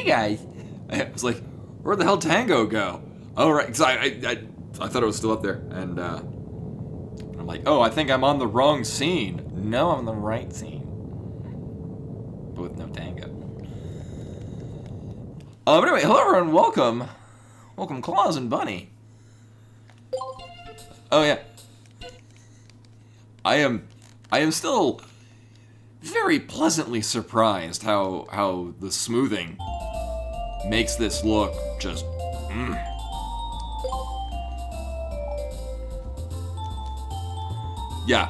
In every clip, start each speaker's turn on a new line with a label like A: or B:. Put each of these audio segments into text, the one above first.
A: guys. I was like, where'd the hell Tango go? Oh, right, because I thought it was still up there, and I'm like, oh, I think I'm on the wrong scene. No, I'm on the right scene. But with no Tango. But anyway, hello everyone, welcome. Welcome, Claus and Bunny. Oh, yeah. I am still very pleasantly surprised how the smoothing makes this look just Yeah.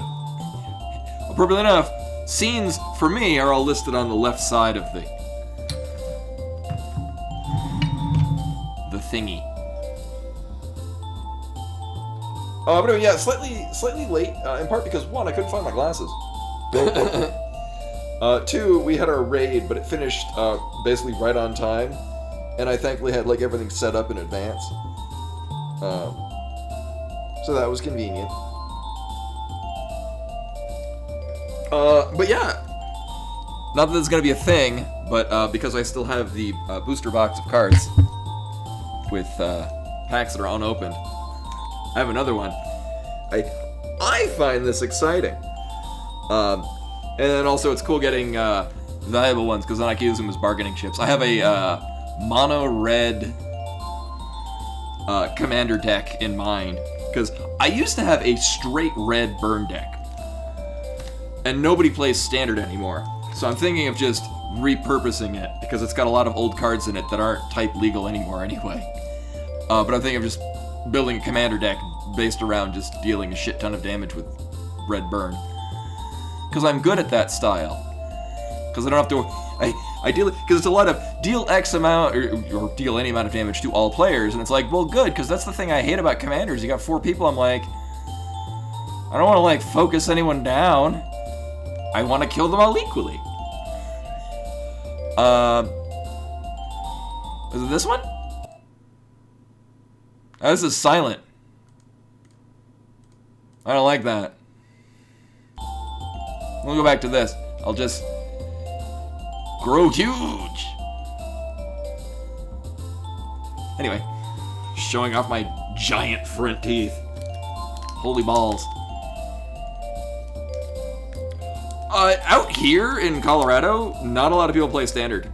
A: Appropriately enough, scenes for me are all listed on the left side of the thingy. But anyway, yeah, slightly late, in part because, one, I couldn't find my glasses. 2, we had our raid, but it finished basically right on time, and I thankfully had like everything set up in advance. So that was convenient. But yeah, not that this is gonna be a thing, but because I still have the booster box of cards with packs that are unopened, I have another one. I find this exciting. And then also it's cool getting valuable ones because then I can use them as bargaining chips. I have a mono red commander deck in mind because I used to have a straight red burn deck, and nobody plays standard anymore. So I'm thinking of just repurposing it because it's got a lot of old cards in it that aren't type legal anymore anyway. But I'm thinking of just building a commander deck based around just dealing a shit ton of damage with red burn. Because I'm good at that style. Because I don't have to... I deal... Because it's a lot of deal X amount, or deal any amount of damage to all players, and it's like, well, good, because that's the thing I hate about commanders. You got 4 people, I'm like... I don't want to, like, focus anyone down. I want to kill them all equally. Is it this one? Oh, this is silent. I don't like that. We'll go back to this. I'll just grow huge. Anyway, showing off my giant front teeth. Holy balls. Out here in Colorado, not a lot of people play standard.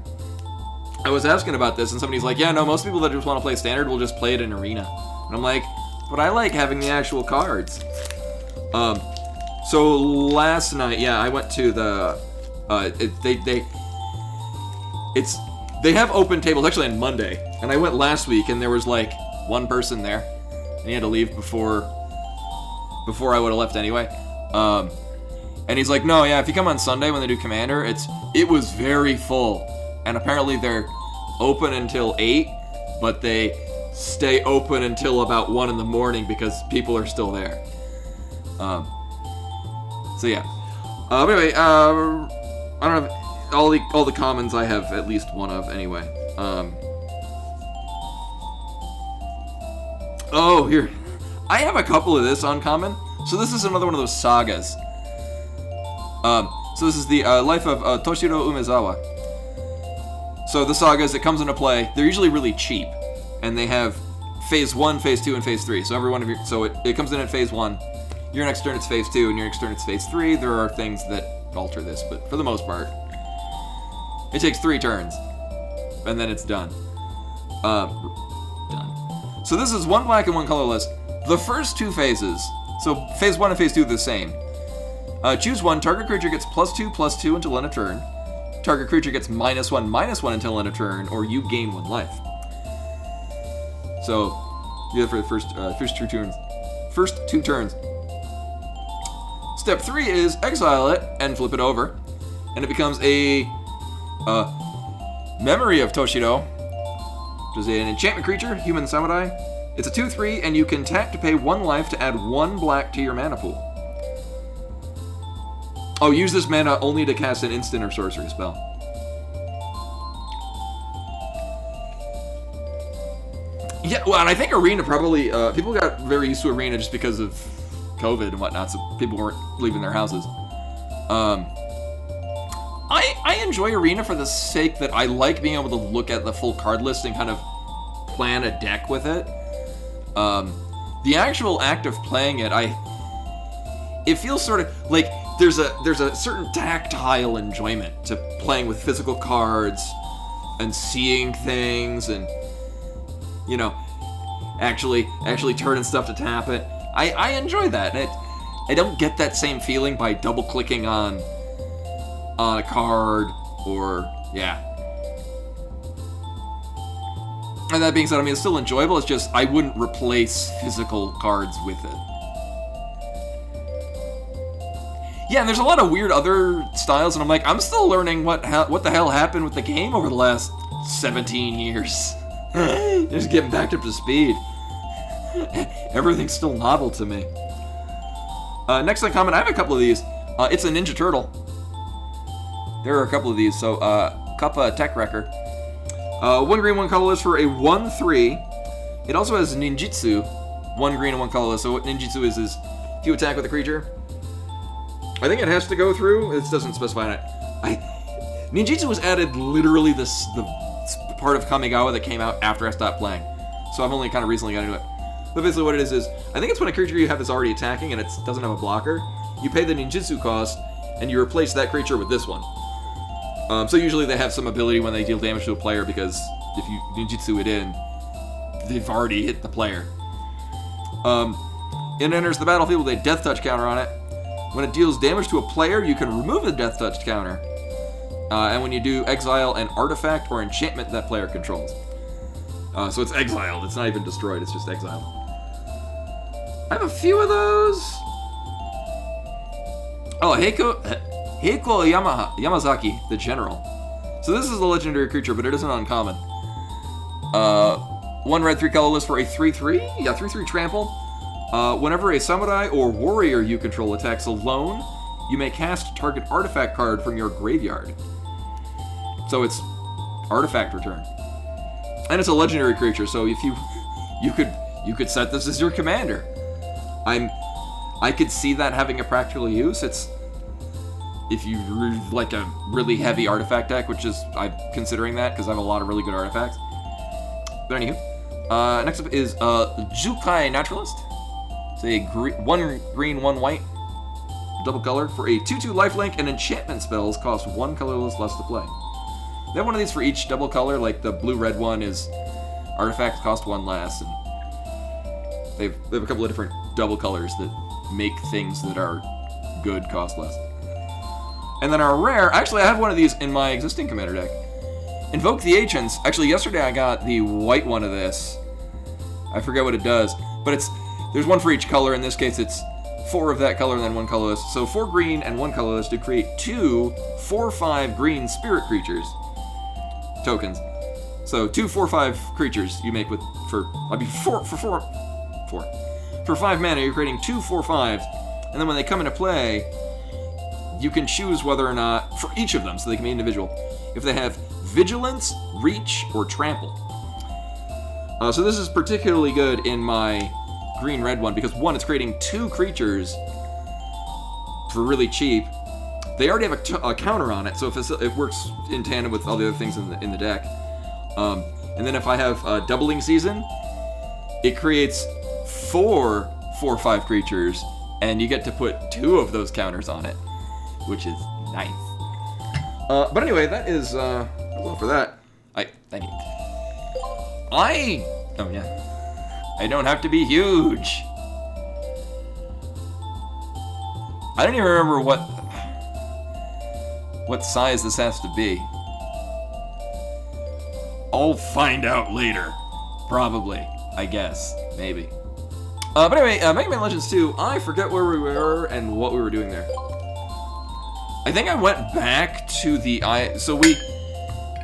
A: I was asking about this, and somebody's like, yeah, no, most people that just want to play standard will just play it in Arena. And I'm like, but I like having the actual cards. So last night, yeah, I went to the, they have open tables, actually on Monday, and I went last week, and there was like one person there, and he had to leave before I would have left anyway. And he's like, no, yeah, if you come on Sunday when they do Commander, it was very full. And apparently they're open until 8, but they stay open until about 1 in the morning because people are still there. So yeah. But anyway, I don't have all the commons. I have at least one of anyway. Oh, here. I have a couple of this uncommon. So this is another one of those sagas. So this is the life of Toshiro Umezawa. So the sagas, it comes into play, they're usually really cheap, and they have phase 1, phase 2, and phase 3. So every one of your, so it comes in at phase 1, your next turn it's phase 2, and your next turn it's phase 3. There are things that alter this, but for the most part, it takes 3 turns, and then it's done. Done. So this is 1 black and 1 colorless. The first 2 phases, so phase 1 and phase 2 are the same. Choose 1, target creature gets +2/+2 until end of turn. Target creature gets -1/-1 until end of turn, or you gain 1 life. So, yeah, for the first 2 turns. First 2 turns. Step 3 is exile it and flip it over, and it becomes a Memory of Toshiro, which is an enchantment creature, human samurai. It's a 2/3, and you can tap to pay 1 life to add 1 black to your mana pool. Oh, use this mana only to cast an instant or sorcery spell. Yeah, well, and I think Arena probably, people got very used to Arena just because of COVID and whatnot, so people weren't leaving their houses. I enjoy Arena for the sake that I like being able to look at the full card list and kind of plan a deck with it. The actual act of playing it, it feels sort of like there's a certain tactile enjoyment to playing with physical cards and seeing things and, you know, actually turning stuff to tap it. I enjoy that. I don't get that same feeling by double clicking on a card or yeah. And that being said, I mean, it's still enjoyable. It's just I wouldn't replace physical cards with it. Yeah, and there's a lot of weird other styles, and I'm like, I'm still learning what the hell happened with the game over the last 17 years. Just getting back up to speed. Everything's still novel to me. Next uncommon, I have a couple of these. It's a Ninja Turtle. There are a couple of these. So, Kappa Tech Wrecker. 1 green, 1 colorless for a 1/3. It also has Ninjutsu. 1 green and 1 colorless. So what Ninjutsu is if you attack with a creature, I think it has to go through. It doesn't specify it. Ninjutsu was added literally the part of Kamigawa that came out after I stopped playing. So I've only kind of recently got into it. But basically what it is I think it's when a creature you have is already attacking and it doesn't have a blocker, you pay the ninjutsu cost and you replace that creature with this one. So usually they have some ability when they deal damage to a player because if you ninjutsu it in, they've already hit the player. It enters the battlefield with a death touch counter on it. When it deals damage to a player, you can remove the death touch counter. And when you do, exile an artifact or enchantment that player controls. So it's exiled. It's not even destroyed. It's just exiled. I have a few of those. Oh, Heiko Yamazaki, the General. So this is a legendary creature, but it isn't uncommon. 1 red, 3 colorless for a 3/3. Yeah, 3/3 trample. Whenever a samurai or warrior you control attacks alone, you may cast target artifact card from your graveyard. So it's artifact return. And it's a legendary creature, so if you could set this as your commander. I could see that having a practical use. It's if you like a really heavy artifact deck, which is I'm considering that because I have a lot of really good artifacts. But anywho, next up is Jukai Naturalist. It's a 1 green, 1 white, double color for a 2/2 lifelink, and enchantment spells cost 1 colorless less to play. They have one of these for each double color, like the blue-red one is artifacts cost 1 less, and they have a couple of different double colors that make things that are good cost less. And then our rare, actually I have one of these in my existing commander deck. Invoke the Ancients. Actually yesterday I got the white one of this. I forget what it does, but there's one for each color. In this case it's 4 of that color and then 1 colorless. So 4 green and 1 colorless to create 2 4/5 green spirit creatures. Tokens. So 2 4/5 creatures you make for 5 mana. You're creating 2 4/5s, and then when they come into play, you can choose whether or not for each of them, so they can be individual, if they have vigilance, reach, or trample. So this is particularly good in my green-red one because 1, it's creating 2 creatures for really cheap. They already have a counter on it, so if it works in tandem with all the other things in the deck. And then if I have Doubling Season, it creates 4 4/5 creatures, and you get to put 2 of those counters on it, which is nice. But anyway, that is well for that. Oh yeah, I don't have to be huge. I don't even remember what size this has to be. I'll find out later. Probably. I guess. Maybe. But anyway, Mega Man Legends 2, I forget where we were and what we were doing there. I think I went back to the so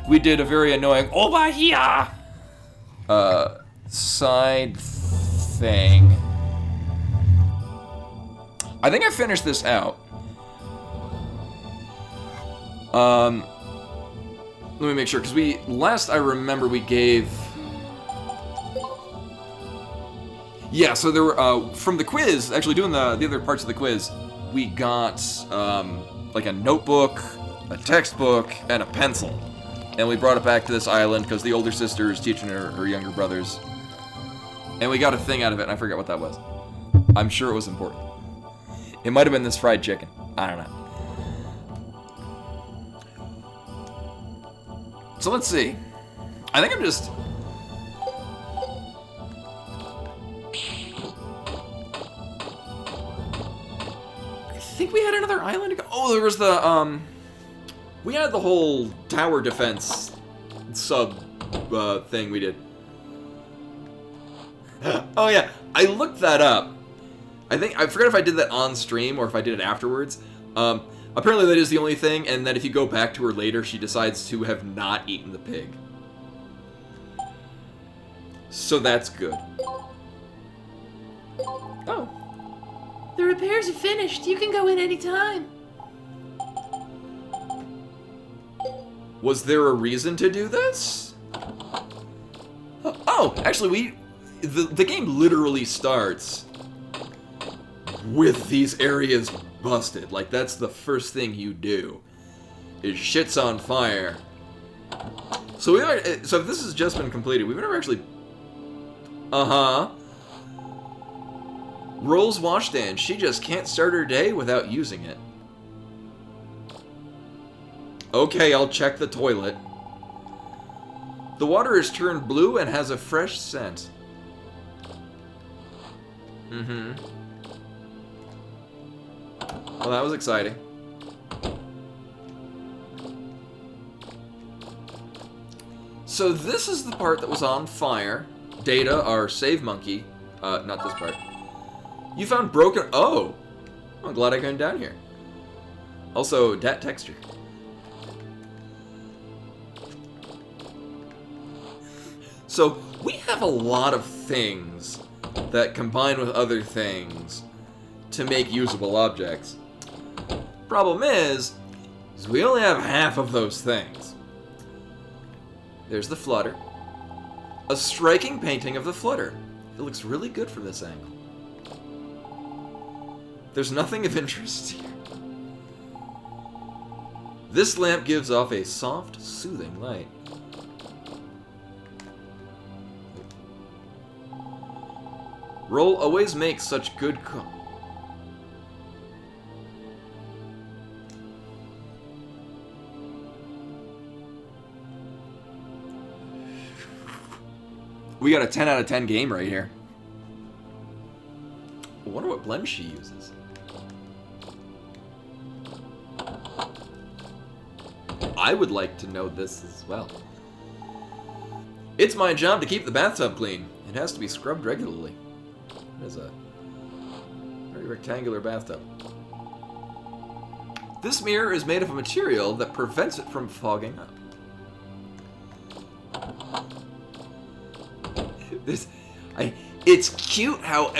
A: we did a very annoying over here side thing. I think I finished this out. Let me make sure, because last I remember we gave... Yeah, so there were, from the quiz, actually doing the other parts of the quiz, we got, like a notebook, a textbook, and a pencil. And we brought it back to this island because the older sister is teaching her younger brothers. And we got a thing out of it, and I forget what that was. I'm sure it was important. It might have been this fried chicken. I don't know. So let's see. I think I'm just... I think we had another island to go. Oh, there was the, we had the whole tower defense sub thing we did. Oh yeah, I looked that up. I forget if I did that on stream or if I did it afterwards. Apparently that is the only thing, and that if you go back to her later, she decides to have not eaten the pig. So that's good.
B: Oh. The repairs are finished. You can go in anytime.
A: Was there a reason to do this? Oh, actually, the game literally starts with these areas busted. Like, that's the first thing you do, is shit's on fire. So so this has just been completed. We've never actually... Roll's washstand. She just can't start her day without using it. Okay, I'll check the toilet. The water is turned blue and has a fresh scent. Mm-hmm. Well, that was exciting. So this is the part that was on fire. Data, our save monkey, not this part. You found broken... Oh! I'm glad I came down here. Also, that texture. So, we have a lot of things that combine with other things to make usable objects. Problem is we only have half of those things. There's the flutter. A striking painting of the flutter. It looks really good from this angle. There's nothing of interest here. This lamp gives off a soft, soothing light. Roll always makes such good We got a 10 out of 10 game right here. I wonder what blend she uses. I would like to know this as well. It's my job to keep the bathtub clean. It has to be scrubbed regularly. It is a very rectangular bathtub. This mirror is made of a material that prevents it from fogging up. It's cute how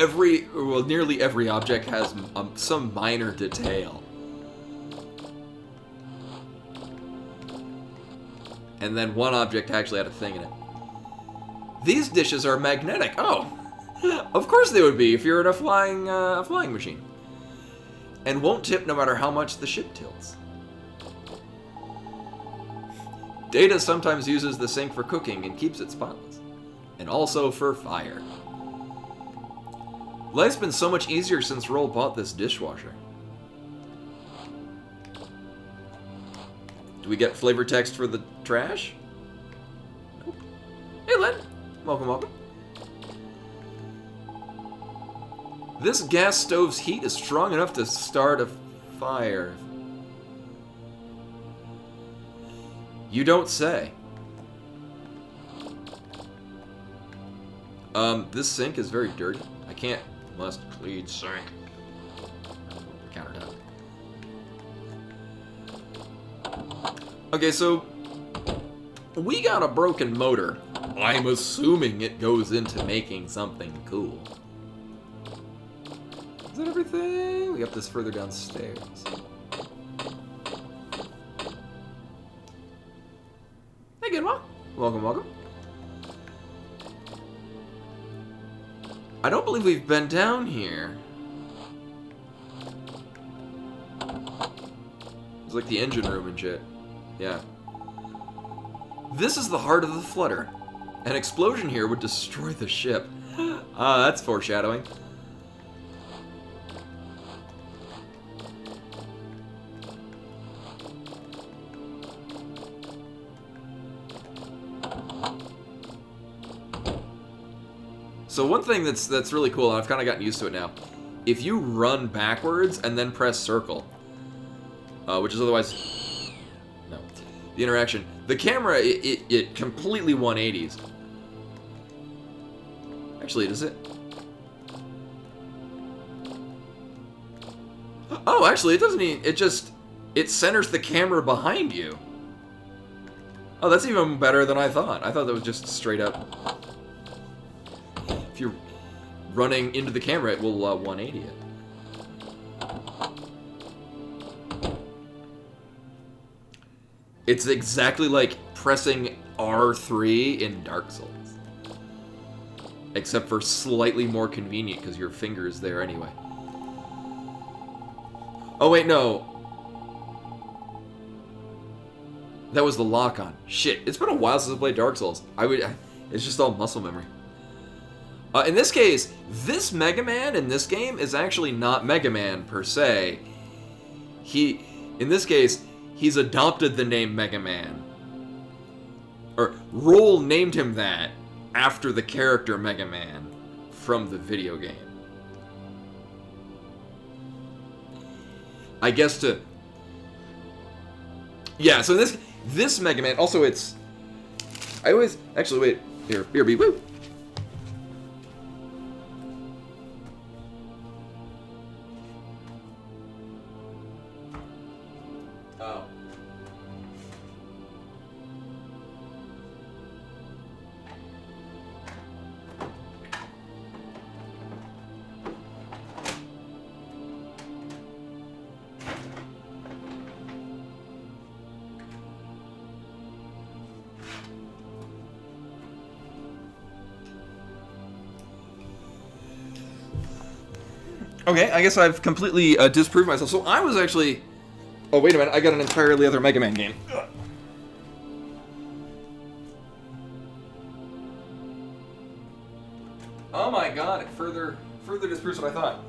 A: nearly every object has some minor detail. And then one object actually had a thing in it. These dishes are magnetic. Oh, of course they would be if you're in a flying machine. And won't tip no matter how much the ship tilts. Data sometimes uses the sink for cooking and keeps it spotless. And also for fire. Life's been so much easier since Roll bought this dishwasher. Do we get flavor text for the trash? Nope. Hey, Len. Welcome, welcome. This gas stove's heat is strong enough to start a fire. You don't say. This sink is very dirty. I can't. Must clean sink. Countertop. Okay, so we got a broken motor. I'm assuming it goes into making something cool. Is that everything? We got this further downstairs. Hey, Ginwa. Welcome, welcome. I don't believe we've been down here. It's like the engine room and shit. Yeah. This is the heart of the Flutter. An explosion here would destroy the ship. Ah, that's foreshadowing. So one thing that's really cool, and I've kind of gotten used to it now, if you run backwards and then press circle, which is otherwise, no, the interaction, the camera, it completely 180s. Actually, does it? Oh, actually, it doesn't even, it centers the camera behind you. Oh, that's even better than I thought. I thought that was just straight up. If you're running into the camera, it will 180 it. It's exactly like pressing R3 in Dark Souls. Except for slightly more convenient because your finger is there anyway. Oh wait, no. That was the lock-on. Shit, it's been a while since I played Dark Souls. It's just all muscle memory. In this case, this Mega Man in this game is actually not Mega Man per se. In this case, he's adopted the name Mega Man. Or, Roll named him that after the character Mega Man from the video game. I guess to... Yeah, so this Mega Man, also it's... I always... Actually, wait. Here, be woo! Oh. Okay, I guess I've completely disproved myself. So I was actually... Oh, wait a minute. I got an entirely other Mega Man game. Ugh. Oh my god, it further disproves what I thought.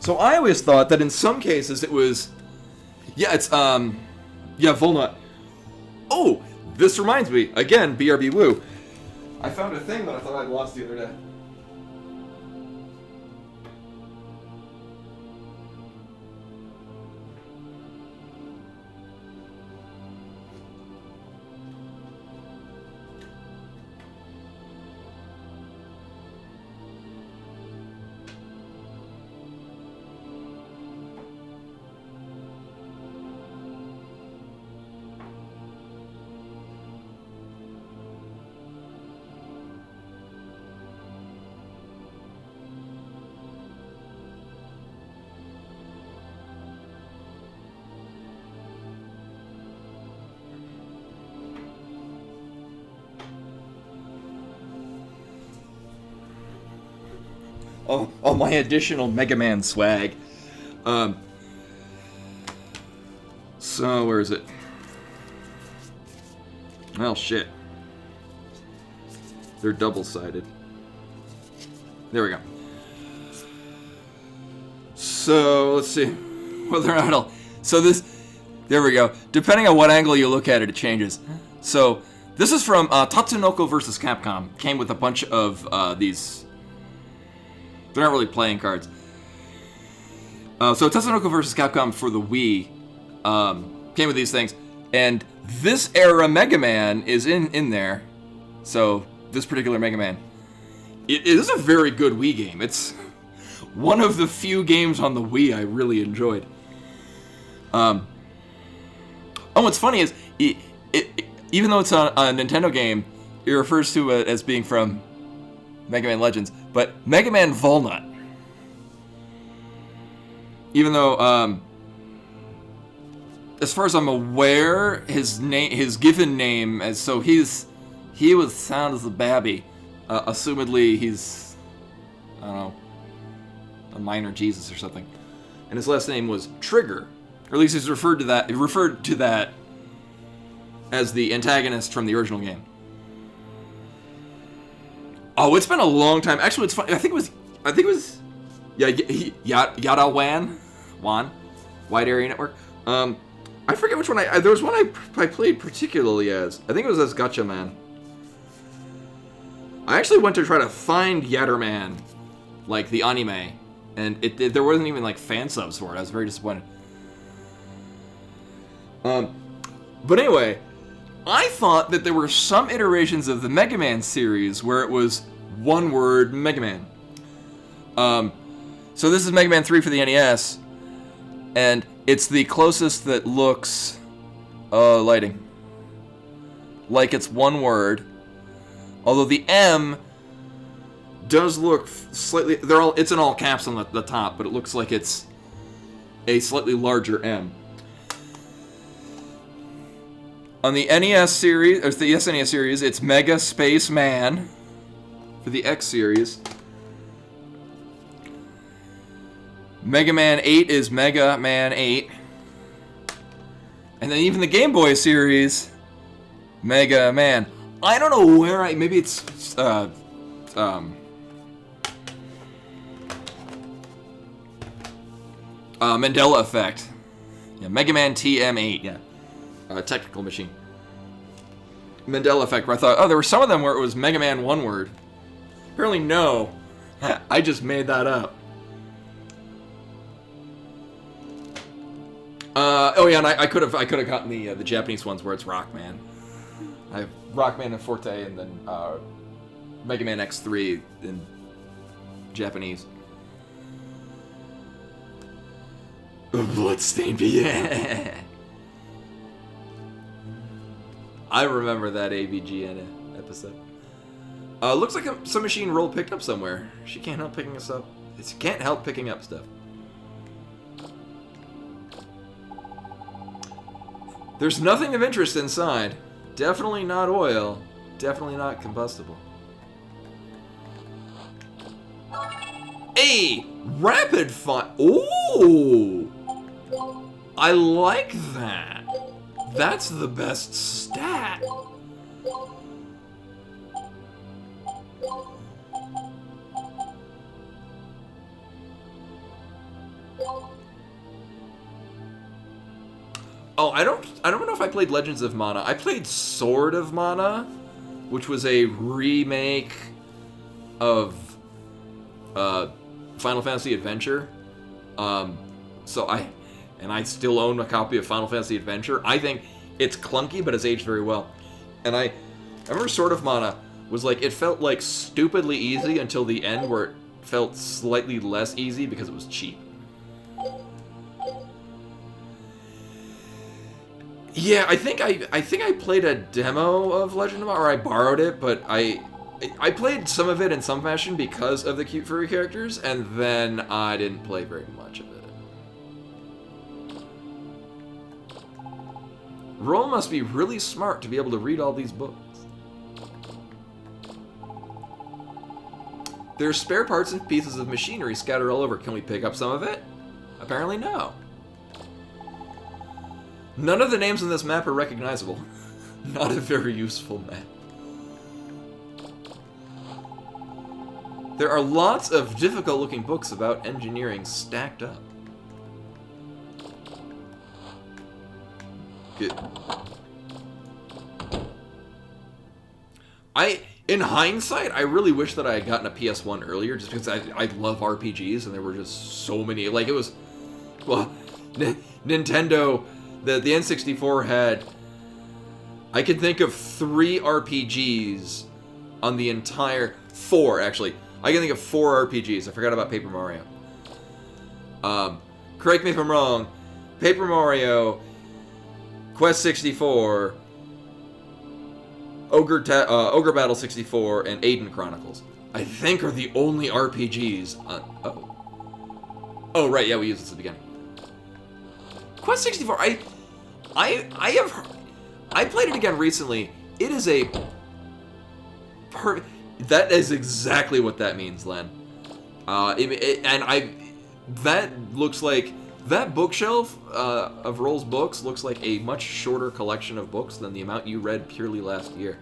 A: So I always thought that in some cases it was... Yeah, it's, yeah, Volnut. Oh, this reminds me. Again, BRB Woo. I found a thing that I thought I'd lost the other day. Oh, my additional Mega Man swag. So, where is it? Well, shit. They're double-sided. There we go. So, let's see. Whether or not So this... There we go. Depending on what angle you look at it, it changes. So, this is from Tatsunoko vs. Capcom. Came with a bunch of these... They're not really playing cards. So Tatsunoko vs. Capcom for the Wii came with these things. And this era Mega Man is in there. So this particular Mega Man. It is a very good Wii game. It's one of the few games on the Wii I really enjoyed. Oh, what's funny is, even though it's a Nintendo game, it refers to it as being from Mega Man Legends, but Mega Man Volnut. Even though, as far as I'm aware, his given name, he was sound as a babby. Assumedly, he's, I don't know, a minor Jesus or something. and his last name was Trigger, or at least he's referred to that as the antagonist from the original game. Oh, it's been a long time. Actually, it's funny. I think it was Yada Wan, Wide Area Network. I forget which one there was one I played particularly as. I think it was as Gatchaman. I actually went to try to find Yatterman, like the anime, and there wasn't even like fan subs for it. I was very disappointed. But anyway, I thought that there were some iterations of the Mega Man series where it was one word Mega Man. So this is Mega Man 3 for the NES, and it's the closest that looks lighting. Like it's one word. Although the M does look slightly, it's in all caps on the top, but it looks like it's a slightly larger M. On the NES series, or the SNES series, it's Mega Space Man. For the X series, Mega Man 8 is Mega Man 8. And then even the Game Boy series, Mega Man. I don't know where maybe it's, Mandela Effect. Yeah, Mega Man TM8, yeah. Technical machine. Mandela Effect, where I thought, there were some of them where it was Mega Man one word. Apparently no. I just made that up. Oh yeah, and I could have gotten the Japanese ones where it's Rockman. I have Rockman and Forte, and then Mega Man X3 in Japanese. Bloodstained, yeah. I remember that AVGN episode. Looks like some machine roll picked up somewhere. She can't help picking us up. It can't help picking up stuff. There's nothing of interest inside. Definitely not oil. Definitely not combustible. Hey! Rapid fire. Ooh! I like that. That's the best stat. Oh, I don't know if I played Legends of Mana. I played Sword of Mana, which was a remake of Final Fantasy Adventure. So I still own a copy of Final Fantasy Adventure. I think it's clunky, but it's aged very well. And I remember Sword of Mana was like, it felt like stupidly easy until the end, where it felt slightly less easy because it was cheap. Yeah, I think I played a demo of Legend of Mana, or I borrowed it, but I played some of it in some fashion because of the cute furry characters, and then I didn't play very much of it. Roll must be really smart to be able to read all these books. There's spare parts and pieces of machinery scattered all over. Can we pick up some of it? Apparently no. None of the names on this map are recognizable. Not a very useful map. There are lots of difficult-looking books about engineering stacked up. Good. In hindsight, I really wish that I had gotten a PS1 earlier, just because I love RPGs, and there were just so many. Like, it was... Well, Nintendo... The N64 had... I can think of 3 RPGs on the entire... 4, actually. I can think of 4 RPGs. I forgot about Paper Mario. Correct me if I'm wrong. Paper Mario... Quest 64... Ogre Battle 64, and Aiden Chronicles. I think are the only RPGs on... Oh, right, yeah, we used this at the beginning. Quest 64, I played it again recently. It is a that is exactly what that means, Len. That looks like That bookshelf of Roll's books looks like a much shorter collection of books than the amount you read purely last year.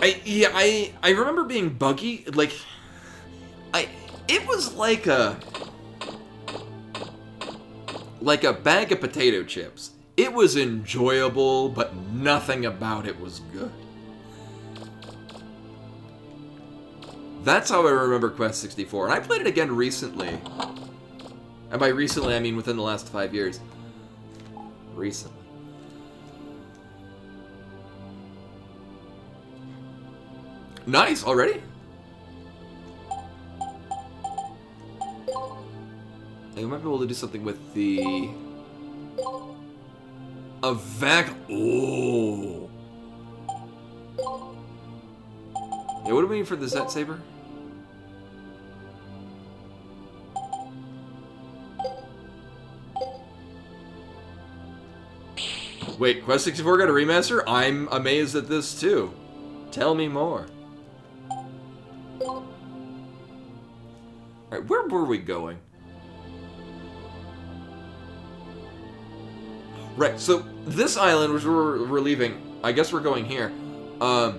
A: I remember being buggy, like, it was like a bag of potato chips. It was enjoyable, but nothing about it was good. That's how I remember Quest 64, and I played it again recently. And by recently, I mean within the last 5 years. Recently. Nice, already? I might be able to do something with the... A vac... Oh! Yeah, what do we need for the Zet Saber? Wait, Quest 64 got a remaster? I'm amazed at this too. Tell me more. Alright, where were we going? Right, so this island, which we're leaving, I guess we're going here. Oh,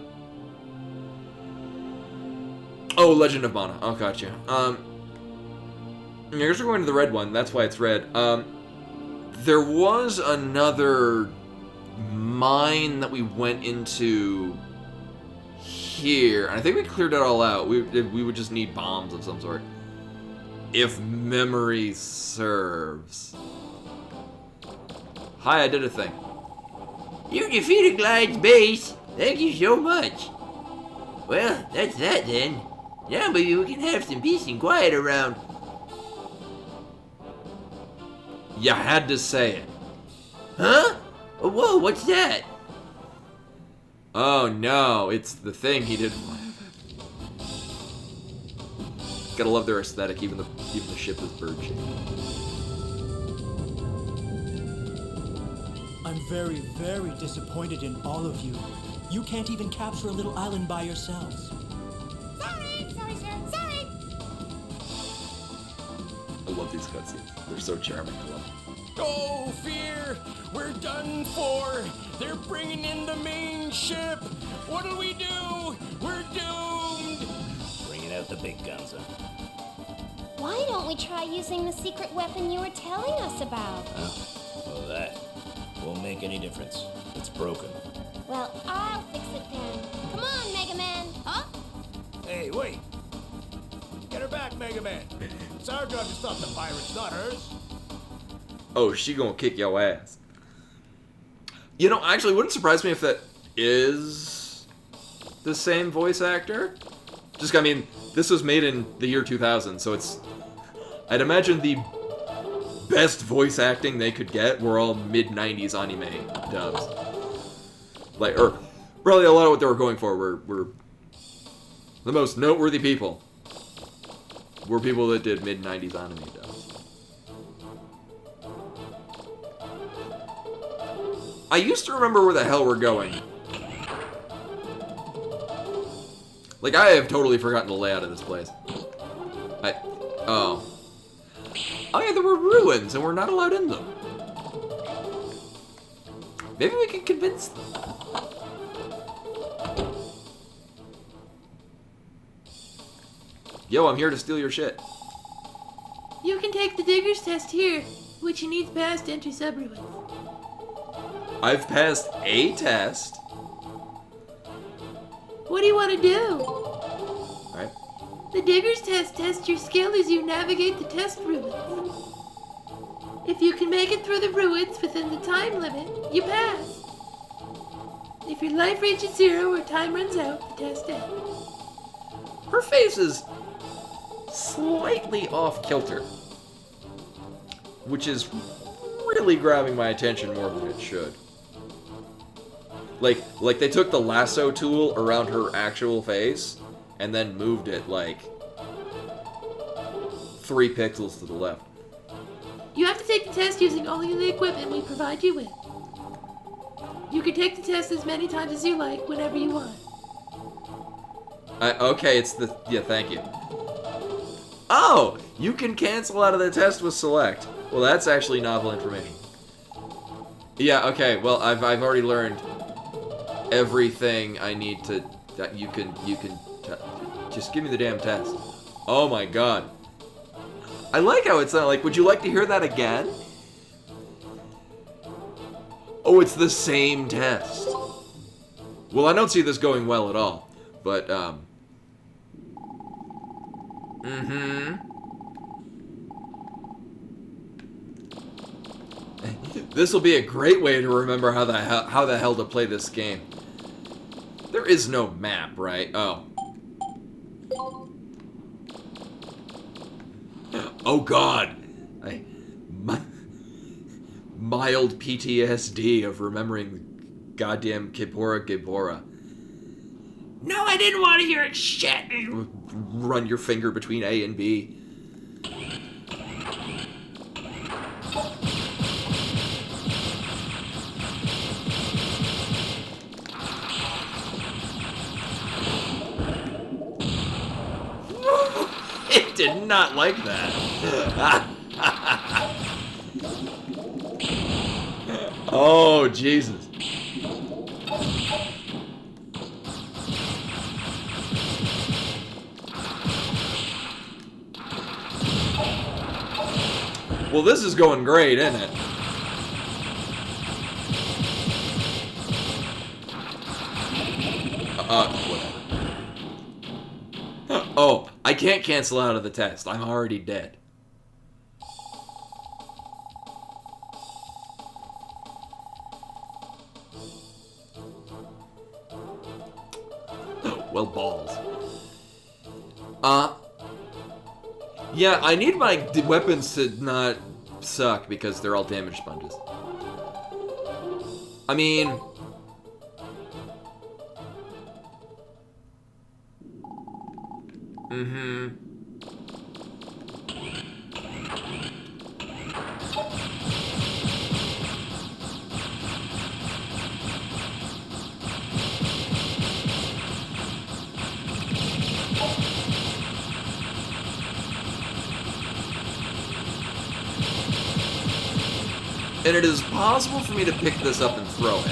A: Legend of Mana. Oh, gotcha. I guess we're going to the red one. That's why it's red. There was another mine that we went into here. And I think we cleared it all out. We would just need bombs of some sort. If memory serves. Hi, I did a thing.
C: You defeated Glide's base. Thank you so much. Well, that's that then. Now maybe we can have some peace and quiet around.
A: You had to say it.
C: Huh? Whoa, what's that?
A: Oh no, it's the thing he did. Gotta love their aesthetic, even the ship is bird shaped.
D: I'm very, very disappointed in all of you. You can't even capture a little island by yourselves.
E: Sorry, sir, sorry.
A: I love these cutscenes. They're so charming. I love them.
F: Oh, Fear! We're done for! They're bringing in the main ship! What'll we do? We're doomed!
G: Bringing out the big guns, huh?
E: Why don't we try using the secret weapon you were telling us about?
G: Well, that won't make any difference. It's broken.
E: Well, I'll fix it then. Come on, Mega Man. Huh?
F: Hey, wait! Get her back, Mega Man! It's our job to stop the pirates, not hers!
A: Oh, she gonna kick your ass. You know, actually, it wouldn't surprise me if that is the same voice actor. Just, I mean, this was made in the year 2000, so it's... I'd imagine the best voice acting they could get were all mid-90s anime dubs. Like, or probably a lot of what they were going for were the most noteworthy people were people that did mid-90s anime dubs. I used to remember where the hell we're going. Like, I have totally forgotten the layout of this place. Oh. Oh yeah, there were ruins, and we're not allowed in them. Maybe we can convince them. Yo, I'm here to steal your shit.
B: You can take the Digger's test here, which you need to pass to enter subruins.
A: I've passed a test.
B: What do you want to do?
A: Alright.
B: The Digger's test tests your skill as you navigate the test ruins. If you can make it through the ruins within the time limit, you pass. If your life reaches 0 or time runs out, the test ends.
A: Her face is slightly off kilter, which is really grabbing my attention more than it should. Like they took the lasso tool around her actual face and then moved it like 3 pixels to the left.
B: You have to take the test using only the equipment we provide you with. You can take the test as many times as you like, whenever you want.
A: Okay, it's the... Yeah, thank you. Oh, you can cancel out of the test with select. Well, that's actually novel information. Yeah, okay, well, I've already learned everything I need to, that you can, just give me the damn test. Oh my god. I like how it's like, would you like to hear that again? Oh, it's the same test. Well, I don't see this going well at all, but, This will be a great way to remember how the hell to play this game. There is no map, right? Oh. Oh god. Mild PTSD of remembering goddamn Gibora.
C: No, I didn't want to hear it. Shit.
A: Run your finger between A and B. It did not like that. Oh, Jesus. Well, this is going great, isn't it? Whatever. Oh, I can't cancel out of the test. I'm already dead. Well, balls. Yeah, I need my weapons to not suck because they're all damage sponges. I mean... And it is possible for me to pick this up and throw it.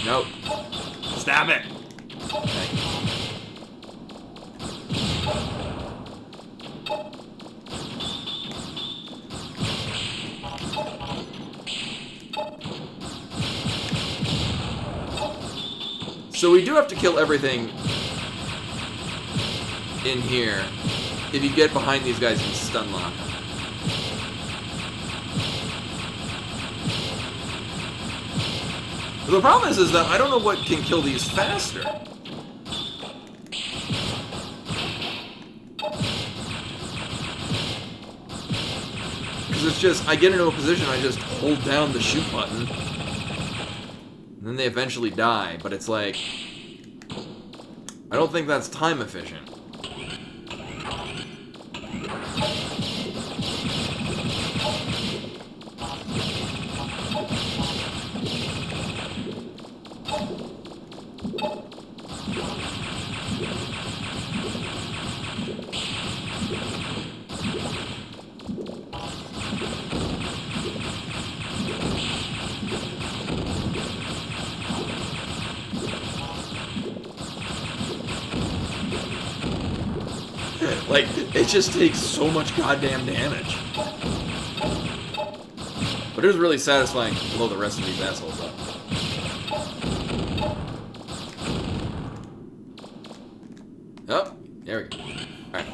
A: Nope. Stab it! So we do have to kill everything in here. If you get behind these guys, you can stun lock them. The problem is that I don't know what can kill these faster. Because it's just, I get into a position, I just hold down the shoot button. And then they eventually die, but it's like... I don't think that's time efficient. Like, it just takes so much goddamn damage. But it was really satisfying to blow the rest of these assholes up. Oh, there we go. Alright.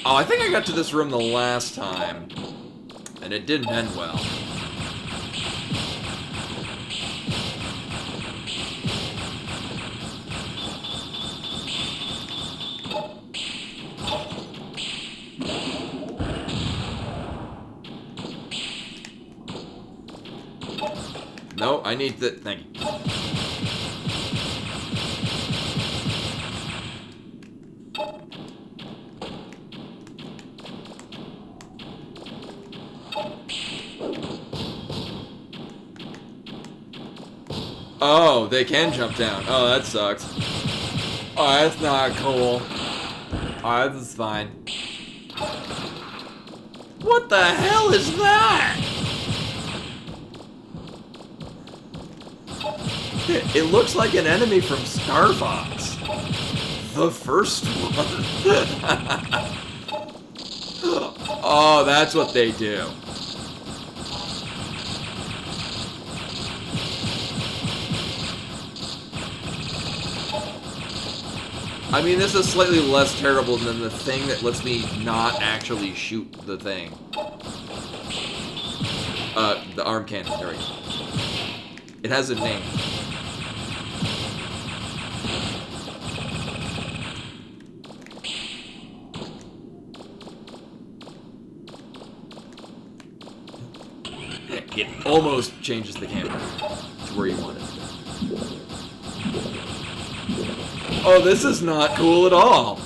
A: Oh, I think I got to this room the last time, and it didn't end well. No, I need the... Thank you. Oh, they can jump down. Oh, that sucks. Oh, that's not cool. Alright, this is fine.
C: What the hell is that?
A: It looks like an enemy from Star Fox. The first one. Oh, that's what they do. I mean, this is slightly less terrible than the thing that lets me not actually shoot the thing. The arm cannon. There we go. It has a name. It almost changes the camera to where you want it. Oh, this is not cool at all.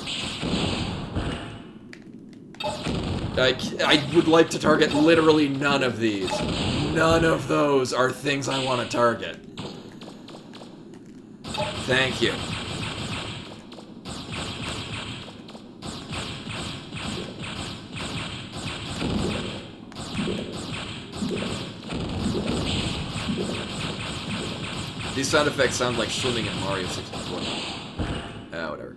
A: I would like to target literally none of these. None of those are things I want to target. Thank you. These sound effects sound like swimming in Mario 64. Ah, whatever.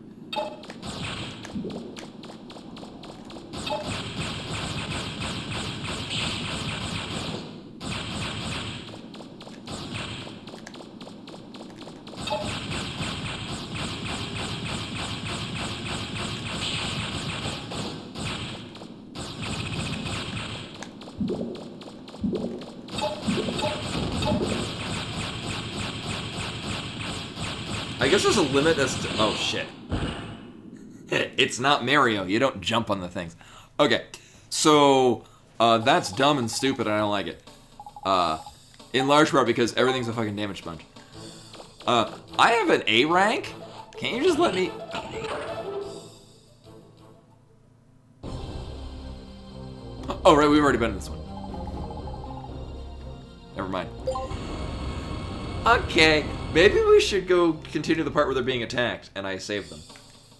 A: I guess there's a limit as to... Oh, shit. It's not Mario. You don't jump on the things. Okay. So, that's dumb and stupid, and I don't like it. In large part because everything's a fucking damage sponge. I have an A rank? Can't you just let me... Oh, right, we've already been in this one. Never mind. Okay, maybe we should go continue the part where they're being attacked, and I save them.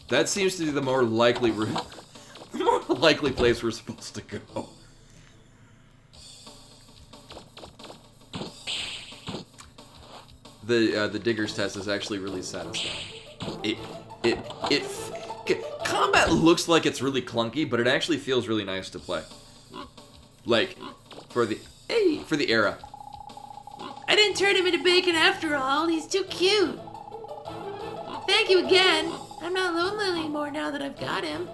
A: That seems to be the more likely the more likely place we're supposed to go. The Digger's test is actually really satisfying. Combat looks like it's really clunky, but it actually feels really nice to play. Like, for the era.
B: I didn't turn him into bacon after all. He's too cute. Thank you again. I'm not lonely anymore now that I've got him.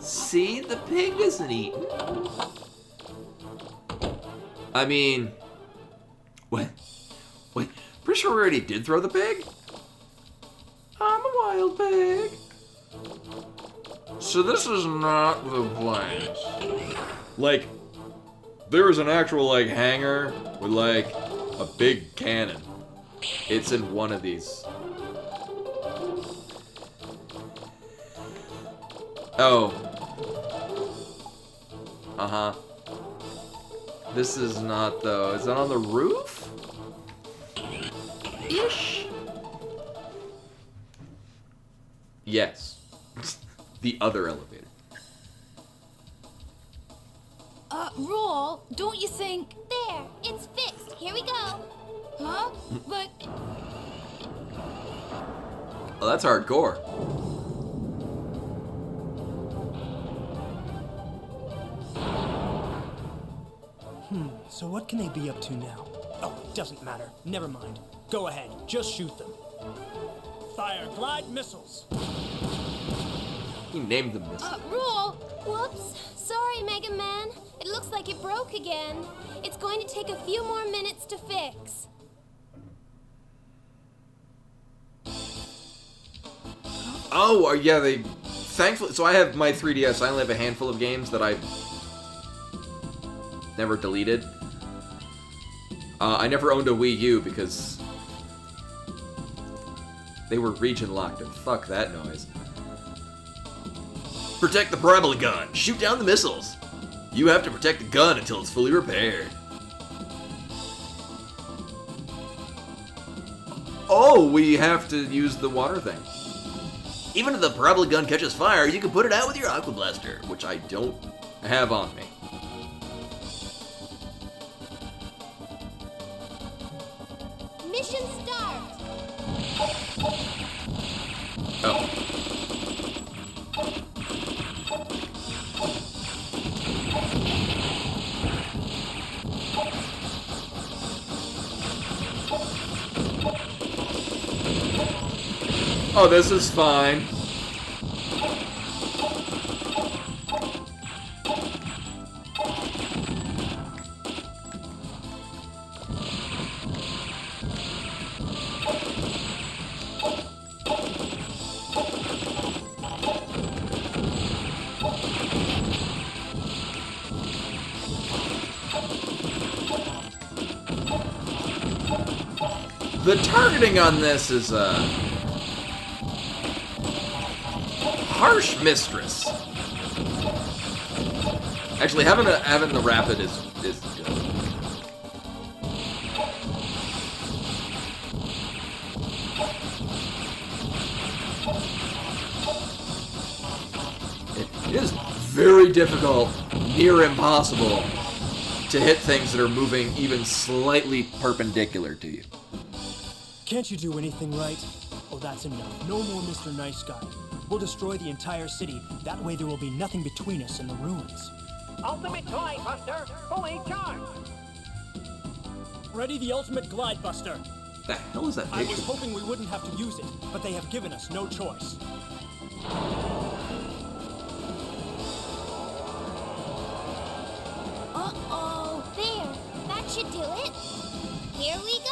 A: See, the pig isn't eaten. I mean, wait, pretty sure we already did throw the pig? I'm a wild pig. So this is not the place. Like, there is an actual, like, hangar with, like, a big cannon. It's in one of these. Oh. Uh-huh. This is not, though. Is that on the roof? Ish. Yes. The other elevator.
E: Roll, don't you think... There, it's fixed. Here we go. Huh? But...
A: Oh, that's hardcore.
D: So what can they be up to now? Oh, it doesn't matter. Never mind. Go ahead. Just shoot them. Fire glide missiles.
A: He named them this.
E: Roll! Whoops. Sorry, Mega Man. It looks like it broke again. It's going to take a few more minutes to fix.
A: Oh, yeah, they... Thankfully... So I have my 3DS. I only have a handful of games that I never deleted. I never owned a Wii U because they were region locked, and fuck that noise. Protect the Parabola gun. Shoot down the missiles. You have to protect the gun until it's fully repaired. Oh, we have to use the water thing. Even if the parabola gun catches fire, you can put it out with your Aqua Blaster, which I don't have on me.
E: Mission start.
A: Oh. Oh, this is fine. The targeting on this is, Harsh Mistress. Actually, having the rapid is good. It is very difficult, near impossible, to hit things that are moving even slightly perpendicular to you.
D: Can't you do anything right? Oh, that's enough. No more Mr. Nice Guy. We'll destroy the entire city. That way there will be nothing between us and the ruins.
H: Ultimate Glide Buster, fully charged.
D: Ready the ultimate Glide Buster.
A: The hell is that
D: I was
A: picture?
D: hoping we wouldn't have to use it, but they have given us no choice.
E: Uh-oh. There. That should do it. Here we go.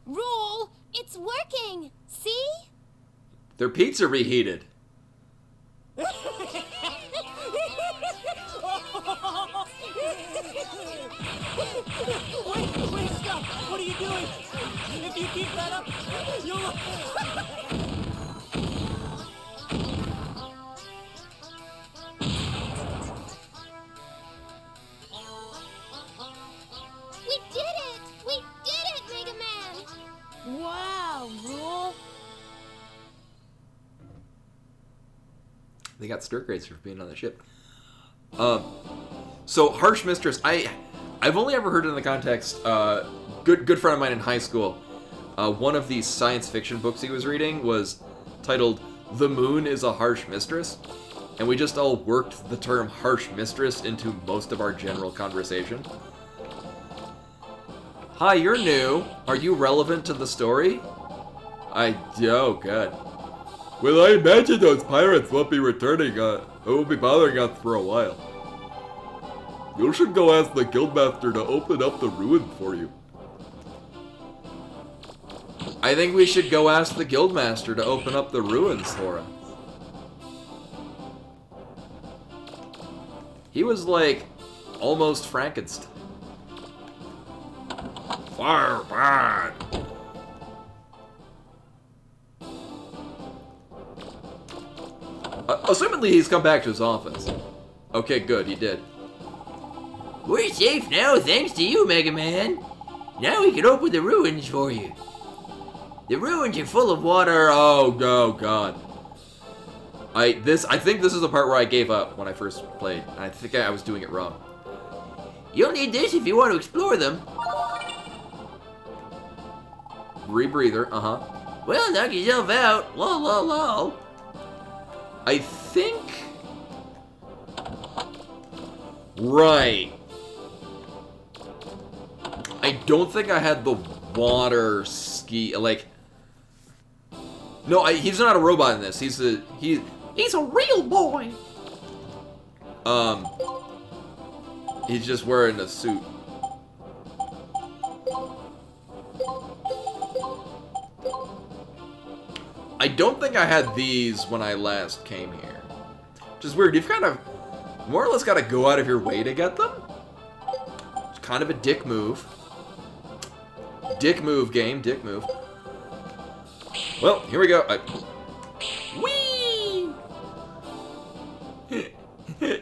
E: Rule, it's working. See?
A: Their pizza reheated.
D: Wait, stop! What are you doing? If you keep that up, you'll...
E: We did it! We did it, Mega Man! Wow, Rule.
A: They got stir crates for being on the ship. So Harsh Mistress, I've only ever heard it in the context. Good friend of mine in high school. One of these science fiction books he was reading was titled "The Moon is a Harsh Mistress," and we just all worked the term "harsh mistress" into most of our general conversation. Hi, you're new. Are you relevant to the story? Oh, good. Well, I imagine those pirates won't be returning, won't be bothering us for a while. You should go ask the Guildmaster to open up the ruin for you. I think we should go ask the Guildmaster to open up the ruins for us. He was like, almost Frankenstein. Fire bad! Assumedly he's come back to his office. Okay, good, he did.
C: We're safe now, thanks to you, Mega Man. Now we can open the ruins for you. The ruins are full of water.
A: Oh god. I think this is the part where I gave up when I first played. I think I was doing it wrong.
C: You'll need this if you want to explore them.
A: Rebreather,
C: Well, knock yourself out. Lol, lol, lol.
A: I think... Right. I don't think I had the water ski, like... No, he's not a robot in this. He's a real boy. He's just wearing a suit. I don't think I had these when I last came here. Which is weird. You've kind of more or less got to go out of your way to get them. It's kind of a dick move. Dick move, game. Dick move. Well, here we go. Whee!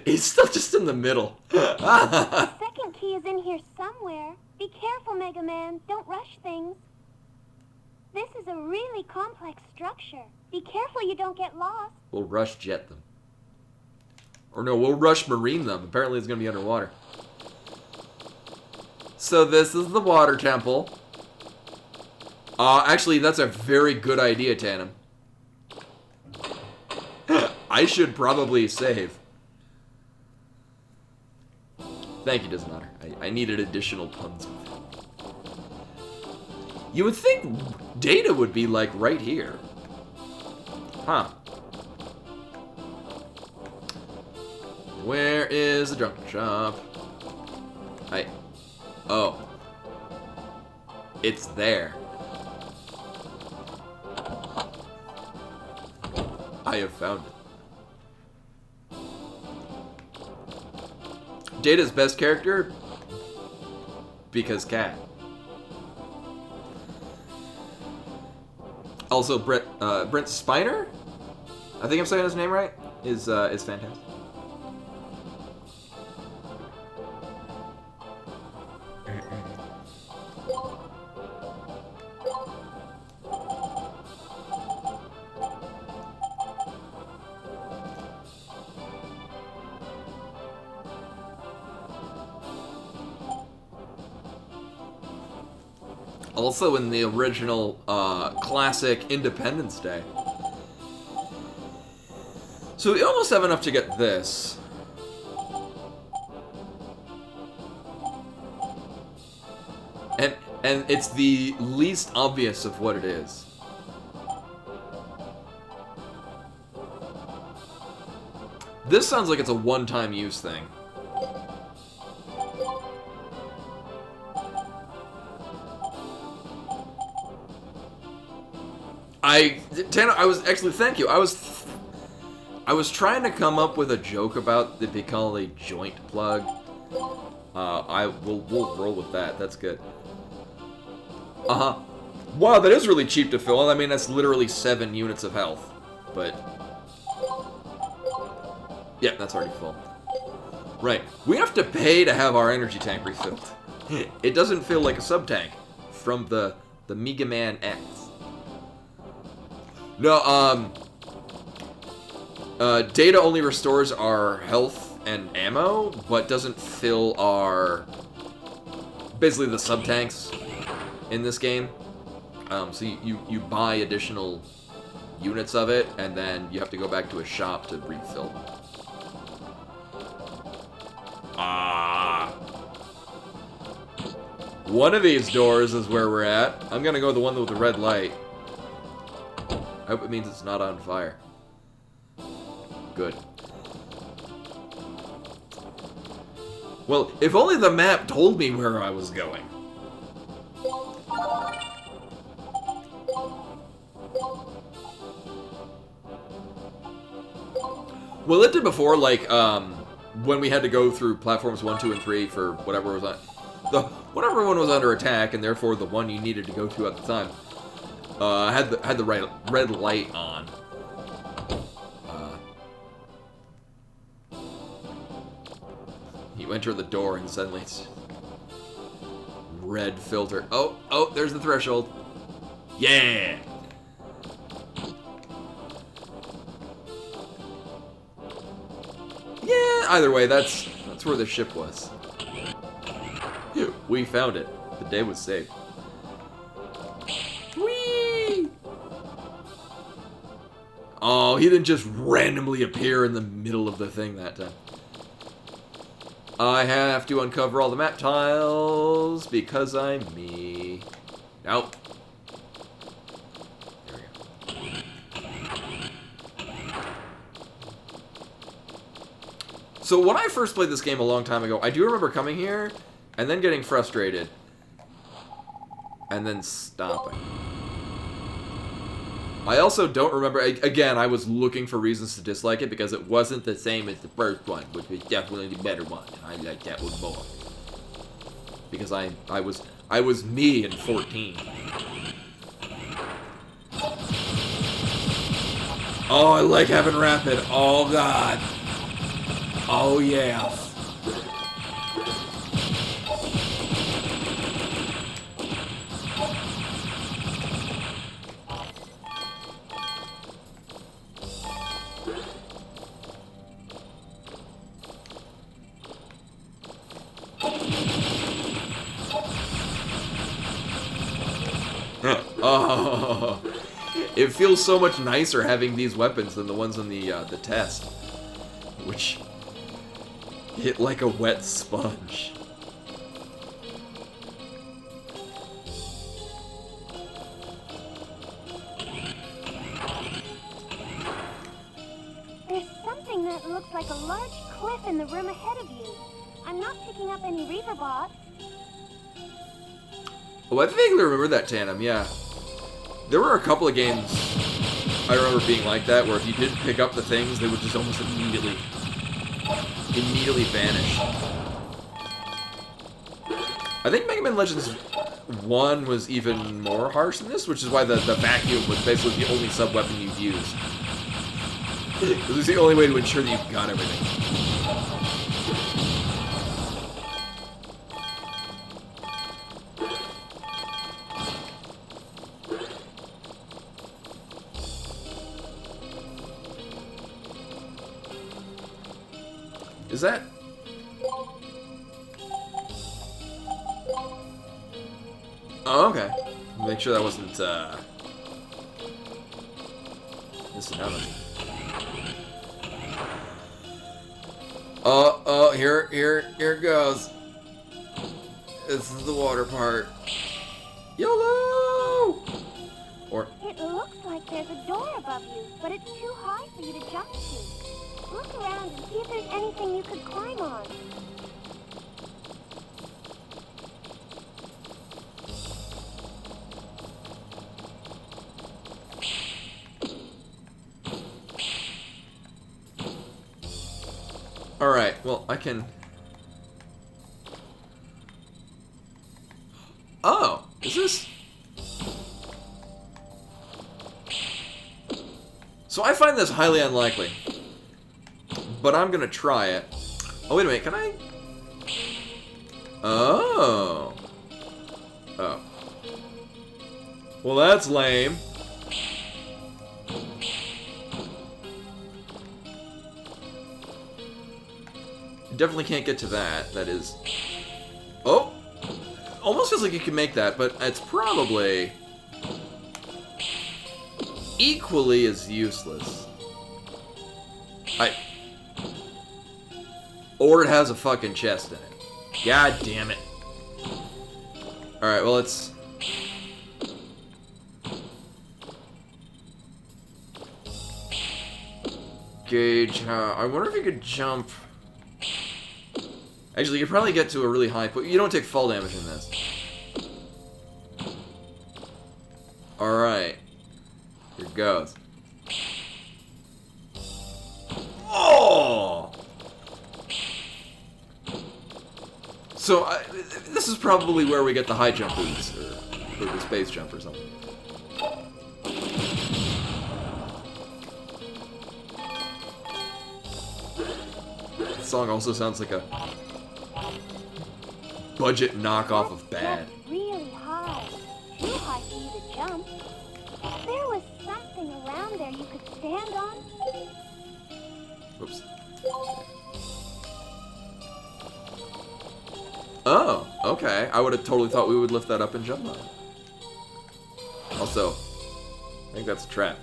A: He's still just in the middle.
E: Second key is in here somewhere. Be careful, Mega Man. Don't rush things. This is a really complex structure. Be careful you don't get lost.
A: We'll rush jet them. Or no, we'll rush marine them. Apparently it's going to be underwater. So this is the water temple. Actually, that's a very good idea, Tannen. I should probably save. Thank you, doesn't matter. I needed additional puns. You would think Data would be, like, right here. Huh. Where is the junk shop? Oh. It's there. I have found it. Data's best character? Because cat. Also, Brent Spiner? I think I'm saying his name right. Is fantastic. Also in the original classic Independence Day. So we almost have enough to get this. And it's the least obvious of what it is. This sounds like it's a one-time use thing. Tanner, thank you. I was trying to come up with a joke about it being called a joint plug. We'll roll with that. That's good. Wow, that is really cheap to fill. I mean, that's literally 7 units of health. But yeah, that's already full. Right. We have to pay to have our energy tank refilled. It doesn't feel like a sub-tank from the Mega Man X. No, Data only restores our health and ammo, but doesn't fill our... basically the sub-tanks in this game. So you buy additional units of it, and then you have to go back to a shop to refill them. One of these doors is where we're at. I'm gonna go with the one with the red light. I hope it means it's not on fire. Good. Well, if only the map told me where I was going. Well, it did before, like, when we had to go through platforms 1, 2, and 3 for whatever was on... whatever one was under attack, and therefore the one you needed to go to at the time. Had the red light on. You enter the door and suddenly it's red filter. Oh, there's the threshold. Yeah. Yeah. Either way, that's where the ship was. We found it. The day was saved. Oh, he didn't just randomly appear in the middle of the thing that time. I have to uncover all the map tiles because I'm me. Nope. There we go. So when I first played this game a long time ago, I do remember coming here and then getting frustrated and then stopping. I also don't remember, again, I was looking for reasons to dislike it because it wasn't the same as the first one, which was definitely the better one. I like that one more. Because I was me in 14. Oh, I like having rapid. Oh, God. Oh, yeah. Oh, it feels so much nicer having these weapons than the ones on the test, which hit like a wet sponge.
E: There's something that looks like a large cliff in the room ahead of you. I'm not picking up any Reaver bots.
A: Oh, I vaguely remember that tandem, yeah. There were a couple of games I remember being like that, where if you didn't pick up the things, they would just almost immediately vanish. I think Mega Man Legends 1 was even more harsh than this, which is why the vacuum was basically the only sub-weapon you'd use. It was the only way to ensure that you got everything. Is that... Oh, okay. Make sure that wasn't, missing out on me. Oh, here it goes. This is the water part. YOLO! Or...
E: It looks like there's a door above you, but it's too high for you to jump to. Look around and see if there's anything you could climb on.
A: Alright, well, I can... Oh, is this... So I find this highly unlikely. But I'm gonna try it. Oh, wait a minute, can I... Oh. Oh. Well, that's lame. Definitely can't get to that. That is... Oh! Almost feels like you can make that, but it's probably... equally as useless. Or it has a fucking chest in it. God damn it. Alright, well, it's... Gauge, I wonder if you could jump... Actually, you could probably get to a really high point. You don't take fall damage in this. Alright. Here goes. Oh! So, this is probably where we get the high jump boots, or the space jump or something. The song also sounds like a budget knockoff of Bad.
E: That's really high. Too high for you to jump. If there was something around there you could stand on...
A: Oops. Oh, okay. I would have totally thought we would lift that up and jump on it. Also, I think that's a trap.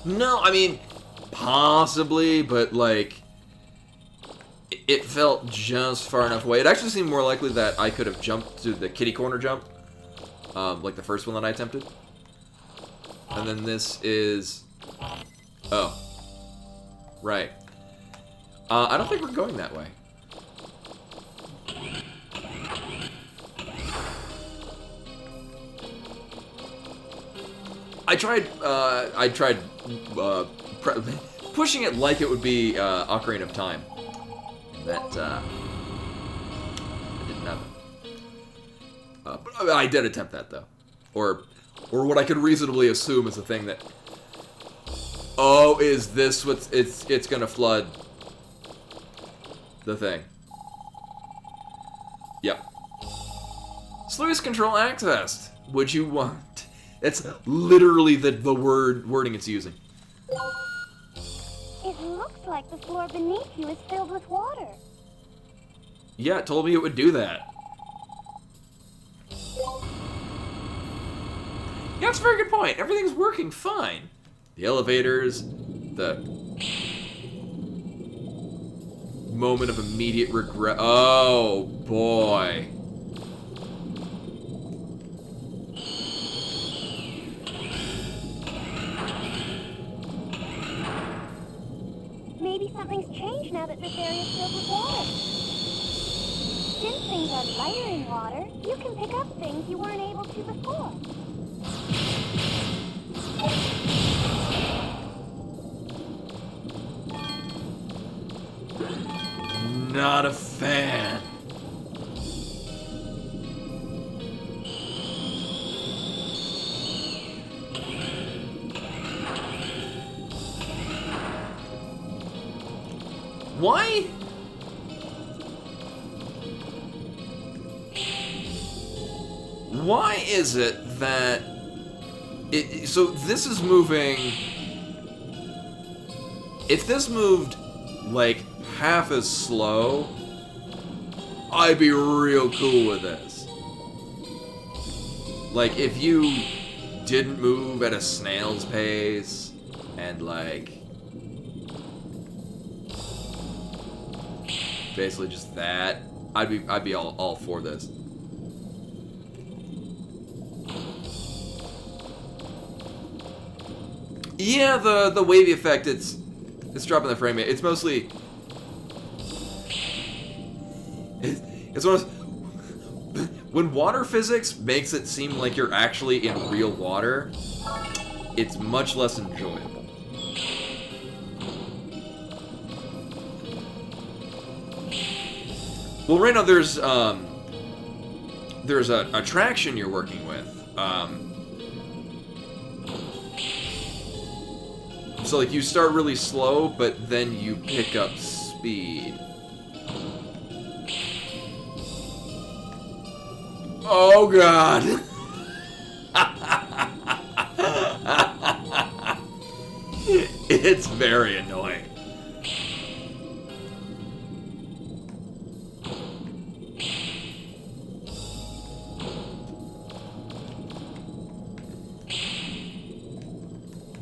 A: No, I mean, possibly, but like, it felt just far enough away. It actually seemed more likely that I could have jumped to the kitty corner jump, like the first one that I attempted. And then this is... Oh. Right. I don't think we're going that way. I tried pushing it like it would be Ocarina of Time. That didn't happen. But I did attempt that, though. Or Or what I could reasonably assume is a thing that... Oh, is this what's... It's gonna flood the thing. Yep. Sluice control accessed. Would you want... That's literally the wording it's using.
E: It looks like the floor beneath you is filled with water.
A: Yeah, it told me it would do that. Yeah, that's a very good point. Everything's working fine. The elevators, the moment of immediate regret. Oh, boy.
E: Maybe something's changed now that this area is filled with water. Since things are lighter in water, you can pick up things you weren't able to before.
A: Not a fan. Why? Why is it that so this is moving? If this moved like half as slow, I'd be real cool with this. Like if you didn't move at a snail's pace and like basically just that, I'd be all for this. Yeah, the wavy effect, it's dropping the frame rate. It's mostly it's one of when water physics makes it seem like you're actually in real water, it's much less enjoyable. Well, right now there's a attraction you're working with. So like you start really slow, but then you pick up speed. Oh god. It's very annoying.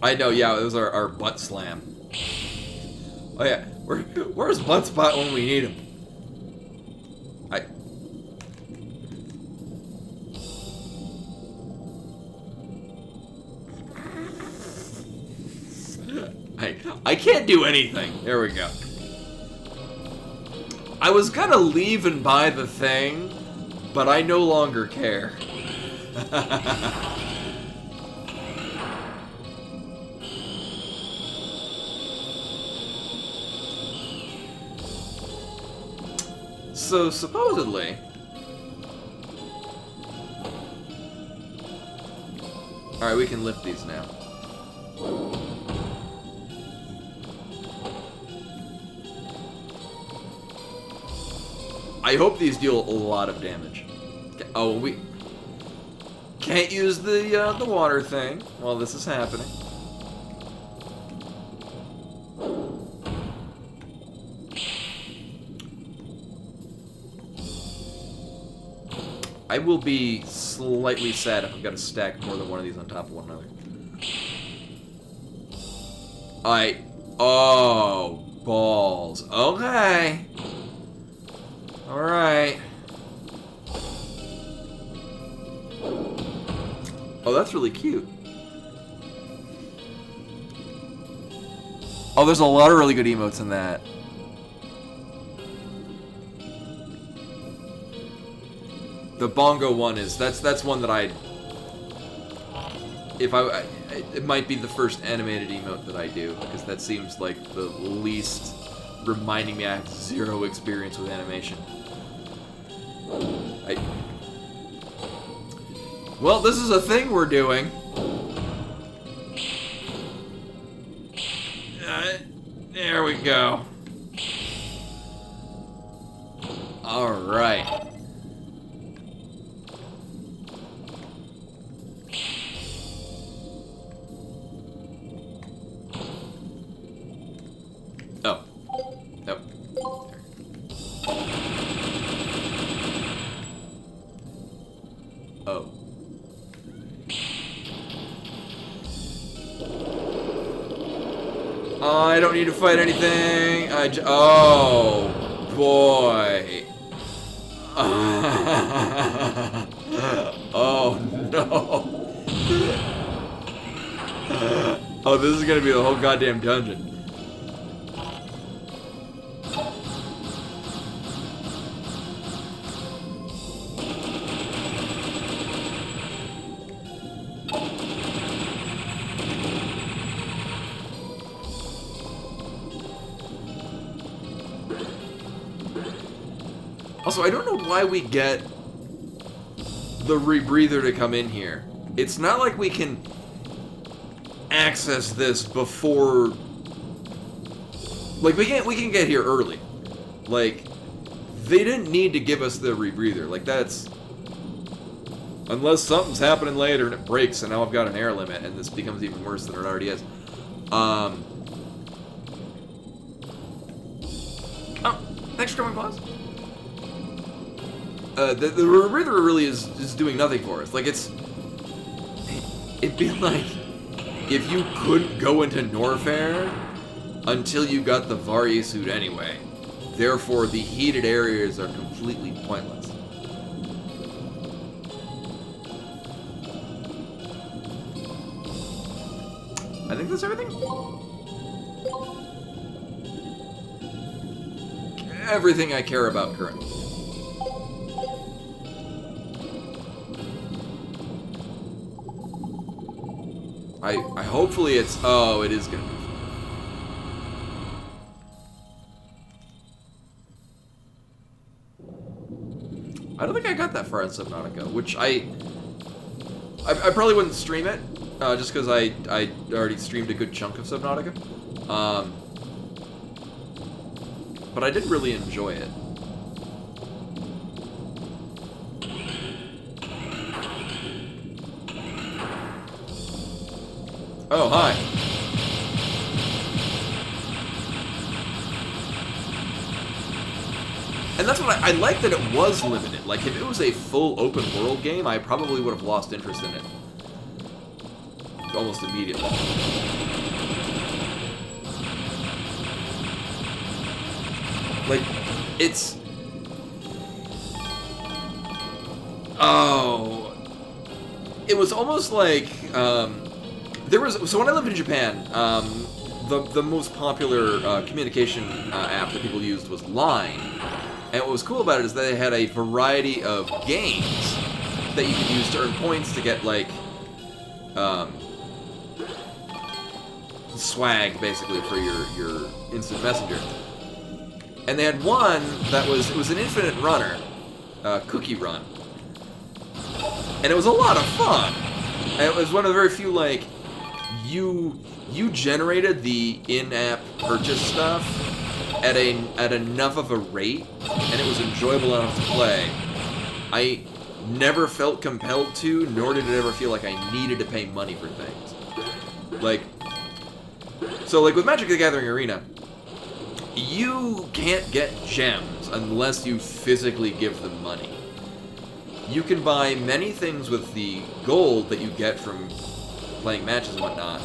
A: I know, yeah, it was our butt slam. Oh yeah, where's Buttspot when we need him? I can't do anything. There we go. I was gonna leave and buy the thing, but I no longer care. So, supposedly... Alright, we can lift these now. I hope these deal a lot of damage. Oh, we... can't use the water thing while this is happening. I will be slightly sad if I've got to stack more than one of these on top of one another. Oh, balls. Okay. Alright. Oh, that's really cute. Oh, there's a lot of really good emotes in that. The bongo one is that's one that it might be the first animated emote that I do, because that seems like the least reminding me I have zero experience with animation. Well, this is a thing we're doing. go. Alright. Oh. Nope. Oh. I don't need to fight anything. Oh, boy. Oh, no. Oh, this is gonna be the whole goddamn dungeon. Also, I don't know why we get the rebreather to come in here. It's not like we can access this before... Like, we can get here early. Like, they didn't need to give us the rebreather. Like, that's... Unless something's happening later and it breaks and now I've got an air limit and this becomes even worse than it already is. Oh, thanks for coming, boss. The rebreather really is doing nothing for us. Like, it'd be like if you couldn't go into Norfair until you got the Varya suit anyway. Therefore, the heated areas are completely pointless. I think that's everything. Everything I care about currently. I hopefully it's... Oh, it is gonna be. I don't think I got that far in Subnautica, which I probably wouldn't stream it, just because I already streamed a good chunk of Subnautica. But I did really enjoy it. Oh, hi. And that's what I like that it was limited. Like, if it was a full open world game, I probably would have lost interest in it almost immediately. Like, it's... Oh... It was almost like, so when I lived in Japan, the most popular communication app that people used was Line. And what was cool about it is that they had a variety of games that you could use to earn points to get, like, swag, basically, for your instant messenger. And they had one that was an infinite runner, Cookie Run. And it was a lot of fun. And it was one of the very few, like, you generated the in-app purchase stuff at enough of a rate, and it was enjoyable enough to play. I never felt compelled to, nor did it ever feel like I needed to pay money for things. Like, so like with Magic the Gathering Arena, you can't get gems unless you physically give them money. You can buy many things with the gold that you get from playing matches and whatnot,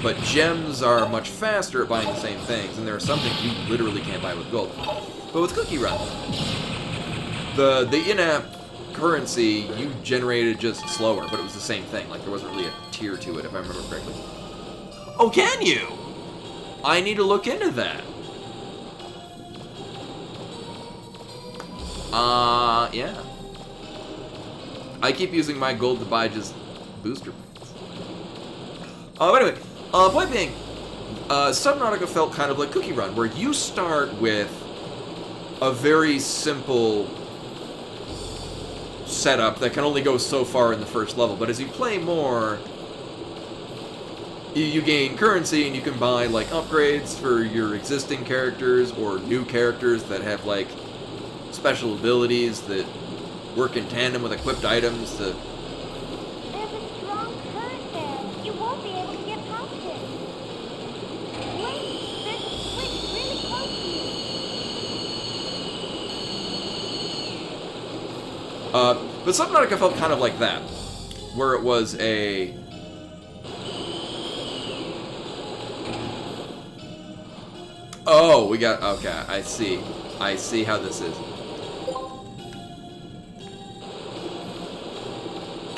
A: but gems are much faster at buying the same things, and there are some things you literally can't buy with gold. But with Cookie Run, the in-app currency you generated just slower, but it was the same thing. Like, there wasn't really a tier to it, if I remember correctly. Oh, can you? I need to look into that. Yeah. I keep using my gold to buy just booster points. But anyway, point being, Subnautica felt kind of like Cookie Run, where you start with a very simple setup that can only go so far in the first level, but as you play more, you gain currency and you can buy like upgrades for your existing characters or new characters that have like special abilities that work in tandem with equipped items to...
E: There's a strong current there. You won't be able to get past it. Wait, there's a switch really close to you.
A: But Subnautica felt kind of like that, where it was a... Oh, we got... Okay, I see. I see how this is.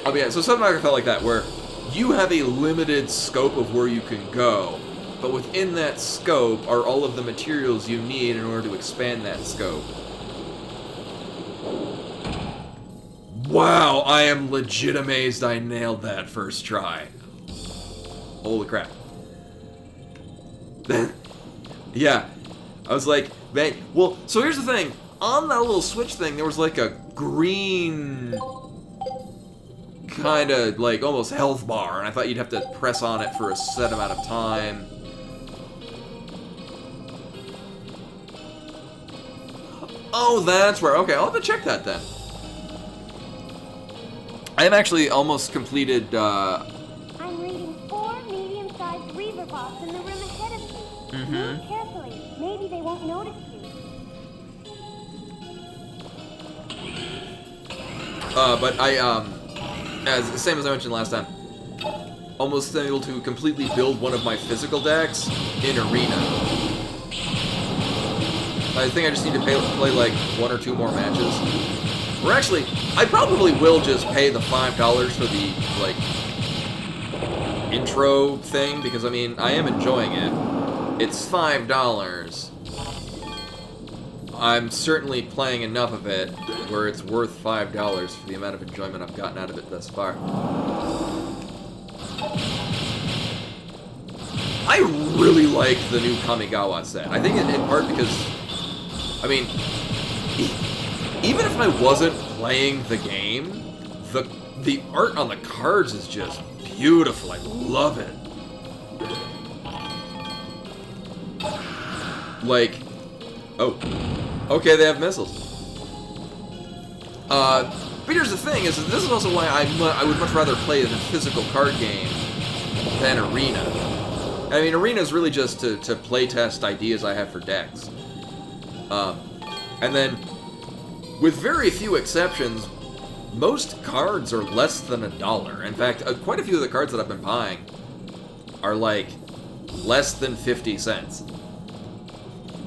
A: Oh, yeah, so Subnautica felt like that, where you have a limited scope of where you can go, but within that scope are all of the materials you need in order to expand that scope. Wow, I am legit amazed I nailed that first try. Holy crap. Yeah, I was like, man, well, so here's the thing. On that little switch thing, there was like a green kind of like almost health bar, and I thought you'd have to press on it for a set amount of time. Oh, that's where, okay, I'll have to check that then. I am actually almost completed,
E: I'm reading 4 medium-sized reaver bots in the room ahead of you. Move carefully. Maybe they won't notice you.
A: but I, as the same as I mentioned last time, almost able to completely build one of my physical decks in Arena. I think I just need to play like 1 or 2 more matches. Or actually, I probably will just pay the $5 for the, like, intro thing, because, I mean, I am enjoying it. It's $5. I'm certainly playing enough of it where it's worth $5 for the amount of enjoyment I've gotten out of it thus far. I really like the new Kamigawa set. I think in part because, I mean, even if I wasn't playing the game, the art on the cards is just beautiful. I love it. Like, oh, okay, they have missiles. But here's the thing: is that this is also why I would much rather play the physical card game than Arena. I mean, Arena is really just to play test ideas I have for decks. And then, with very few exceptions, most cards are less than $1. In fact, quite a few of the cards that I've been buying are like less than 50 cents.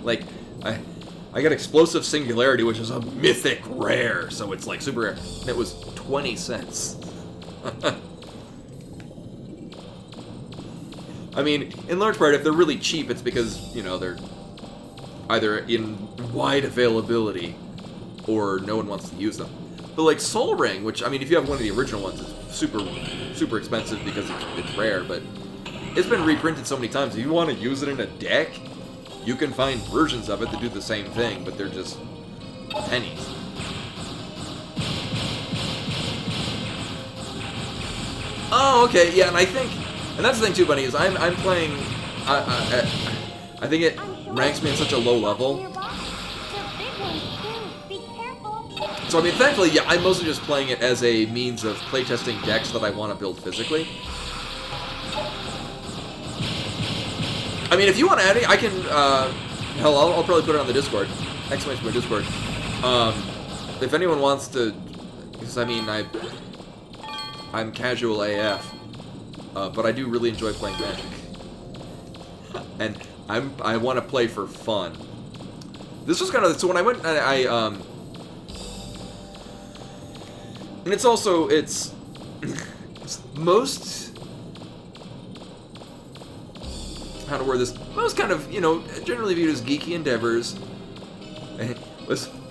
A: Like, I got Explosive Singularity, which is a mythic rare, so it's like super rare, and it was 20 cents. I mean, in large part, if they're really cheap, it's because, you know, they're either in wide availability or no one wants to use them. But like Sol Ring, which, I mean, if you have one of the original ones, it's super expensive because it's rare, but it's been reprinted so many times. If you want to use it in a deck, you can find versions of it that do the same thing, but they're just pennies. Oh, okay, yeah, and I think, and that's the thing too, Bunny, is I'm playing, I think it ranks me at such a low level. So, I mean, thankfully, yeah, I'm mostly just playing it as a means of playtesting decks that I want to build physically. I mean, if you want to add it, I can, hell, I'll probably put it on the Discord. Exclamation point Discord. If anyone wants to, because, I mean, I'm casual AF, but I do really enjoy playing Magic. And I want to play for fun. This was kind of, so when I went, and it's also, it's most, how to word this, most kind of, you know, generally viewed as geeky endeavors.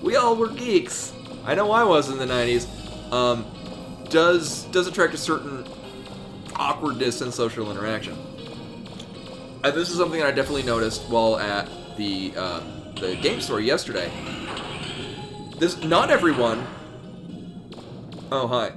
A: We all were geeks. I know I was in the 90s. Does attract a certain awkwardness in social interaction. This is something that I definitely noticed while at the game store yesterday. Not everyone. Oh, hi.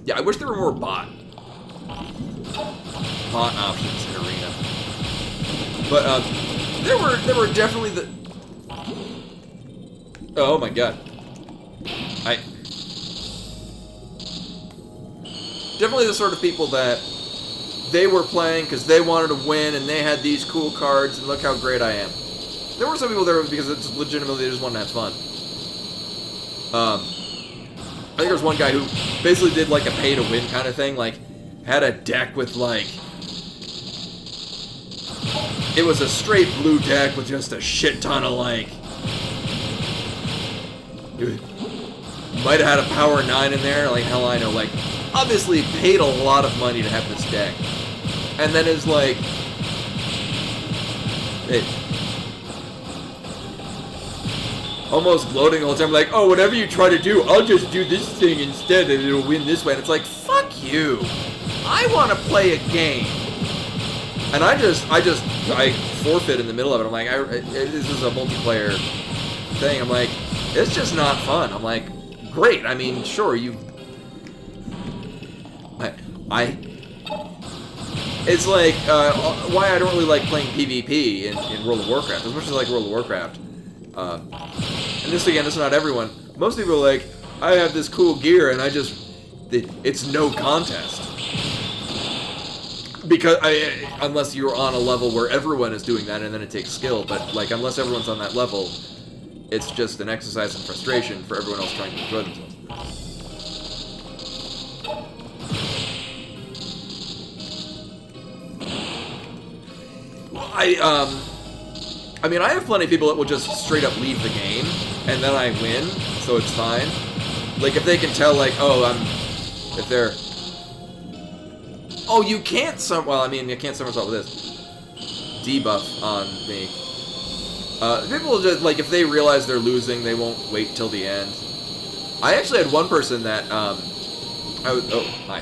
A: Yeah, I wish there were more bot options in Arena. But there were definitely the. Oh my god. Definitely the sort of people that they were playing because they wanted to win and they had these cool cards and look how great I am. There were some people there because it's legitimately they just wanted to have fun. I think there was one guy who basically did like a pay-to-win kind of thing, like had a deck with like it was a straight blue deck with just a shit ton of like might have had a power 9 in there, like hell I know, like obviously paid a lot of money to have this deck. And then is like it almost gloating all the time, like, oh, whatever you try to do, I'll just do this thing instead and it'll win this way. And it's like, fuck you. I want to play a game. And I forfeit in the middle of it. I'm like, this is a multiplayer thing. I'm like, it's just not fun. I'm like, great. I mean, sure, it's like, why I don't really like playing PvP in World of Warcraft, as much as I like World of Warcraft. And this, again, this is not everyone. Most people are like, I have this cool gear, and it's no contest. Because, unless you're on a level where everyone is doing that, and then it takes skill, but, like, unless everyone's on that level, it's just an exercise in frustration for everyone else trying to enjoy themselves. I mean, I have plenty of people that will just straight up leave the game, and then I win, so it's fine. Like, if they can tell, like, if they're... Oh, you can't well, I mean, you can't somersault with this. Debuff on me. People will just, like, if they realize they're losing, they won't wait till the end. I actually had one person that, oh, hi.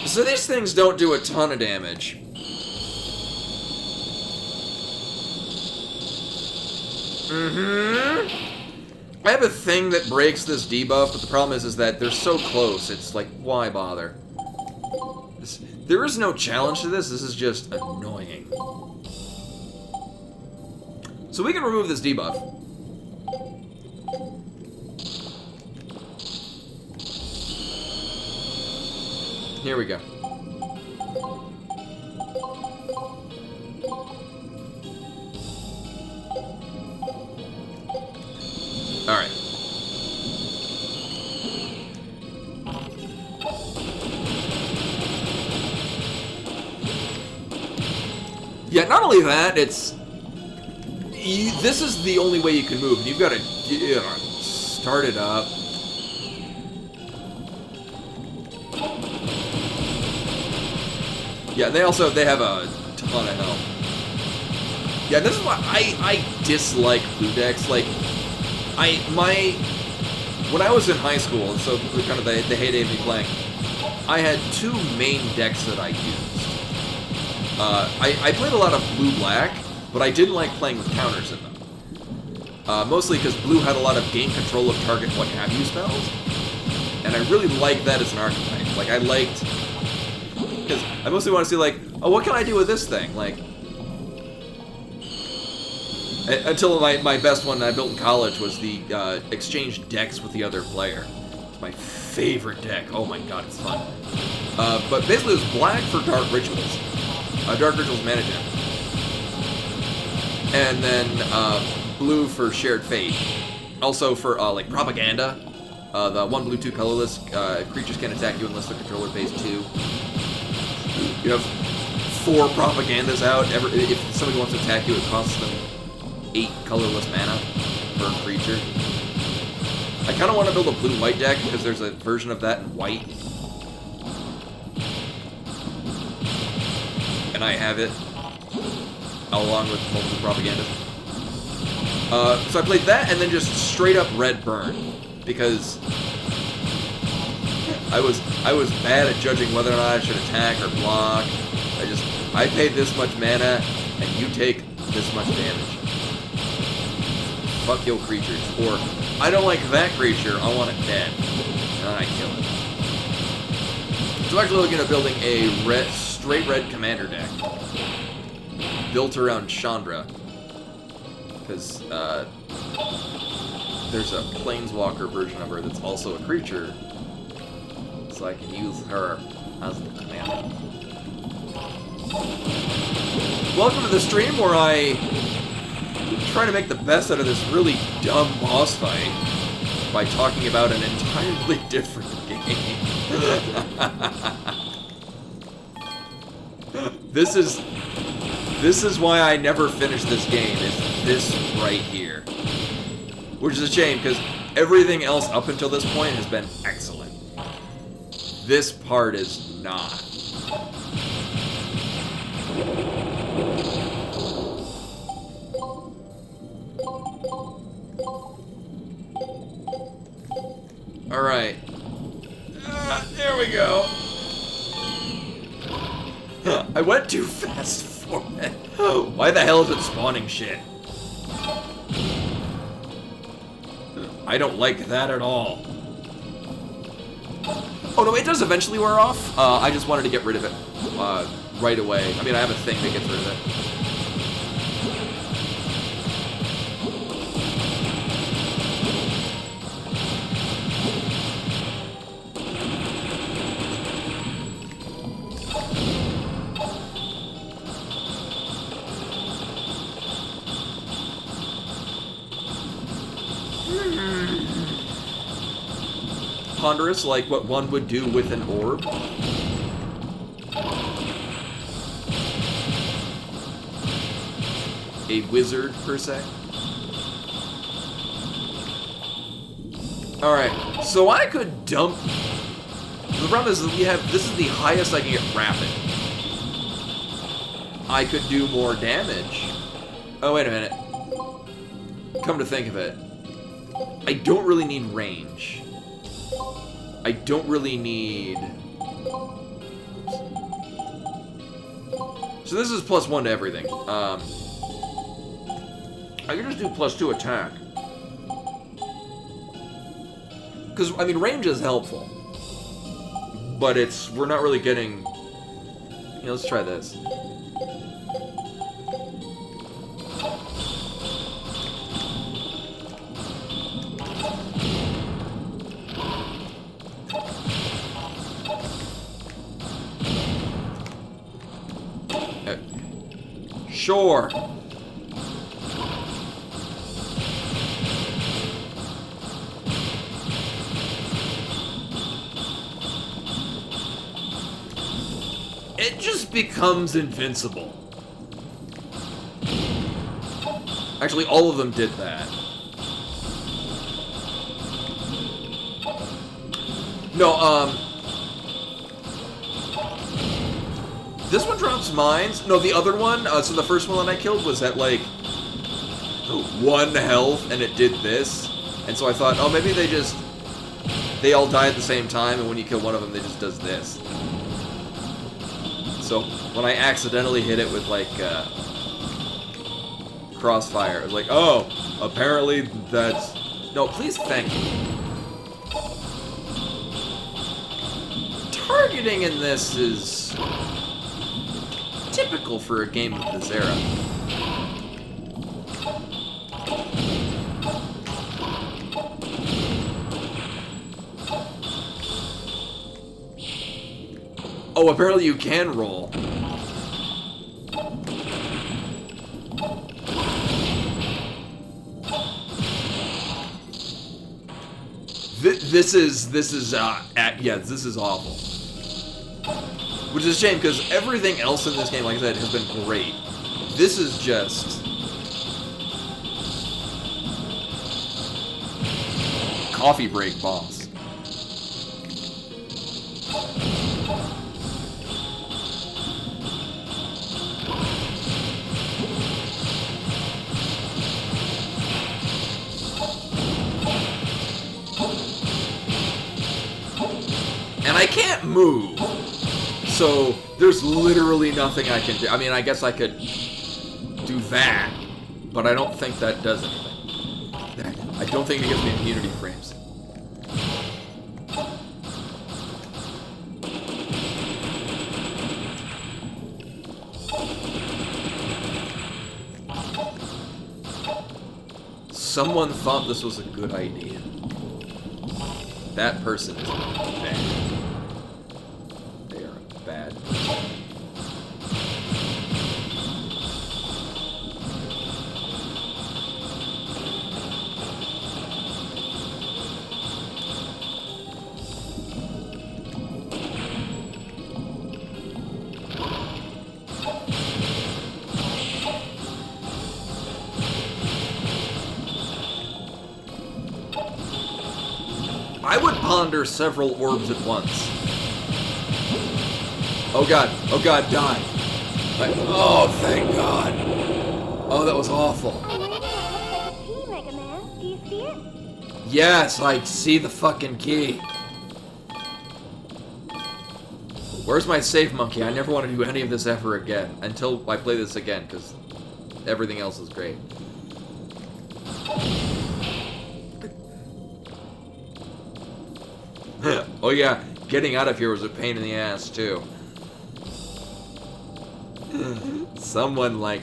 A: So these things don't do a ton of damage. I have a thing that breaks this debuff, but the problem is that they're so close, it's like, why bother? There is no challenge to this is just annoying. So we can remove this debuff. Here we go. Alright. Yeah, not only that, this is the only way you can move. You've got to start it up. Yeah, they have a ton of health. Yeah, this is why I dislike blue decks. Like, when I was in high school, so kind of the heyday of me playing, I had two main decks that I used. I played a lot of blue-black, but I didn't like playing with counters in them. Mostly because blue had a lot of game control of target what-have-you spells, and I really liked that as an archetype. Like, I liked... Because I mostly want to see, like, oh, what can I do with this thing? Like... Until my best one I built in college was the exchange decks with the other player. It's my favorite deck. Oh my god, it's fun. But basically it was black for Dark Rituals. Dark Rituals mana gem. And then blue for Shared Fate. Also for like Propaganda. The 1 blue 2 colorless creatures can attack you unless the controller pays 2. You have 4 Propagandas out. If somebody wants to attack you, it costs them 8 colorless mana per creature. I kind of want to build a blue-white deck because there's a version of that in white. And I have it along with multiple propagandas. So I played that and then just straight up red burn because I was bad at judging whether or not I should attack or block. I paid this much mana and you take this much damage. fuck your creatures. Or, I don't like that creature, I want it dead. And then I kill it. So I'm actually looking at building a straight red commander deck. Built around Chandra. Because, there's a planeswalker version of her that's also a creature. So I can use her as the commander. Welcome to the stream where I try to make the best out of this really dumb boss fight by talking about an entirely different game. This is why I never finished this game, is this right here. Which is a shame, because everything else up until this point has been excellent. This part is not. Alright. There we go. I went too fast for it. Why the hell is it spawning shit? I don't like that at all. Oh no, it does eventually wear off. I just wanted to get rid of it right away. I mean, I have a thing that gets rid of it. Ponderous, like what one would do with an orb. A wizard, per se. Alright, so I could dump... The problem is that this is the highest I can get rapid. I could do more damage. Oh, wait a minute. Come to think of it, I don't really need range. I don't really need... So this is +1 to everything. I can just do +2 attack. Because, I mean, range is helpful. But we're not really getting... Yeah, let's try this. Sure. It just becomes invincible. Actually, all of them did that. No, this one drops mines. No, the other one, so the first one that I killed was at, like, 1 health, and it did this. And so I thought, oh, maybe they all die at the same time, and when you kill one of them, they just does this. So, when I accidentally hit it with, like, crossfire, I was like, oh, apparently that's... No, please, thank you. Targeting in this is... typical for a game of this era. Oh, apparently you can roll. This is awful. Which is a shame, because everything else in this game, like I said, has been great. This is just... coffee break boss. And I can't move. So, there's literally nothing I can do. I mean, I guess I could do that, but I don't think that does anything. I don't think it gives me immunity frames. Someone thought this was a good idea. That person is bad. They are bad. I would ponder several orbs at once. Oh god, die. Oh, thank god. Oh, that was awful.
E: Oh, wait, that looks like a key, Mega Man. Do you see it?
A: Yes, I see the fucking key. Where's my save monkey? I never want to do any of this ever again. Until I play this again, because everything else is great. Oh yeah, getting out of here was a pain in the ass, too. Someone like...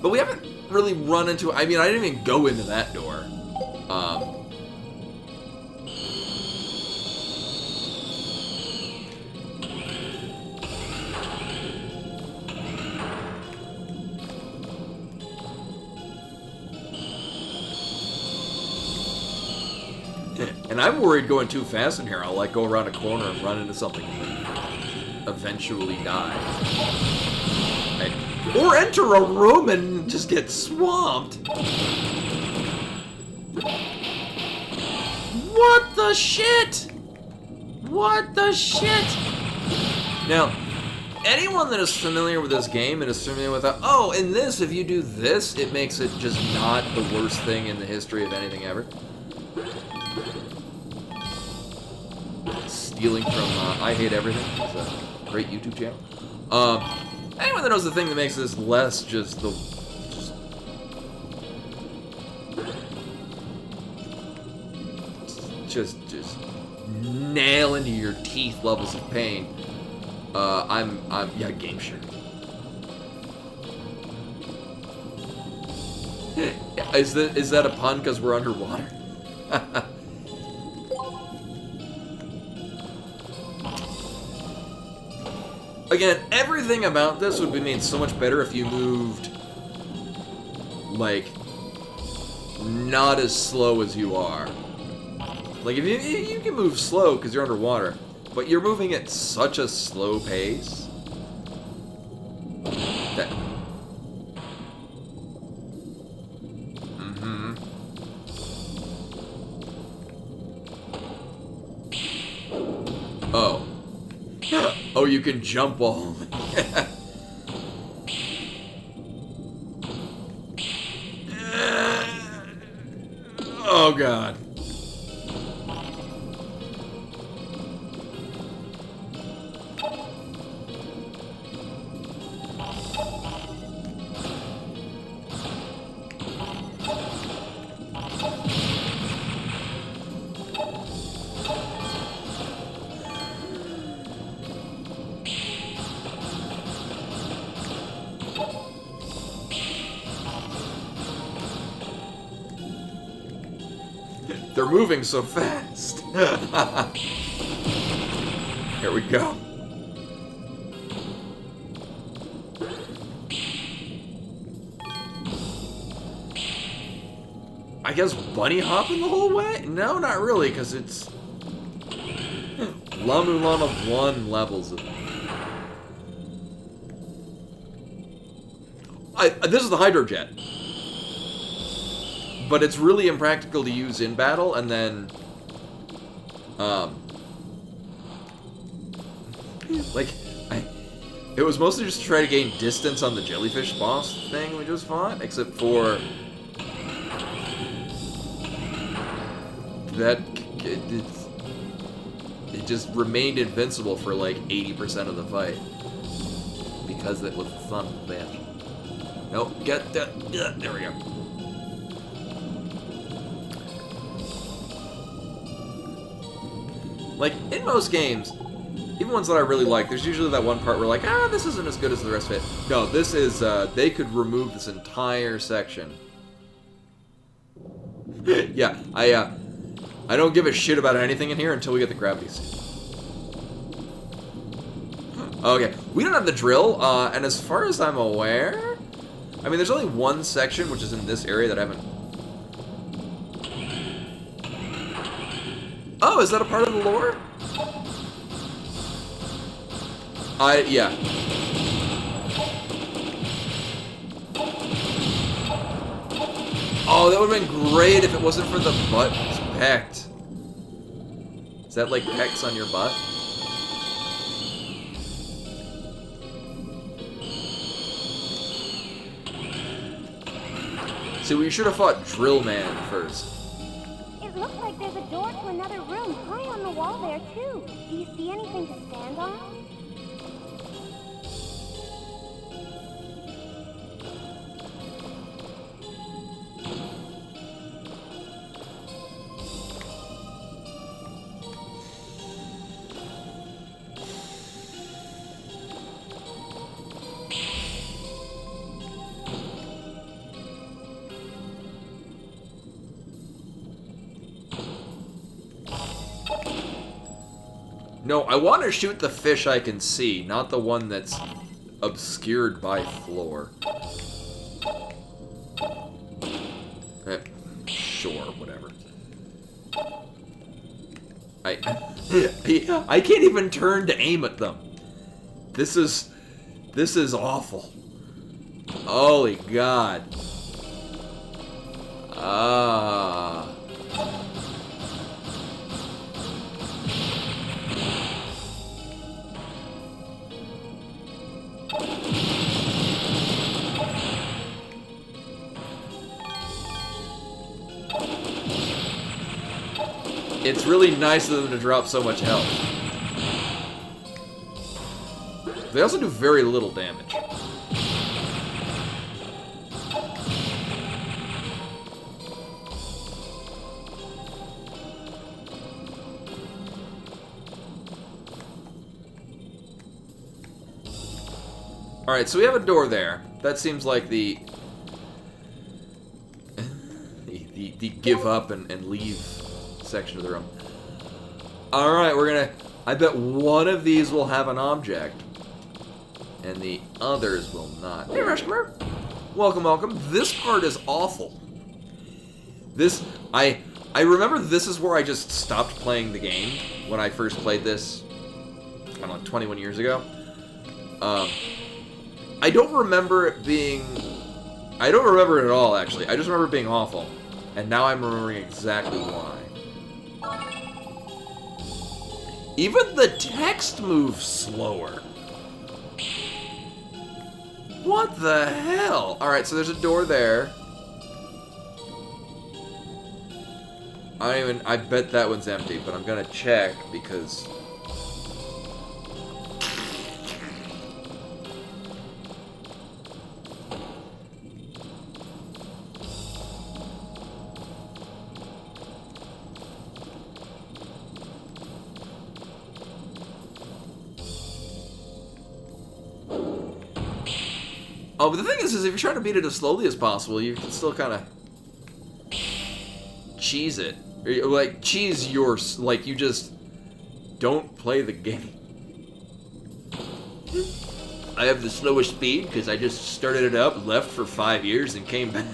A: But we haven't really run into... I mean, I didn't even go into that door. And I'm worried going too fast in here, I'll like go around a corner and run into something and eventually die. Or enter a room and just get swamped. What the shit? What the shit? Now, anyone that is familiar with this game and is familiar with that, oh, in this, if you do this, it makes it just not the worst thing in the history of anything ever. Stealing from I Hate Everything. It's a great YouTube channel. Anyone that knows the thing that makes this less just nail into your teeth levels of pain. Yeah, Game Shark. Is that a pun because we're underwater? Again, everything about this would be made so much better if you moved, like, not as slow as you are. Like, if you can move slow because you're underwater, but you're moving at such a slow pace that... Oh. Oh, you can jump wall. Oh, God. They're moving so fast. Here we go. I guess bunny hopping the whole way? No, not really, because it's La Mulana 1 levels of... This is the Hydrojet. But it's really impractical to use in battle, and then... it was mostly just to try to gain distance on the jellyfish boss thing we just fought, except for... that... it just remained invincible for like 80% of the fight. Because it was the son of a bitch. Nope, get that. There we go. Like, in most games, even ones that I really like, there's usually that one part where like, this isn't as good as the rest of it. No, this is, they could remove this entire section. Yeah, I don't give a shit about anything in here until we get the gravity suit. Okay, we don't have the drill, and as far as I'm aware, I mean, there's only one section, which is in this area that I haven't... Oh, is that a part of the lore? Yeah. Oh, that would have been great if it wasn't for the butt pecked. Is that like pecks on your butt? See, we should have fought Drill Man first.
E: It looks like there's a door to another room high on the wall there, too. Do you see anything to stand on?
A: No, I want to shoot the fish I can see, not the one that's obscured by floor. Sure, whatever. I can't even turn to aim at them. This is awful. Holy God. Ah. It's really nice of them to drop so much health. They also do very little damage. Alright, so we have a door there. That seems like the give up and leave section of the room. Alright, we're gonna... I bet one of these will have an object. And the others will not. Hey, Rushmer! Welcome, welcome. This part is awful. This... I remember this is where I just stopped playing the game when I first played this, I don't know, 21 years ago. I don't remember it being... I don't remember it at all, actually. I just remember it being awful. And now I'm remembering exactly why. Even the text moves slower. What the hell? Alright, so there's a door there. I bet that one's empty, but I'm gonna check because... Oh, but the thing is if you're trying to beat it as slowly as possible, you can still kind of cheese it. Or, like, cheese your... Like, you just don't play the game.
C: I have the slowest speed because I just started it up, left for 5 years, and came back.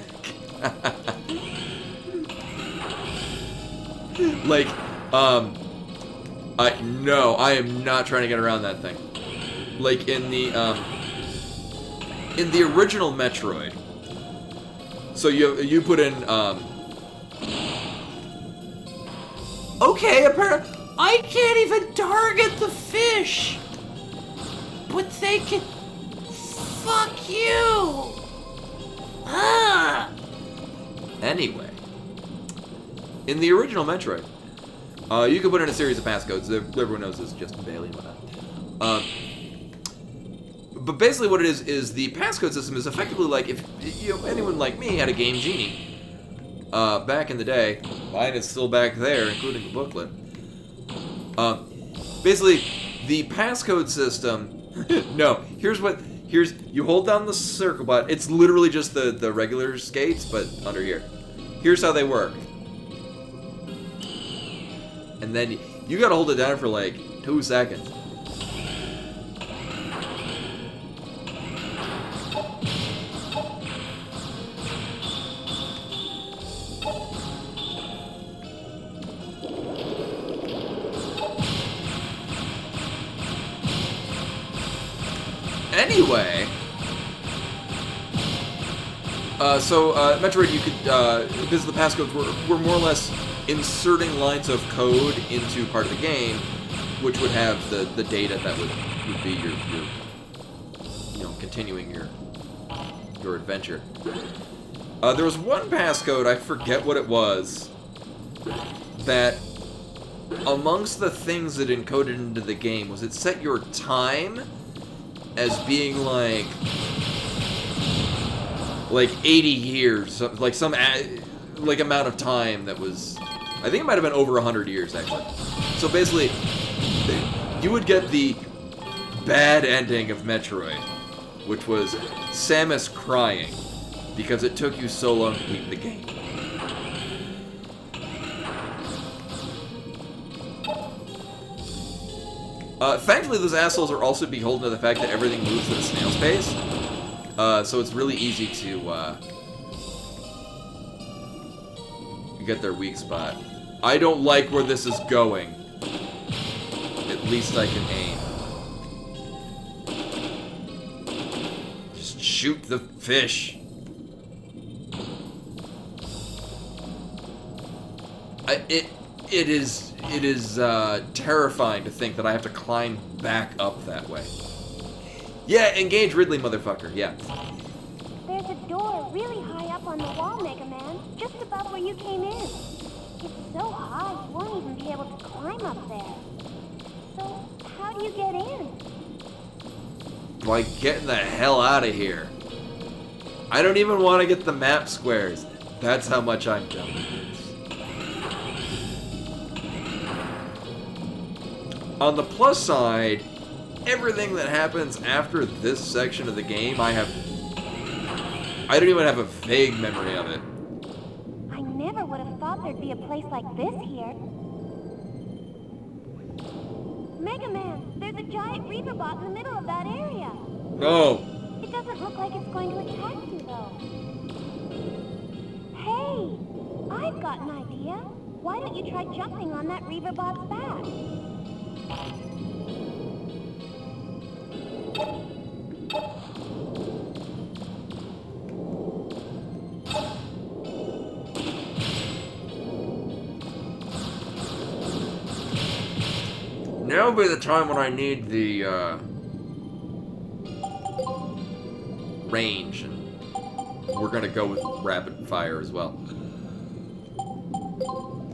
A: Like, no, I am not trying to get around that thing. Like, in the original Metroid, so you put in,
C: Okay, apparently I can't even target the fish. But they can... Fuck you! Ah!
A: anyway, in the original Metroid, You can put in a series of passcodes. Everyone knows this, Justin Bailey and whatnot. But basically what it is the passcode system is effectively like if anyone like me had a Game Genie back in the day. Mine is still back there, including the booklet. Basically, the passcode system... no, here's you hold down the circle button. It's literally just the regular skates, but under here. Here's how they work. And then you gotta hold it down for like 2 seconds. Anyway, Metroid, you could, because the passcodes were more or less inserting lines of code into part of the game, which would have the data that would be your continuing your adventure. There was one passcode, I forget what it was, that amongst the things that encoded into the game was it set your time as being like 80 years, like some amount of time that was, I think it might have been over 100 years actually. So basically, you would get the bad ending of Metroid, which was Samus crying because it took you so long to beat the game. Thankfully, those assholes are also beholden to the fact that everything moves at a snail's pace. So it's really easy to get their weak spot. I don't like where this is going. At least I can aim. Just shoot the fish. It is terrifying to think that I have to climb back up that way. Yeah, engage Ridley, motherfucker. Yeah.
E: There's a door really high up on the wall, Mega Man, just above where you came in. It's so high you won't even be able to climb up there. So, how do you get in?
A: Like, getting the hell out of here. I don't even want to get the map squares. That's how much I'm done with this. On the plus side, everything that happens after this section of the game, I don't even have a vague memory of it.
E: I never would have thought there'd be a place like this here. Mega Man, there's a giant Reaper bot in the middle of that area.
A: No.
E: It doesn't look like it's going to attack you, though. Hey, I've got an idea. Why don't you try jumping on that Reaper bot's back?
A: Now will be the time when I need the range, and we're gonna go with rapid fire as well.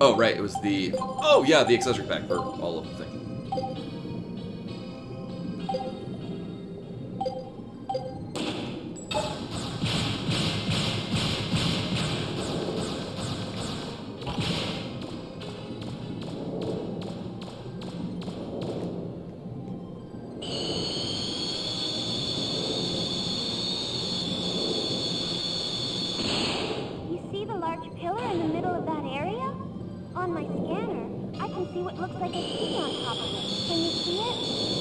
A: Oh right, it was the the accessory pack for all of the things.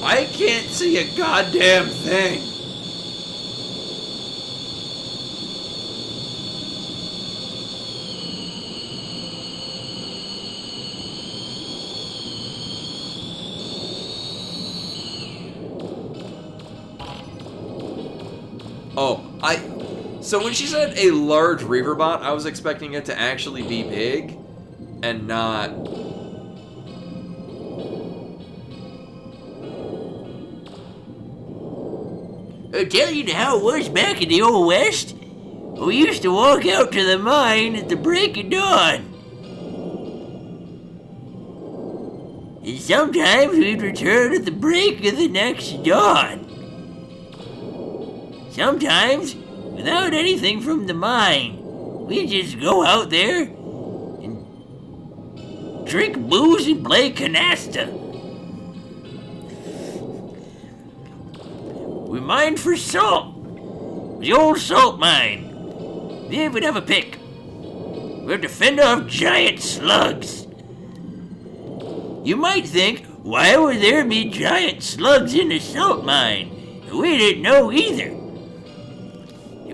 A: I can't see a goddamn thing. So when she said a large Reaver bot, I was expecting it to actually be big and not...
C: I'll tell you how it was back in the Old West. We used to walk out to the mine at the break of dawn. Sometimes we'd return at the break of the next dawn. Sometimes, without anything from the mine, we'd just go out there and drink booze and play canasta. We mined for salt. The old salt mine. Then we'd have a pick. We'd have to fend off giant slugs. You might think, why would there be giant slugs in a salt mine? We didn't know either.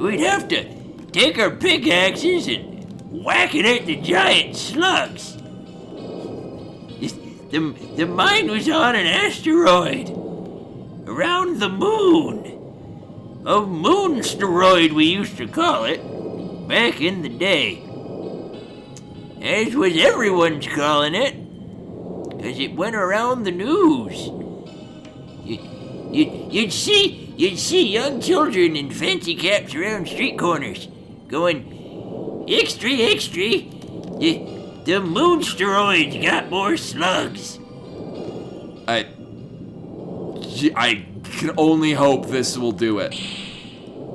C: We'd have to take our pickaxes and whack it at the giant slugs. The mine was on an asteroid around the moon. A moonsteroid, we used to call it, back in the day. As was everyone's calling it, 'cause it went around the news. You'd see young children in fancy caps around street corners, going, "Extra, extra! The moonsteroids got more slugs."
A: I can only hope this will do it.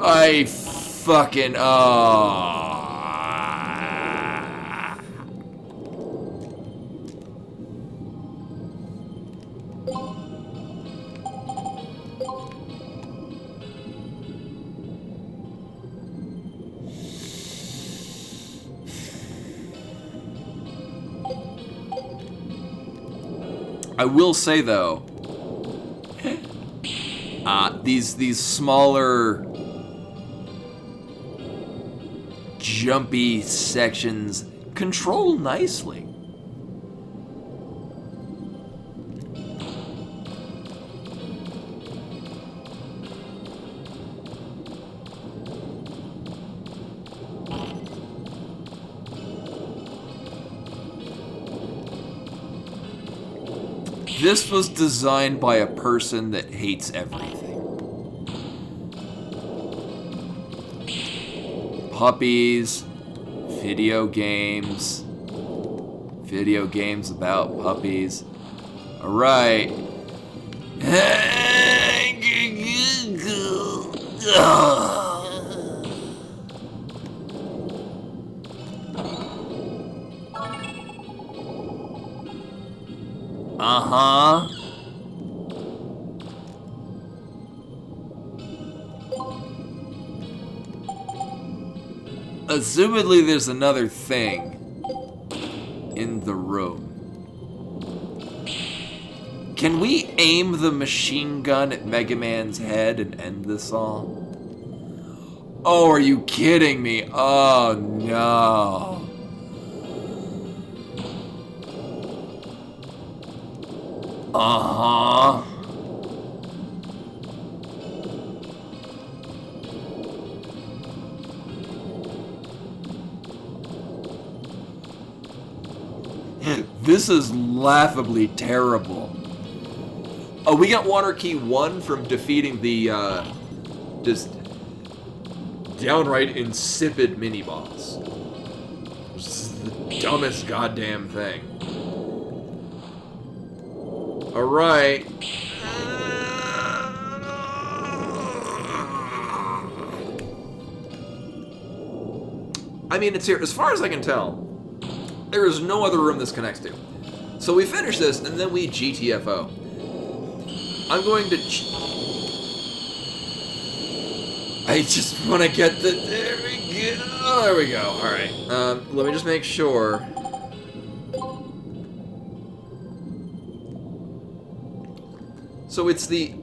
A: I fucking I will say though, these smaller, jumpy sections control nicely. This was designed by a person that hates everything. Puppies, video games about puppies. Alright. Uh-huh. Assumedly there's another thing in the room. Can we aim the machine gun at Mega Man's head and end this all? Oh, are you kidding me? Oh, no. Uh-huh. This is laughably terrible. Oh, we got Water Key 1 from defeating the, just downright insipid mini-boss. This is the dumbest goddamn thing. Alright. I mean, it's here. As far as I can tell, there is no other room this connects to. So we finish this, and then we GTFO. I'm going to... I just want to get the... There we go. Oh, there we go. Alright. Let me just make sure... So it's the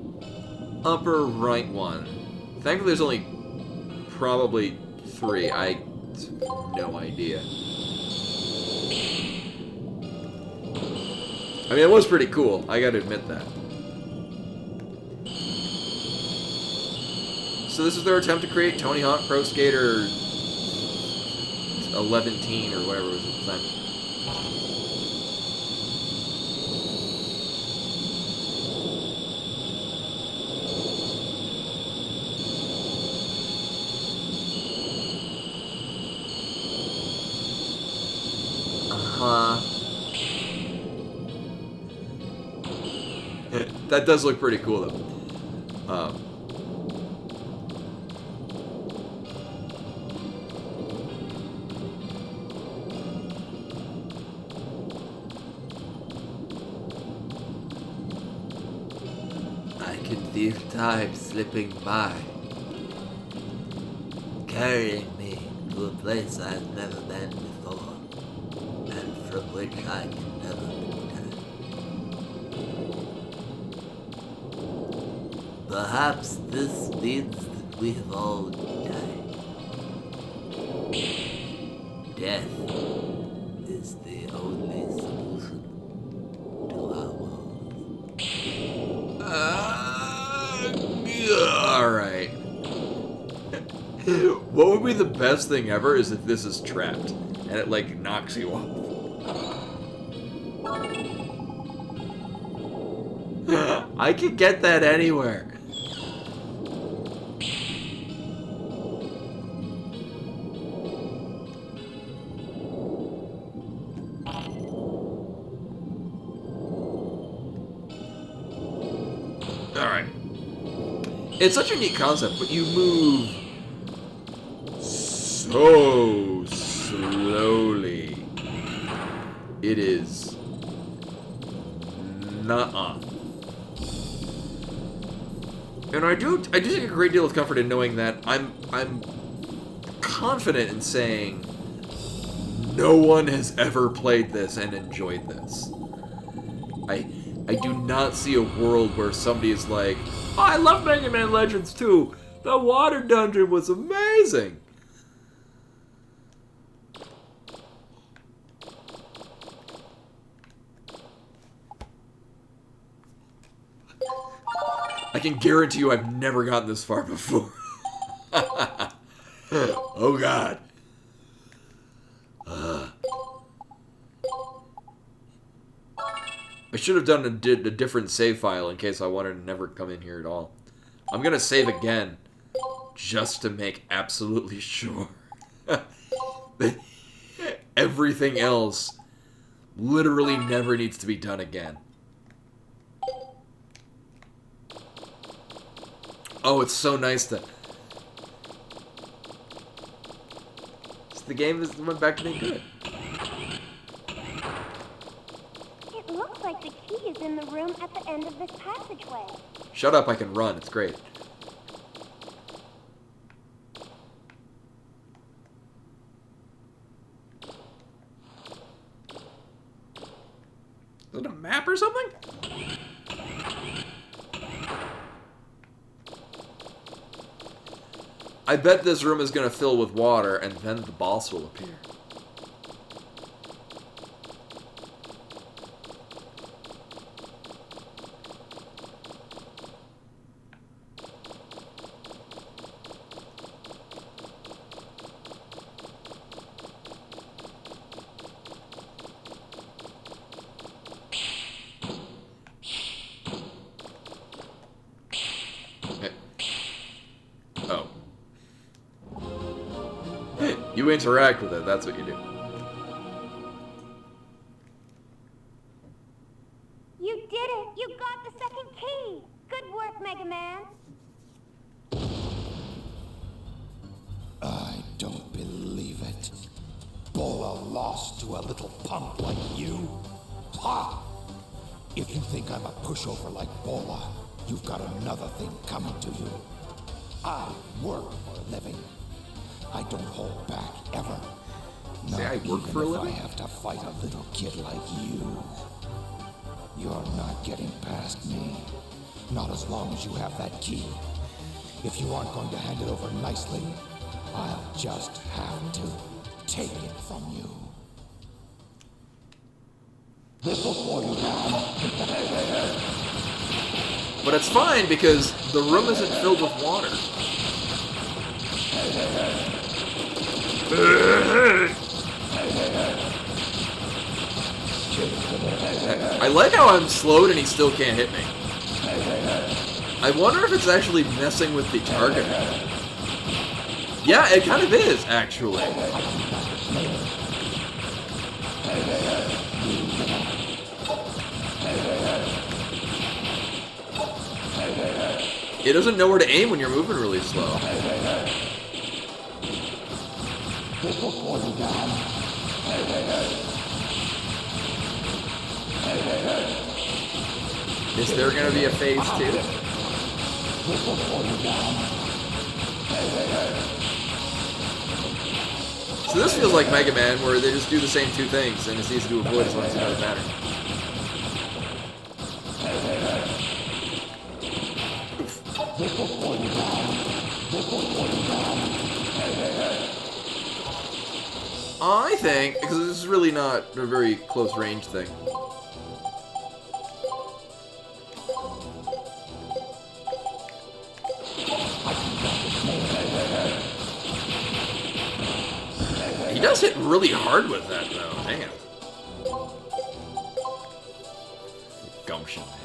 A: upper right one. Thankfully there's only probably 3. I have no idea. I mean, it was pretty cool. I gotta admit that. So this is their attempt to create Tony Hawk Pro Skater 11-teen or whatever it was at the time. That does look pretty cool, though.
I: I can feel time slipping by, carrying me to a place I've never been before, and from which I can never return. Perhaps this means that we have all died. Death is the only solution to our woes.
A: Alright. What would be the best thing ever is if this is trapped and it like knocks you off. I could get that anywhere. Alright. It's such a neat concept, but you move so slowly. It is nuh-uh. And I do take a great deal of comfort in knowing that I'm confident in saying no one has ever played this and enjoyed this. I do not see a world where somebody is like, oh, I love Mega Man Legends 2. The water dungeon was amazing. I can guarantee you I've never gotten this far before. Oh, God. I should have done a different save file in case I wanted to never come in here at all. I'm going to save again just to make absolutely sure that everything else literally never needs to be done again. Oh, it's so nice that the game went back to being good.
E: It looks like the key is in the room at the end of this passageway.
A: Shut up, I can run. It's great. Is it a map or something? I bet this room is going to fill with water, and then the boss will appear. Oh. You interact with it, that's what you do.
E: You did it! You got the second key! Good work, Mega Man!
F: I don't believe it. Bola lost to a little punk like you? Ha! If you think I'm a pushover like Bola, you've got another thing coming to you. I work for a living. I don't hold back, ever.
A: Say I work for a
F: Even if
A: living?
F: I have to fight a little kid like you. You're not getting past me. Not as long as you have that key. If you aren't going to hand it over nicely, I'll just have to take it from you. This'll slow you down.
A: But it's fine because the room isn't filled with water. I like how I'm slowed and he still can't hit me. I wonder if it's actually messing with the target. Yeah, it kind of is, actually. It doesn't know where to aim when you're moving really slow. Is there gonna be a phase 2? So this feels like Mega Man, where they just do the same 2 things, and it's easy to avoid as long as it doesn't matter. I think, because this is really not a very close range thing. He does hit really hard with that, though. Damn. Gumption, man.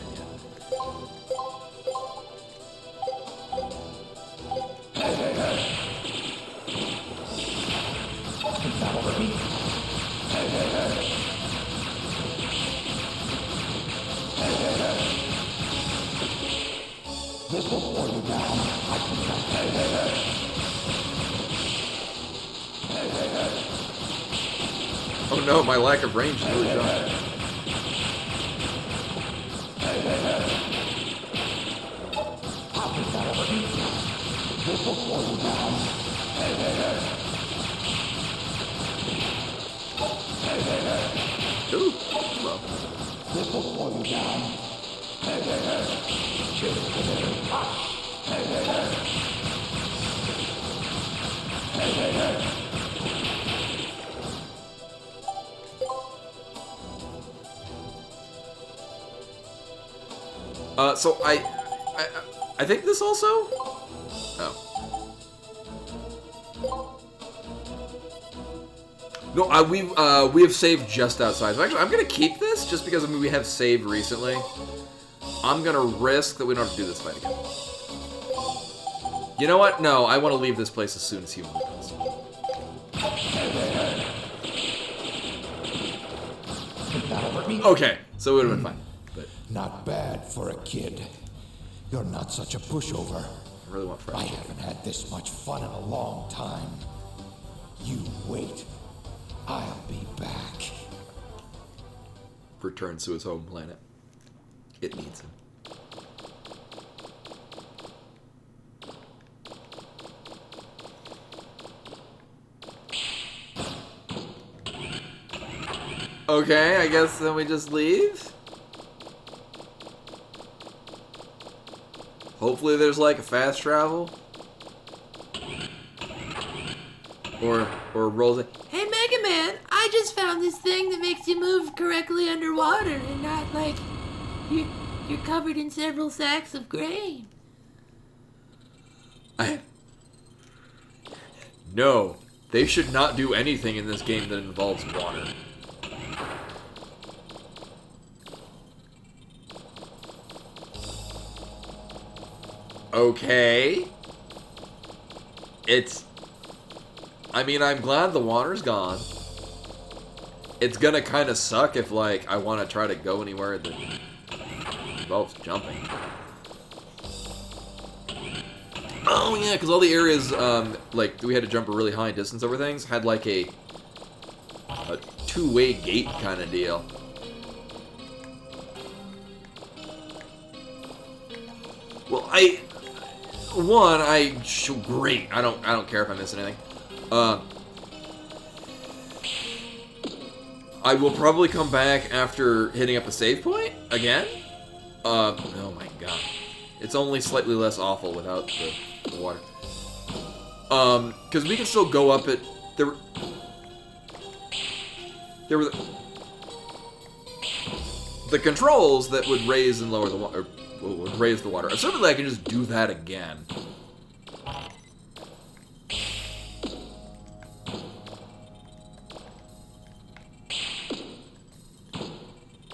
A: Oh no, my lack of range is really showing. Ooh, well. So I think this also? Oh. No, we have saved just outside. So actually, I'm gonna keep this just because I mean we have saved recently. I'm gonna risk that we don't have to do this fight again. You know what? No, I want to leave this place as soon as humanly possible. Okay, so it would have been fine. But
F: not bad for a kid. You're not such a pushover.
A: I really want
F: I
A: friendship.
F: haven't had this much fun in a long time. You wait. I'll be back.
A: Returns to his home planet. It needs him. Okay, I guess then we just leave? Hopefully there's like a fast travel. Or rolls it.
B: Hey, Mega Man, I just found this thing that makes you move correctly underwater and not like you're covered in several sacks of grain.
A: No, they should not do anything in this game that involves water. Okay. I mean, I'm glad the water's gone. It's gonna kind of suck if, like, I want to try to go anywhere that involves jumping. Oh, yeah, because all the areas, like, we had to jump a really high distance over things, had, like, a two-way gate kind of deal. Well, great. I don't care if I miss anything. I will probably come back after hitting up a save point again. Oh my god. It's only slightly less awful without the water. Because we can still go up it. There were the controls that would raise and lower the water, would raise the water. Certainly I can just do that again.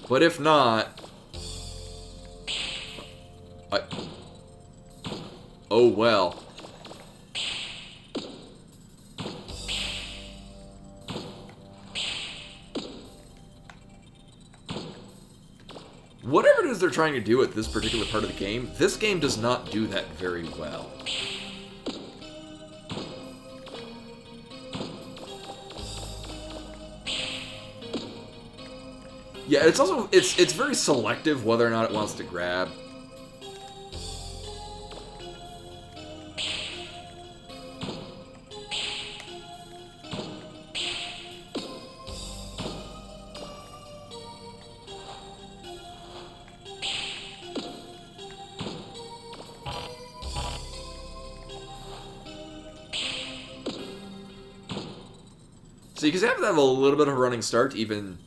A: But if not, oh well. Whatever it is they're trying to do at this particular part of the game, this game does not do that very well. Yeah, it's also it's very selective whether or not it wants to grab. So you have to have a little bit of a running start to even...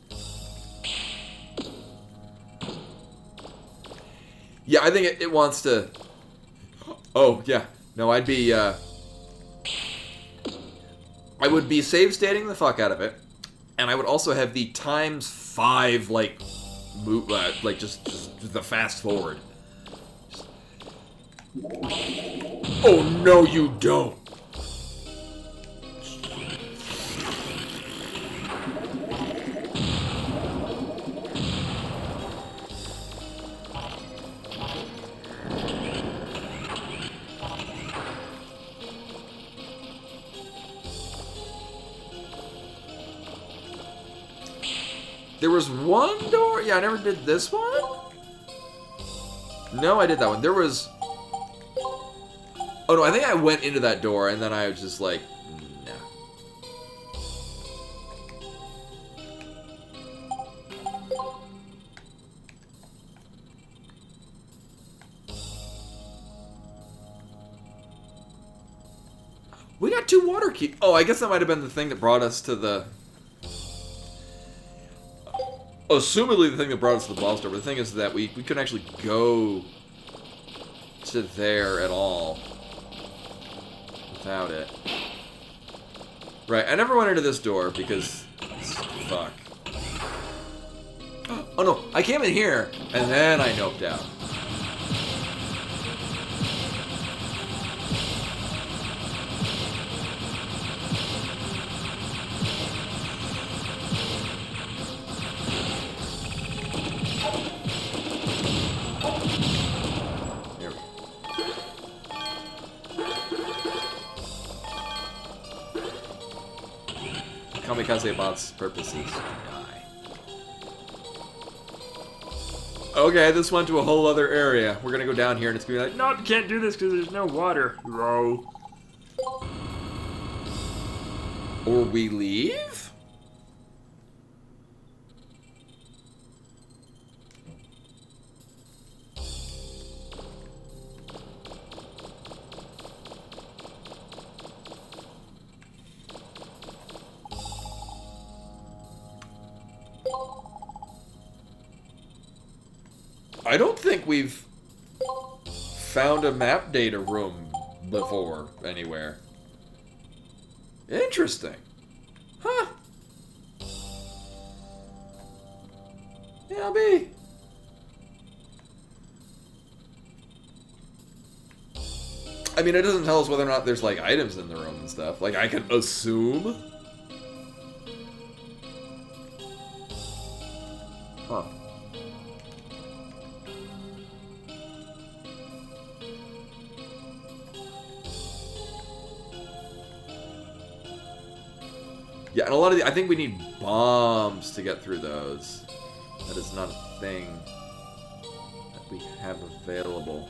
A: Yeah, I think it wants to... Oh, yeah. No, I'd be, I would be save stating the fuck out of it. And I would also have the ×5, like, move, like, just the fast forward. Oh, no, you don't. There was one door? Yeah, I never did this one? No, I did that one. There was... Oh, no, I think I went into that door, and then I was just like, nah. We got 2 water keys. Oh, I guess that might have been the thing that brought us to the... Assumedly the thing that brought us to the boss door, but the thing is that we couldn't actually go to there at all without it. Right, I never went into this door because... Fuck. Oh no, I came in here, and then I noped out. Kamikaze bot's purposes die. Okay, this went to a whole other area. We're gonna go down here and it's gonna be like, no, you can't do this because there's no water. Bro. Or we leave? I don't think we've found a map data room before anywhere. Interesting. Huh. Yeah, me. I mean, it doesn't tell us whether or not there's, like, items in the room and stuff. Like, I can assume. Huh. Yeah, and a lot of I think we need bombs to get through those. That is not a thing that we have available.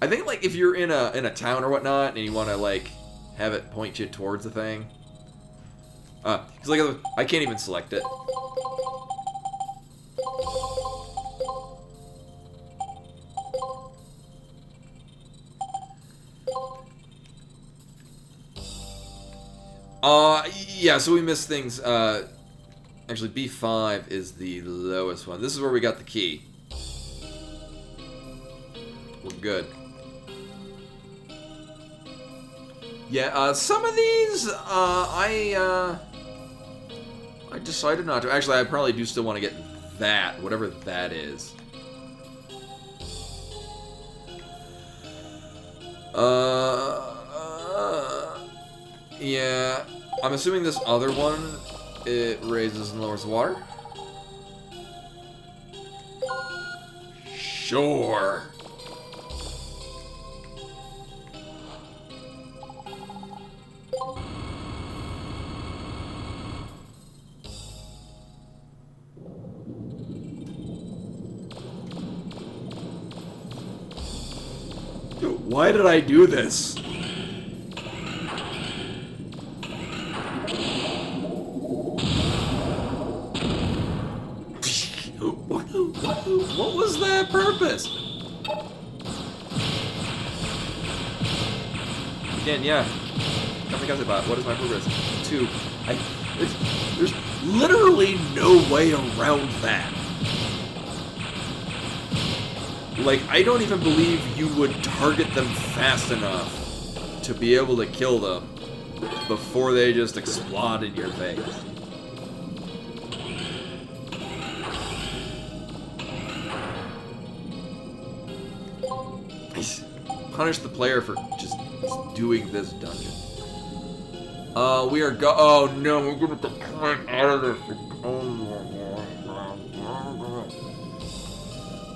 A: I think, like, if you're in a town or whatnot and you want to, like, have it point you towards the thing. Because, like, I can't even select it. Yeah, so we missed things. Actually, B5 is the lowest one. This is where we got the key. We're good. Yeah, some of these, I decided not to. Actually, I probably do still want to get that, whatever that is. Yeah, I'm assuming this other one, it raises and lowers the water? Sure. Why did I do this? What was that purpose? Again, yeah. Kamikaze-bot, what is my purpose? There's literally no way around that. Like, I don't even believe you would target them fast enough to be able to kill them before they just explode in your face. Punish the player for just doing this dungeon. We are oh no, we're gonna get the out of this.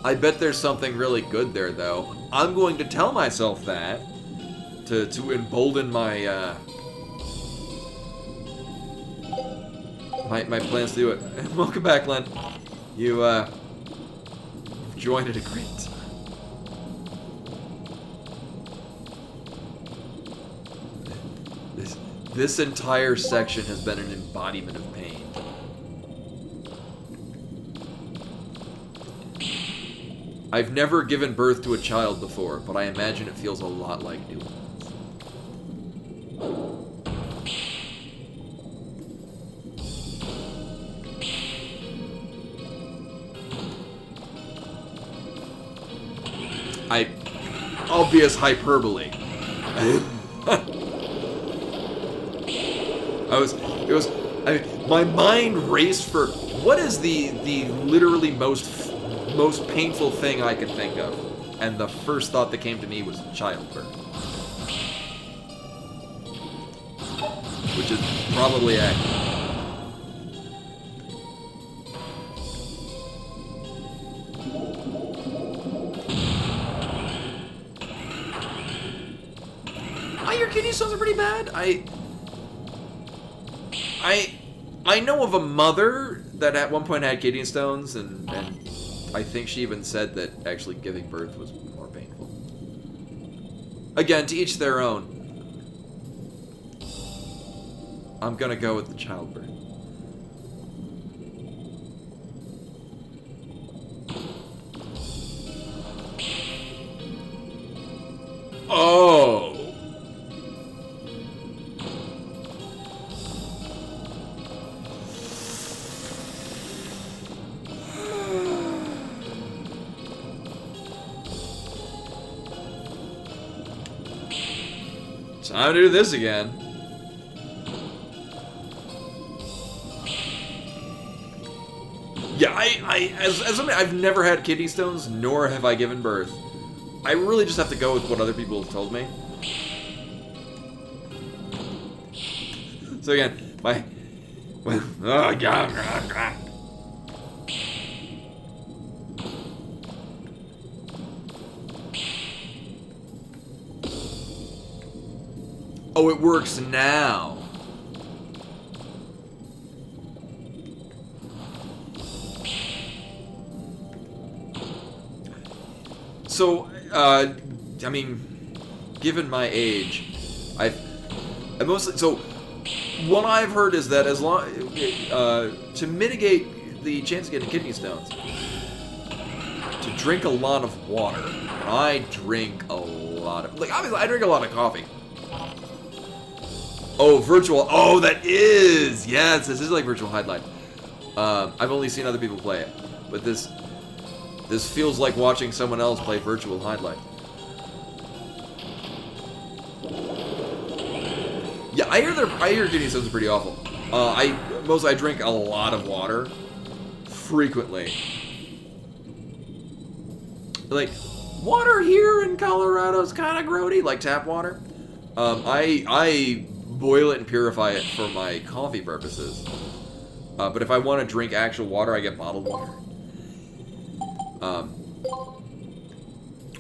A: I bet there's something really good there, though. I'm going to tell myself that to embolden my my plans to do it. Welcome back, Len. You joined at a great time. This entire section has been an embodiment of pain. I've never given birth to a child before, but I imagine it feels a lot like doing this. Obvious hyperbole. My mind raced for what is the literally most painful thing I could think of, and the first thought that came to me was childbirth, which is probably accurate. Your kidney stones are pretty bad. I know of a mother that at one point had kidney stones, and I think she even said that actually giving birth was more painful. Again, to each their own. I'm gonna go with the childbirth. Oh! Time to do this again. Yeah, as somebody, I've never had kidney stones, nor have I given birth. I really just have to go with what other people have told me. So again, oh god. Oh, it works now. So, I mean, given my age, I mostly, so what I've heard is that as long to mitigate the chance of getting kidney stones, to drink a lot of water. I drink a lot of, like, obviously I drink a lot of coffee. Oh, virtual. Oh, that is. Yes, this is like virtual highlight. I've only seen other people play it, but this feels like watching someone else play virtual highlight. Yeah, I hear kidney stones are pretty awful. I drink a lot of water frequently. Like, water here in Colorado is kind of grody, like tap water. I boil it and purify it for my coffee purposes. But if I want to drink actual water, I get bottled water.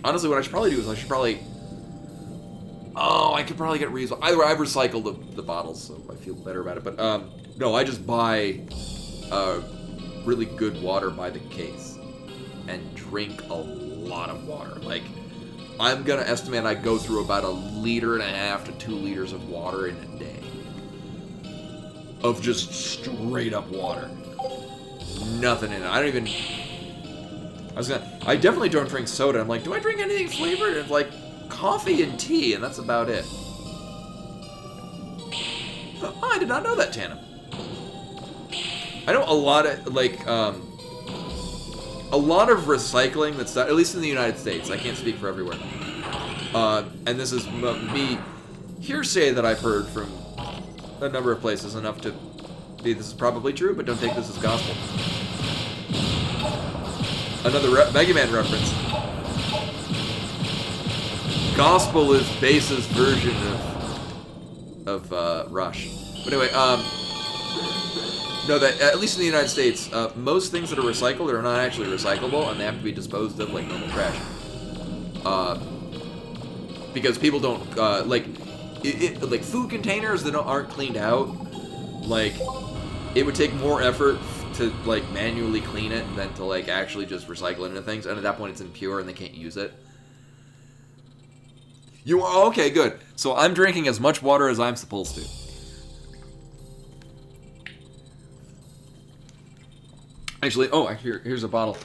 A: Honestly, what I should probably do is I could probably get reusable. Either way, I've recycled the bottles, so I feel better about it. But no, I just buy really good water by the case and drink a lot of water. Like, I'm gonna estimate I go through about 1.5 liters to 2 liters of water in a day. Of just straight up water. Nothing in it. I definitely don't drink soda. I'm like, do I drink anything flavored? It's like coffee and tea, and that's about it. Oh, I did not know that, Tana. I know a lot of, like, a lot of recycling that's done, at least in the United States. I can't speak for everywhere. And this is me hearsay that I've heard from a number of places, enough to be this is probably true, but don't take this as gospel. Another Mega Man reference. Gospel is Base's version of Rush. But anyway, no, that at least in the United States, most things that are recycled are not actually recyclable, and they have to be disposed of like normal trash. Because people don't like food containers that aren't cleaned out. Like, it would take more effort to like manually clean it than to like actually just recycle it into things, and at that point it's impure and they can't use it. You are okay, good. So I'm drinking as much water as I'm supposed to. Actually, here's a bottle.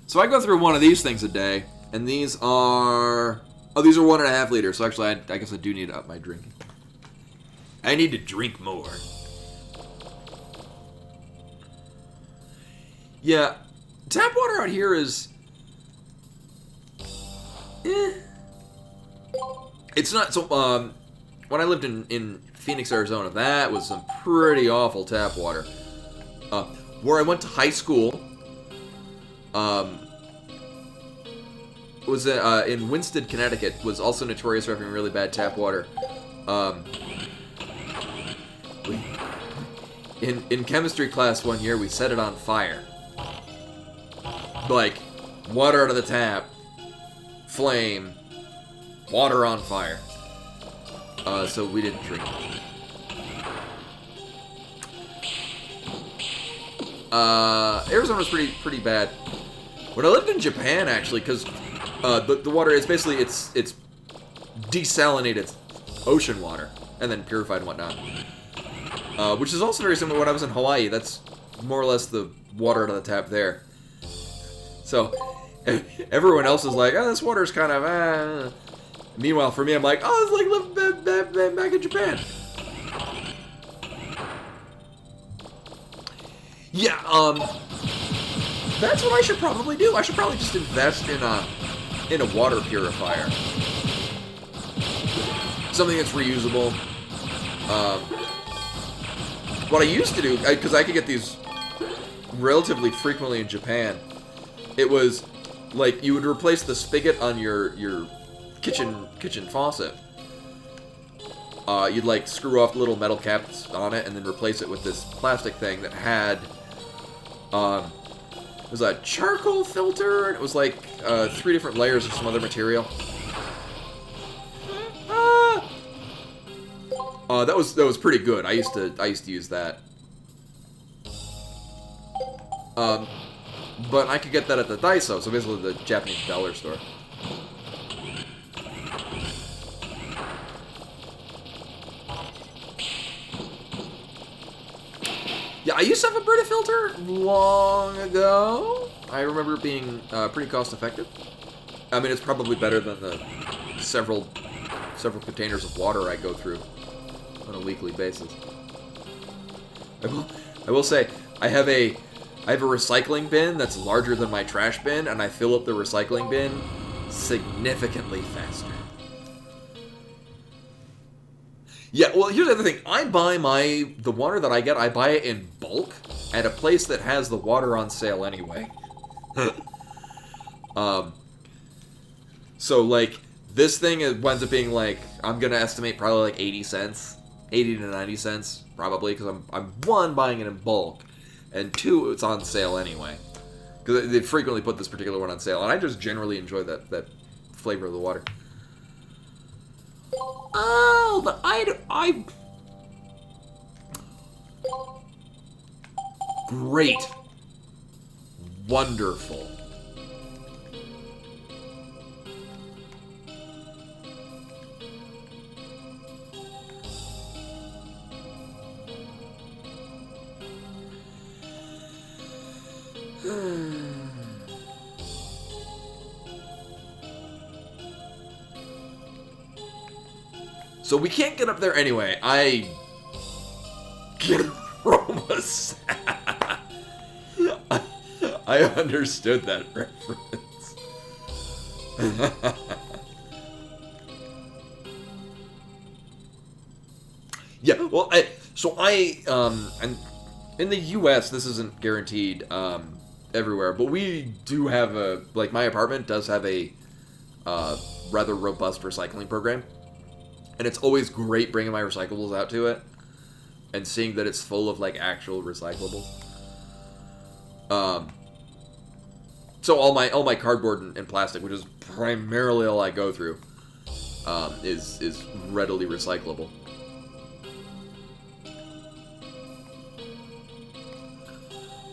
A: So I go through one of these things a day, and these are 1.5 liters. So actually, I guess I do need to up my drinking. I need to drink more. Yeah, tap water out here is... It's not so... when I lived in Phoenix, Arizona, that was some pretty awful tap water. Where I went to high school, was in Winston, Connecticut, was also notorious for having really bad tap water. In chemistry class one year, we set it on fire. Like, water out of the tap, flame, water on fire. So we didn't drink it. Arizona was pretty bad. When I lived in Japan, actually, because the water is basically it's desalinated ocean water and then purified and whatnot, which is also very similar. When I was in Hawaii, that's more or less the water out of the tap there. So everyone else is like, oh, this water's kind of Meanwhile, for me, I'm like, oh, it's like living back in Japan. Yeah, that's what I should probably do. I should probably just invest in a water purifier. Something that's reusable. What I used to do, because I could get these relatively frequently in Japan, it was like you would replace the spigot on your kitchen faucet. You'd like screw off the little metal caps on it and then replace it with this plastic thing that had it was a charcoal filter, and it was like 3 different layers of some other material. That was pretty good. I used to use that. But I could get that at the Daiso, so basically the Japanese dollar store. Yeah, I used to have a Brita filter long ago. I remember it being pretty cost effective. I mean, it's probably better than the several containers of water I go through on a weekly basis. I will say, I have a recycling bin that's larger than my trash bin, and I fill up the recycling bin significantly faster. Yeah, well, here's the other thing. I buy the water that I get, I buy it in bulk at a place that has the water on sale anyway. So, like, this thing winds up being, like, I'm gonna estimate probably, like, 80 cents. 80 to 90 cents, probably, because I'm one, buying it in bulk, and two, it's on sale anyway. Because they frequently put this particular one on sale, and I just generally enjoy that flavor of the water. Oh, but I great. Wonderful. So we can't get up there anyway. I get Roma sad. I understood that reference. Yeah, well, and in the U.S., this isn't guaranteed everywhere, but we do have like, my apartment does have a rather robust recycling program. And it's always great bringing my recyclables out to it and seeing that it's full of, like, actual recyclables. So all my cardboard and plastic, which is primarily all I go through, is readily recyclable.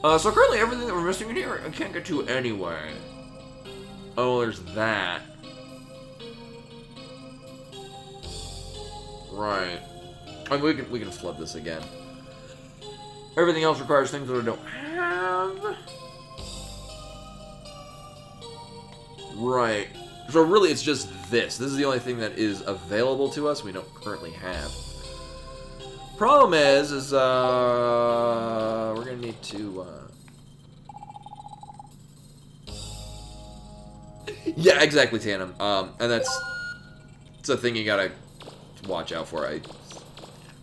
A: So currently everything that we're missing in here, I can't get to anyway. Oh, there's that. Right. I mean, we can flood this again. Everything else requires things that I don't have. Right. So really, it's just this. This is the only thing that is available to us we don't currently have. Problem is we're gonna need to. Yeah, exactly, Tandem. And it's a thing you gotta watch out for.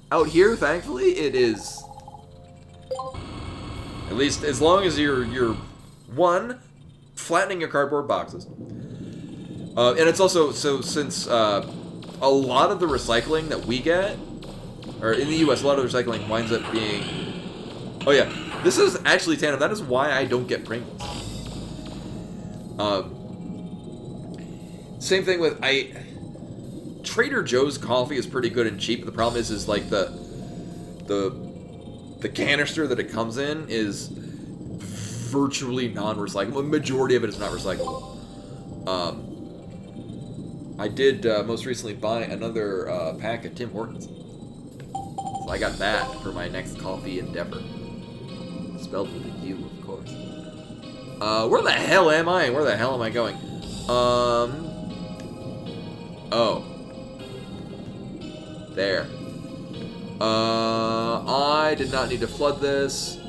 A: Out here, thankfully, it is, at least as long as you're one, flattening your cardboard boxes, and it's also, so since a lot of the recycling that we get, or in the U.S., a lot of the recycling winds up being, oh yeah, this is actually, Tandem, that is why I don't get Pringles. Same thing with, Trader Joe's coffee is pretty good and cheap. The problem is like the canister that it comes in is virtually non-recyclable. The majority of it is not recyclable. I did most recently buy another pack of Tim Hortons. So I got that for my next coffee endeavor. Spelled with a U, of course. Where the hell am I? Where the hell am I going? Oh. There. I did not need to flood this.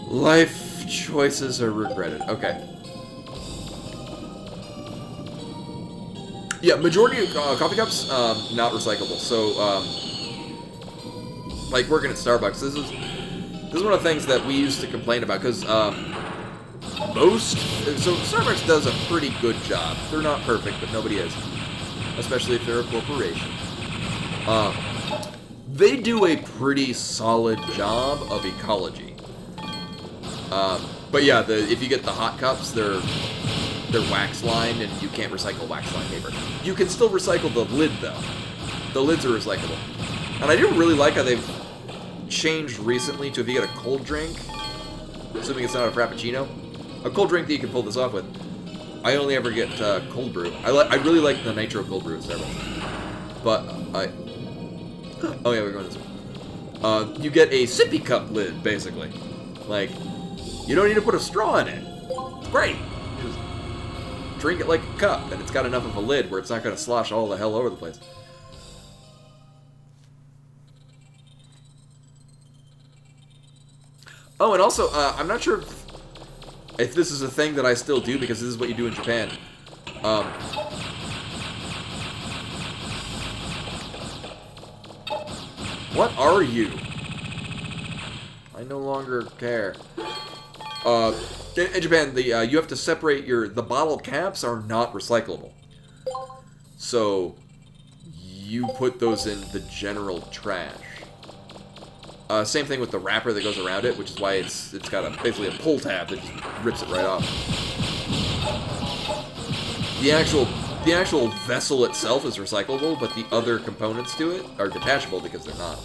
A: Life choices are regretted. Okay. Yeah, majority of coffee cups, not recyclable. So, like working at Starbucks, this is one of the things that we used to complain about, because so Starbucks does a pretty good job. They're not perfect, but nobody is. Especially if they're a corporation. They do a pretty solid job of ecology. But yeah, if you get the hot cups, they're wax lined, and you can't recycle wax lined paper. You can still recycle the lid though. The lids are recyclable. And I do really like how they've changed recently to, if you get a cold drink, assuming it's not a Frappuccino, a cold drink that you can pull this off with. I only ever get cold brew. I really like the nitro cold brew at Starbucks. But oh yeah, we're going this way. You get a sippy cup lid, basically. Like, you don't need to put a straw in it. It's great. You just drink it like a cup, and it's got enough of a lid where it's not going to slosh all the hell over the place. Oh, and also, I'm not sure if this is a thing that I still do, because this is what you do in Japan. What are you? I no longer care. In Japan, you have to separate the bottle caps are not recyclable. So, you put those in the general trash. Same thing with the wrapper that goes around it, which is why it's got basically a pull tab that just rips it right off. The actual vessel itself is recyclable, but the other components to it are detachable because they're not.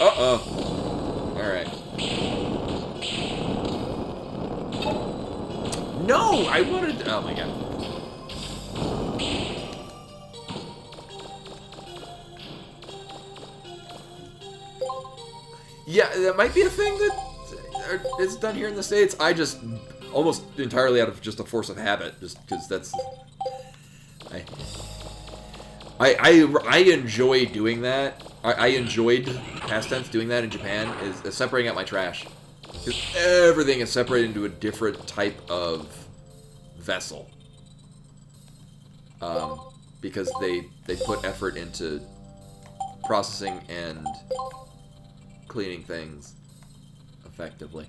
A: Uh-oh. Alright. No! I wanted... Oh my god. Yeah, that might be a thing that is done here in the States. I just... almost entirely out of just a force of habit, just because that's... I enjoy doing that. I enjoyed, past tense, doing that in Japan, is separating out my trash. Because everything is separated into a different type of vessel. Because they put effort into processing and cleaning things effectively.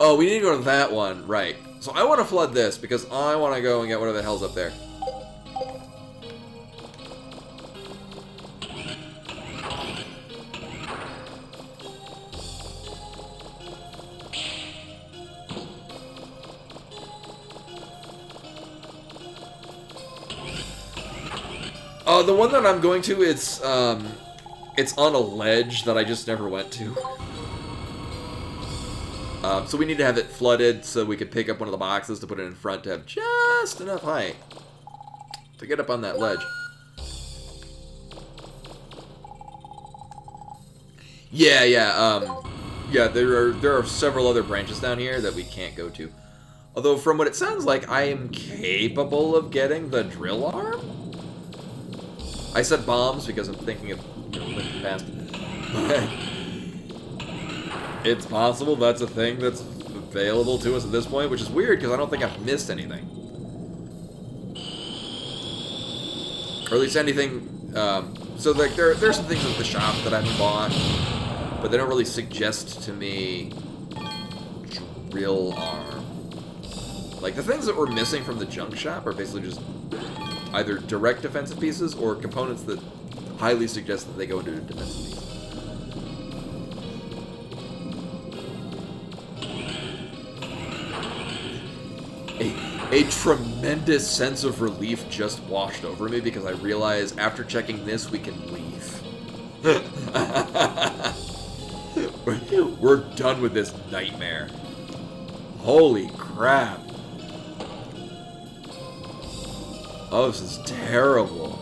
A: Oh, we need to go to that one, right. So I want to flood this, because I want to go and get whatever the hell's up there. The one that I'm going to, it's on a ledge that I just never went to. So we need to have it flooded so we could pick up one of the boxes to put it in front to have just enough height to get up on that ledge. Yeah, there are several other branches down here that we can't go to. Although from what it sounds like, I am capable of getting the drill arm? I said bombs because I'm thinking of looking past. It's possible that's a thing that's available to us at this point, which is weird because I don't think I've missed anything. Or at least anything, so like there's some things at the shop that I haven't bought, but they don't really suggest to me drill arm. Like the things that we're missing from the junk shop are basically just either direct defensive pieces or components that highly suggest that they go into a defensive piece. A tremendous sense of relief just washed over me because I realized after checking this, we can leave. We're done with this nightmare. Holy crap. Oh, this is terrible.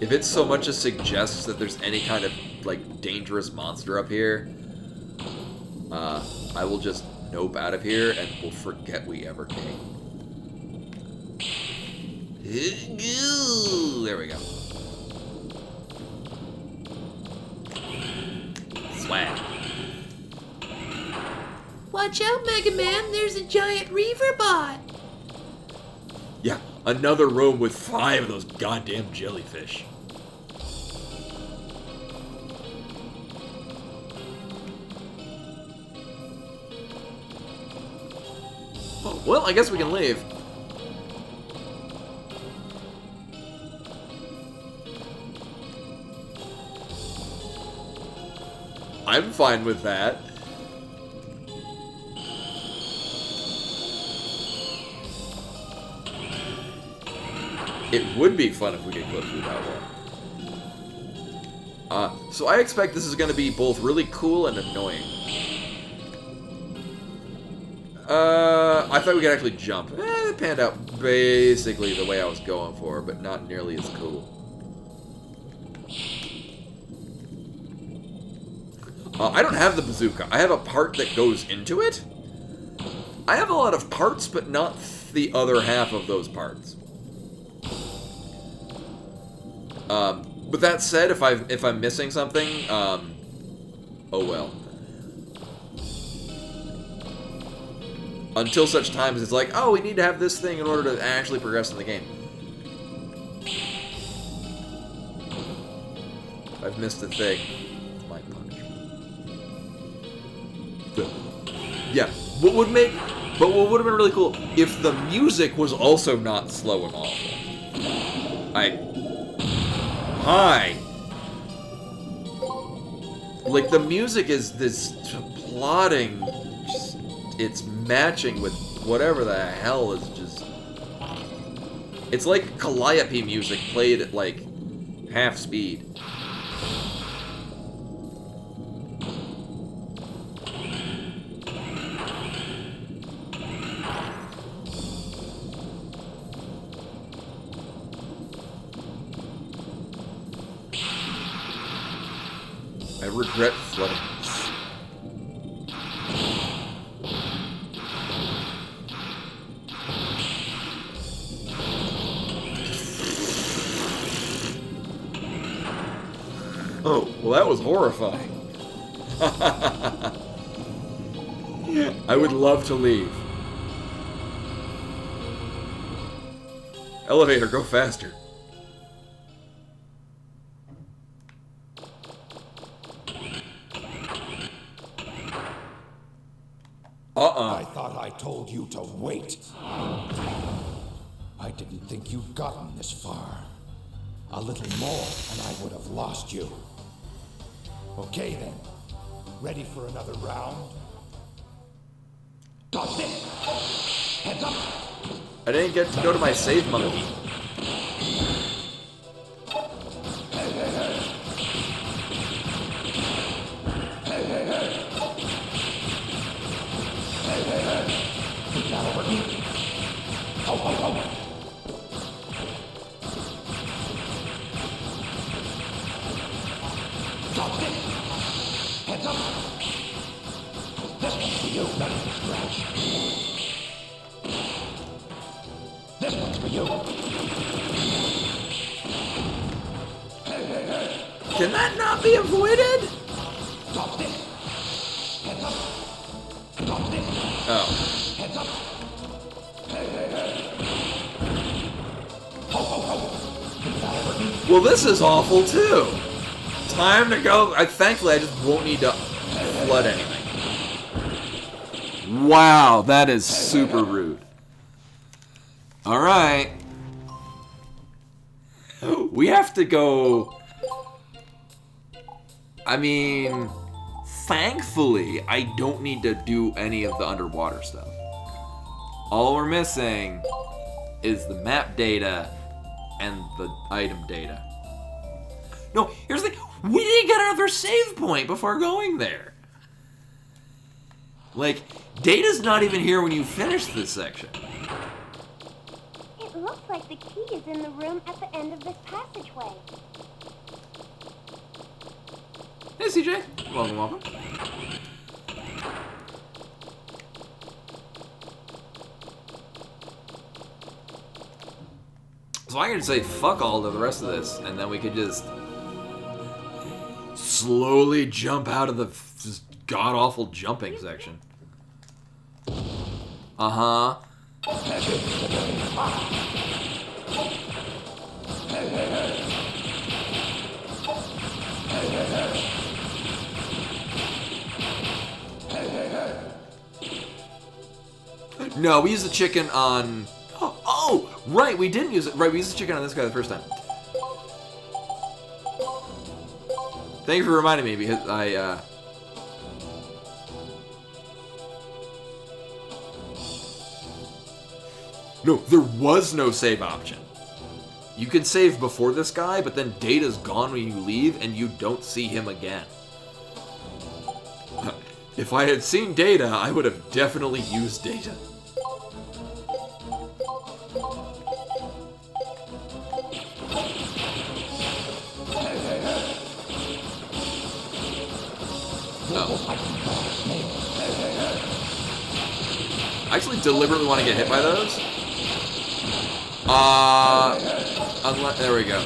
A: If it so much as suggests that there's any kind of, like, dangerous monster up here, I will just nope out of here and we'll forget we ever came. There we go. Swag.
B: Watch out, Mega Man, there's a giant Reaver bot!
A: Yeah, another room with 5 of those goddamn jellyfish. Oh, well, I guess we can leave. I'm fine with that. It would be fun if we could clip through that one. So I expect this is going to be both really cool and annoying. I thought we could actually jump. It panned out basically the way I was going for, but not nearly as cool. I don't have the bazooka. I have a part that goes into it. I have a lot of parts, but not the other half of those parts. But that said, if I'm missing something, oh well. Until such times it's like, oh, we need to have this thing in order to actually progress in the game. I've missed a thing. My punch. Yeah. What would make... But what would have been really cool if the music was also not slow and awful. Hi! Like, the music is this plotting... Just, it's matching with whatever the hell is just... It's like Calliope music played at, like, half speed. I regret flooding this. Oh, well that was horrifying. I would love to leave. Elevator, go faster.
F: I thought I told you to wait. I didn't think you'd gotten this far. A little more, and I would have lost you. Okay then. Ready for another round? Got this! Heads up!
A: I didn't get to go to my save monkey.
F: Heads up! This one's for you, not a scratch. This one's for you.
A: Can that not be avoided?
F: Drop this. Heads up. Drop this.
A: Oh.
F: Heads up. Ho, ho, ho.
A: Well, this is awful too. Time to go. Thankfully, I just won't need to flood anything. Wow, that is super rude. Alright. We have to go... I mean... Thankfully, I don't need to do any of the underwater stuff. All we're missing is the map data and the item data. No, here's the thing. We didn't get another save point before going there. Like, data's not even here when you finish this section.
E: It looks like the key is in the room at the end of this passageway.
A: Hey, CJ. Welcome, welcome. So I could say fuck all to the rest of this, and then we could just slowly jump out of the just god-awful jumping section. Uh-huh. No, we used the chicken on... Oh, right, we didn't use it. Right, we used the chicken on this guy the first time. Thank you for reminding me, because I, No, there was no save option. You can save before this guy, but then Data's gone when you leave, and you don't see him again. If I had seen Data, I would have definitely used Data. I actually deliberately want to get hit by those. There we go.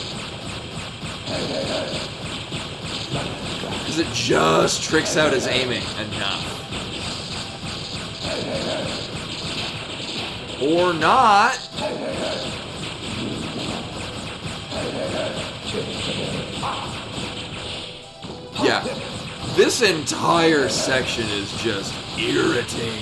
A: Because it just tricks out his aiming enough. Or not. Yeah, this entire section is just irritating.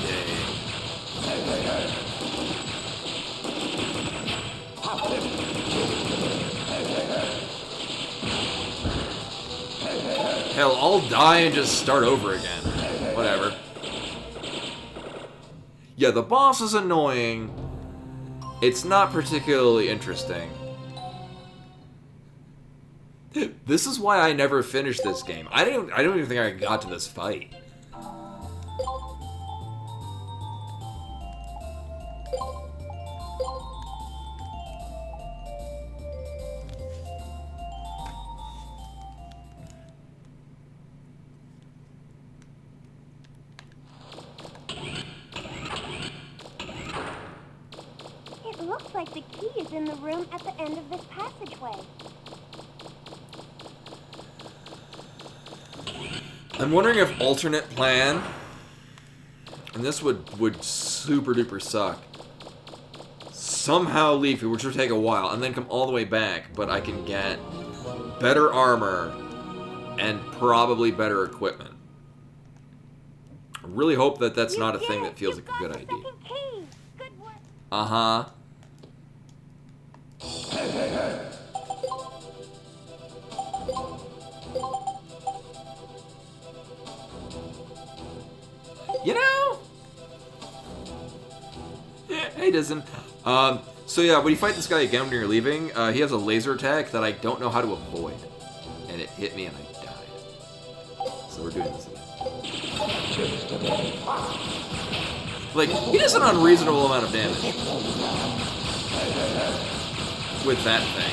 A: Hell, I'll die and just start over again. Whatever. Yeah, the boss is annoying. It's not particularly interesting. This is why I never finished this game. I don't even think I got to this fight.
E: It looks like the key is in the room at the end of this passageway.
A: I'm wondering if alternate plan, and this would super duper suck. Somehow Leafy, which would take a while, and then come all the way back, but I can get better armor and probably better equipment. I really hope that that's not a thing that feels like a good idea.
E: Good work.
A: Uh-huh. You know? Yeah, hey, doesn't. So yeah, when you fight this guy again when you're leaving, he has a laser attack that I don't know how to avoid. And it hit me and I died. So we're doing this again. Like, he does an unreasonable amount of damage. With that thing.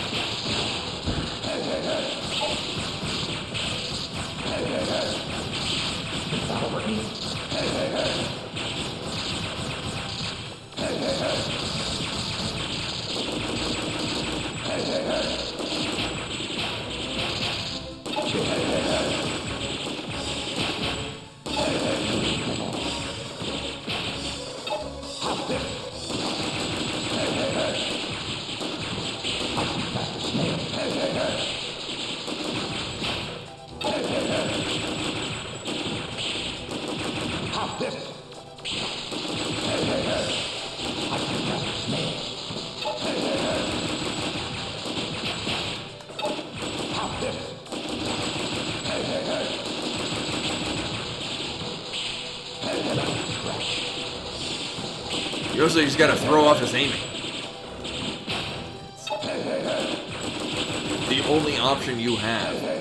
A: You also just gotta throw off his aiming. It's the only option you have.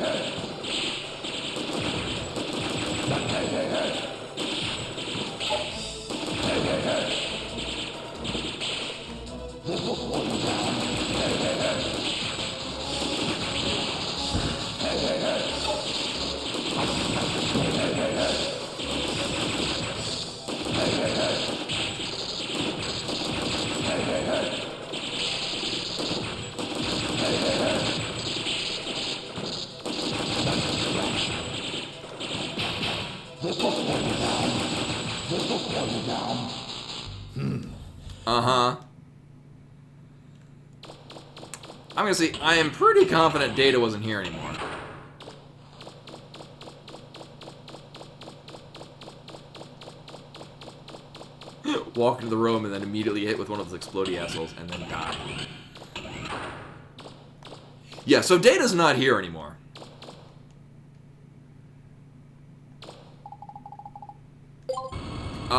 A: Uh-huh. I'm gonna say, I am pretty confident Data wasn't here anymore. Walk into the room and then immediately hit with one of those explodey assholes and then die. Yeah, so Data's not here anymore.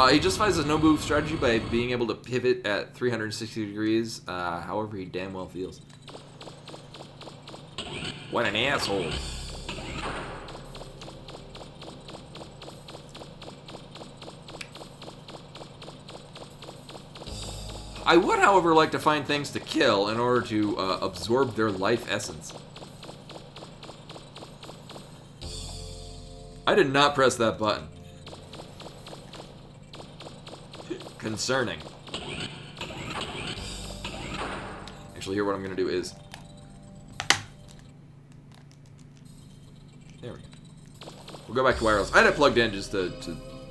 A: He justifies his no-move strategy by being able to pivot at 360 degrees, however he damn well feels. What an asshole. I would, however, like to find things to kill in order to absorb their life essence. I did not press that button. Concerning. Actually, here what I'm going to do is... There we go. We'll go back to wireless. I had it plugged in just to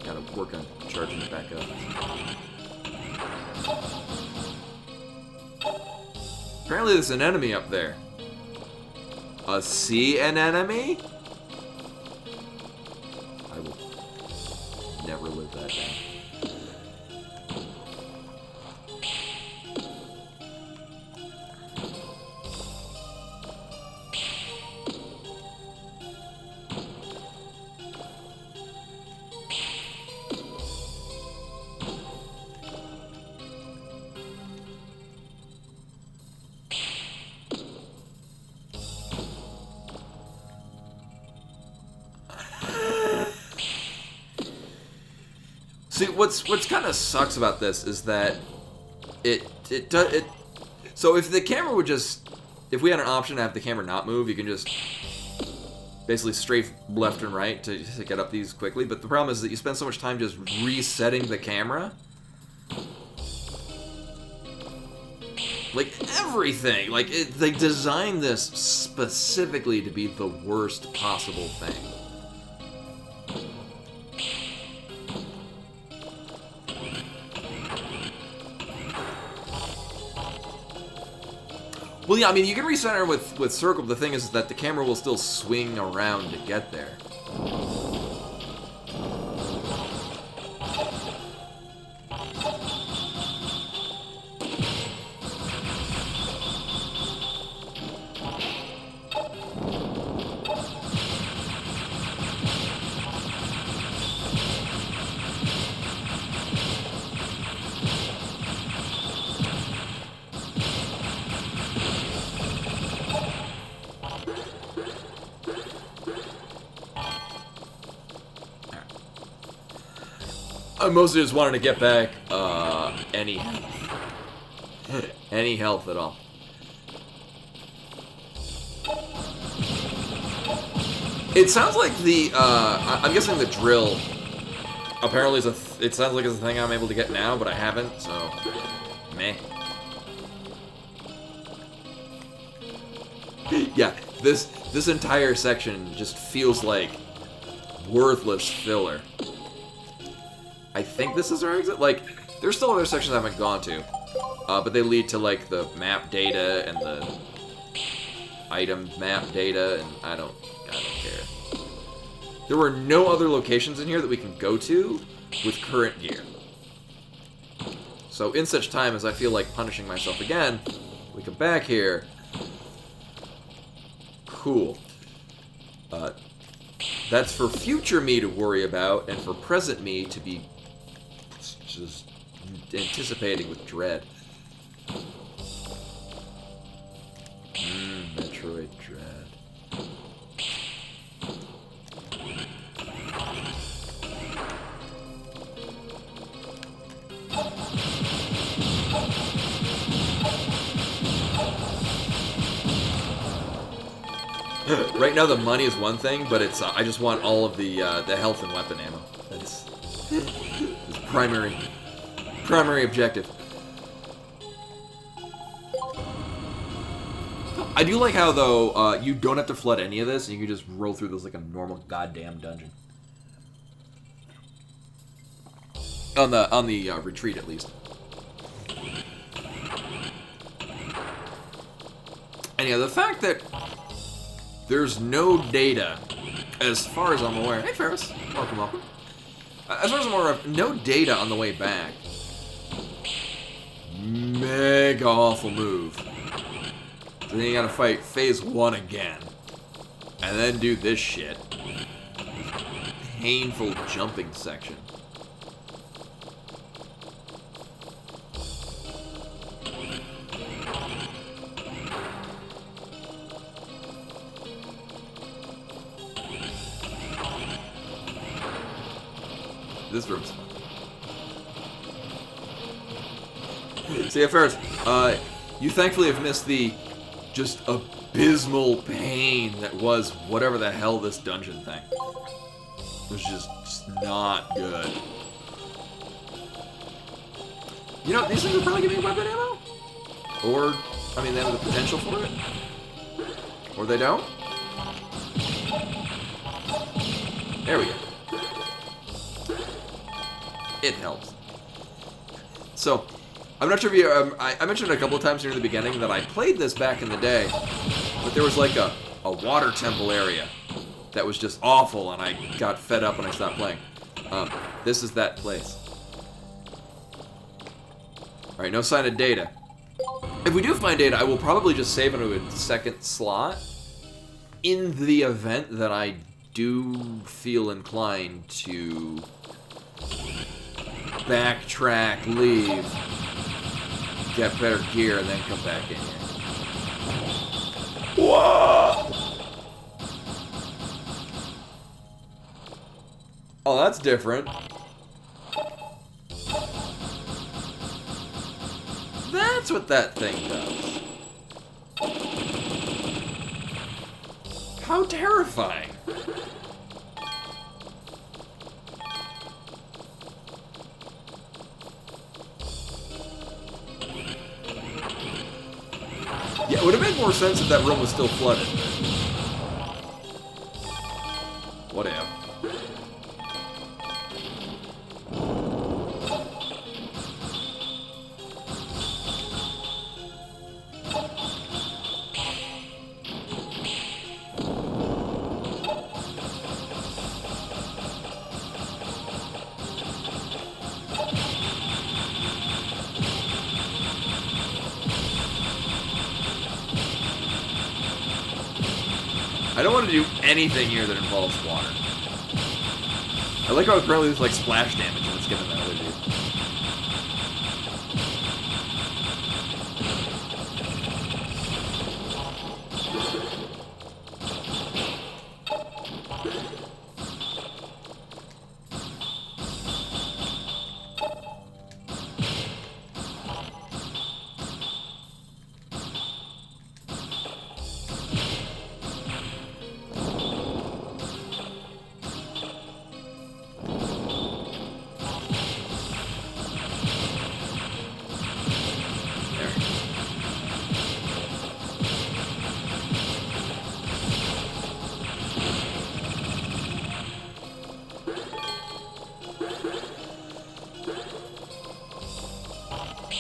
A: kind of work on charging it back up. Apparently there's an enemy up there. An enemy? put that down. See, what's kind of sucks about this is that it. So if the camera would if we had an option to have the camera not move, you can just basically strafe left and right to get up these quickly. But the problem is that you spend so much time just resetting the camera. Like everything, they designed this specifically to be the worst possible thing. Well, yeah, I mean, you can recenter with circle, but the thing is that the camera will still swing around to get there. I mostly just wanted to get back any health at all. It sounds like the I'm guessing the drill apparently it sounds like it's a thing I'm able to get now, but I haven't, so meh. Yeah, this entire section just feels like worthless filler. I think this is our exit. Like, there's still other sections I haven't gone to, but they lead to like the map data and the item map data, and I don't care. There were no other locations in here that we can go to with current gear. So in such time as I feel like punishing myself again, we come back here. Cool. That's for future me to worry about, and for present me to be just anticipating with dread. Metroid Dread. Right now the money is one thing, but it's I just want all of the health and weapon ammo. That's primary objective. I do like how though you don't have to flood any of this, and you can just roll through this like a normal goddamn dungeon. On the retreat at least. And yeah, the fact that there's no data, as far as I'm aware. Hey Ferris, welcome. As far as I'm aware of, no data on the way back. Mega awful move. So then you gotta fight phase 1 again. And then do this shit. Painful jumping section. This room's fun. See, at first, you thankfully have missed the just abysmal pain that was whatever the hell this dungeon thing. It was just not good. You know, these things will probably give me weapon ammo. Or, I mean, they have the potential for it. Or they don't. There we go. It helps. So, I'm not sure if you, I mentioned a couple of times near the beginning that I played this back in the day, but there was like a water temple area that was just awful, and I got fed up and I stopped playing. This is that place. Alright, no sign of data. If we do find data, I will probably just save into a second slot in the event that I do feel inclined to backtrack, leave, get better gear, and then come back in here. Whoa! Oh, that's different. That's what that thing does. How terrifying. Yeah, it would have made more sense if that room was still flooded. Whatever. I don't want to do anything here that involves water. I like how apparently there's like splash damage and it's giving that other dude.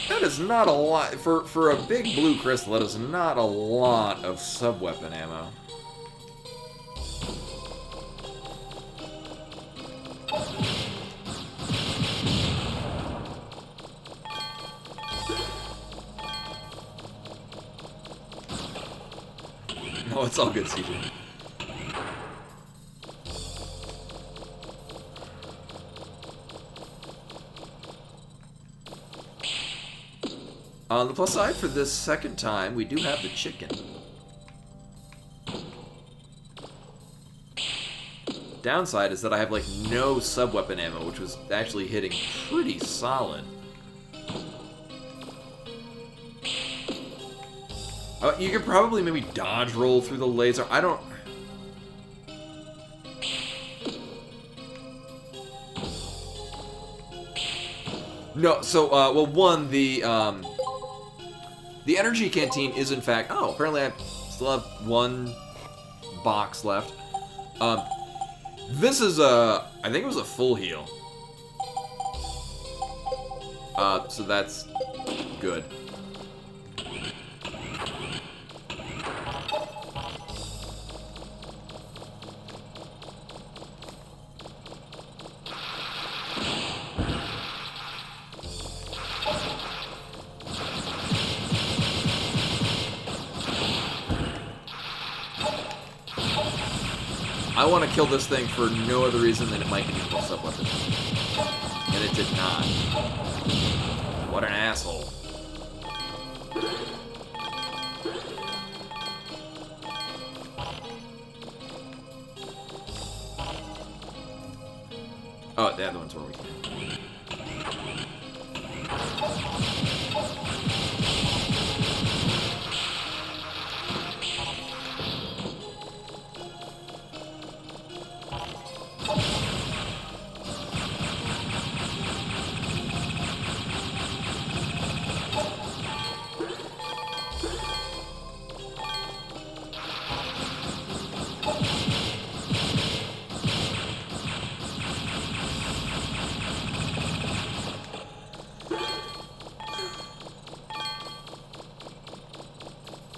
A: That is not a lot for a big blue crystal. That is not a lot of sub-weapon ammo. No, it's all good, CJ. On the plus side, for this second time, we do have the chicken. Downside is that I have, like, no sub-weapon ammo, which was actually hitting pretty solid. You could probably maybe dodge roll through the laser. I don't... No, so, well, one, the energy canteen is, in fact... Oh, apparently I still have one box left. This is a... I think it was a full heal. So that's good. I want to kill this thing for no other reason than it might be a full sub-weapon. And it did not. What an asshole. Oh, the other ones were weak.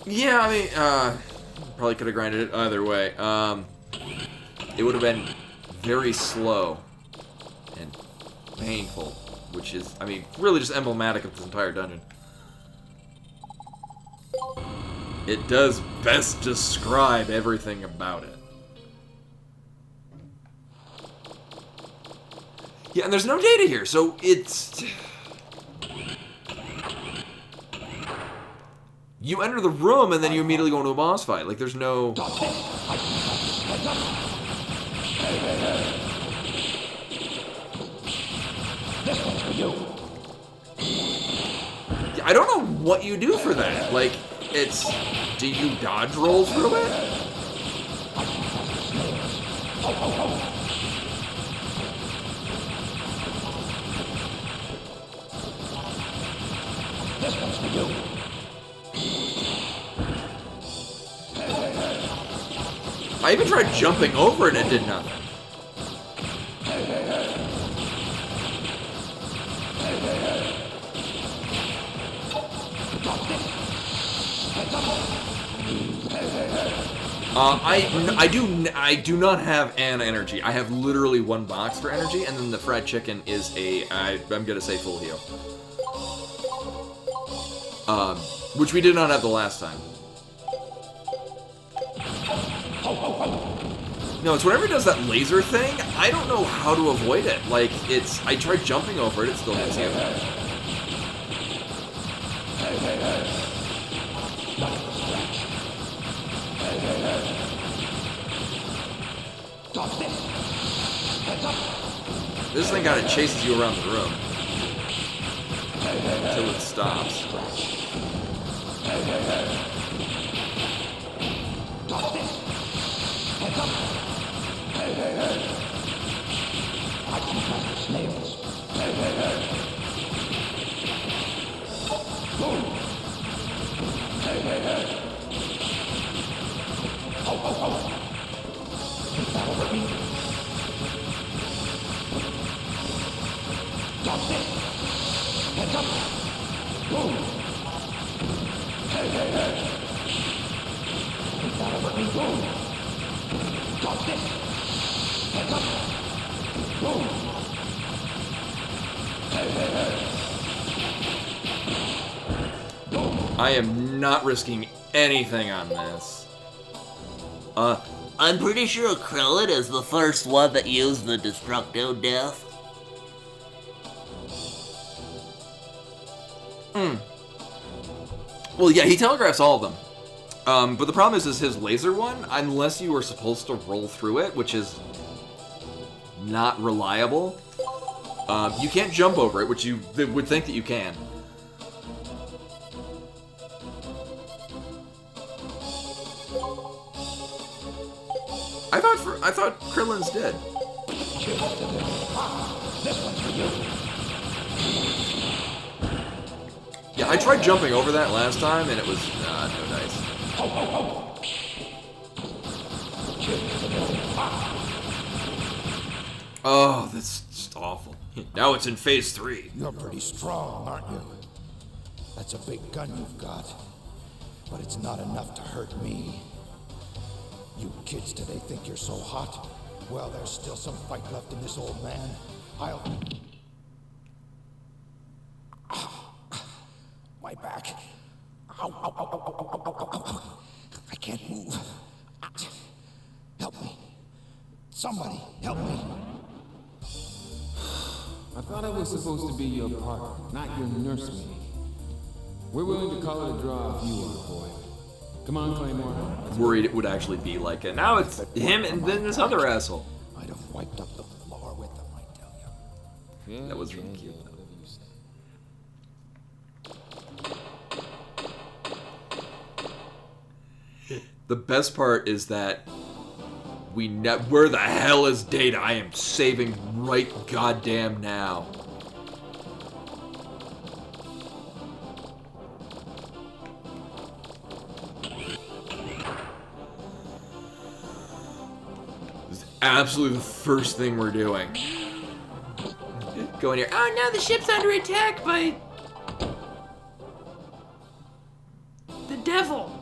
A: Yeah, I mean, probably could have grinded it either way. It would have been very slow. and painful, which is, I mean, really just emblematic of this entire dungeon. It does best describe everything about it. Yeah, and there's no data here, so it's... You enter the room and then you immediately go into a boss fight. Like, there's no... I don't know what you do for that. Like, it's... Do you dodge roll through it?
F: This one's for you.
A: I even tried jumping over it and it did nothing. I do not have an energy. I have literally one box for energy, and then the fried chicken is I'm gonna say full heal. Which we did not have the last time. No, it's whenever it does that laser thing, I don't know how to avoid it. Like, I tried jumping over it, it still hits you. This thing kind of chases you around the room until it stops. I am not risking anything on this.
I: I'm pretty sure Krillin is the first one that used the Destructo Death.
A: Well, yeah, he telegraphs all of them. But the problem is his laser one, unless you are supposed to roll through it, which is not reliable, you can't jump over it, which you would think that you can. I thought Krillin's dead. Yeah, I tried jumping over that last time, and it was no dice. Oh, that's just awful. Now it's in phase 3.
F: You're pretty strong, aren't you? That's a big gun you've got. But it's not enough to hurt me. You kids today think you're so hot? Well, there's still some fight left in this old man. My back. Ow, ow, ow, ow, ow, ow, ow, ow, ow. I can't move. Help me. Somebody, help me.
J: I thought I was supposed to be your partner, not your nursemaid. We're willing to call it a draw if you are, boy. Come on, Claymore.
A: Worried it would actually be like it. Now it's him and then this other asshole.
F: I'd have wiped up the floor with them, I tell you.
A: Yeah, that was really cute. The best part is that where the hell is Data? I am saving right goddamn now. This is absolutely the first thing we're doing. Go in here.
B: Oh, now the ship's under attack by the devil.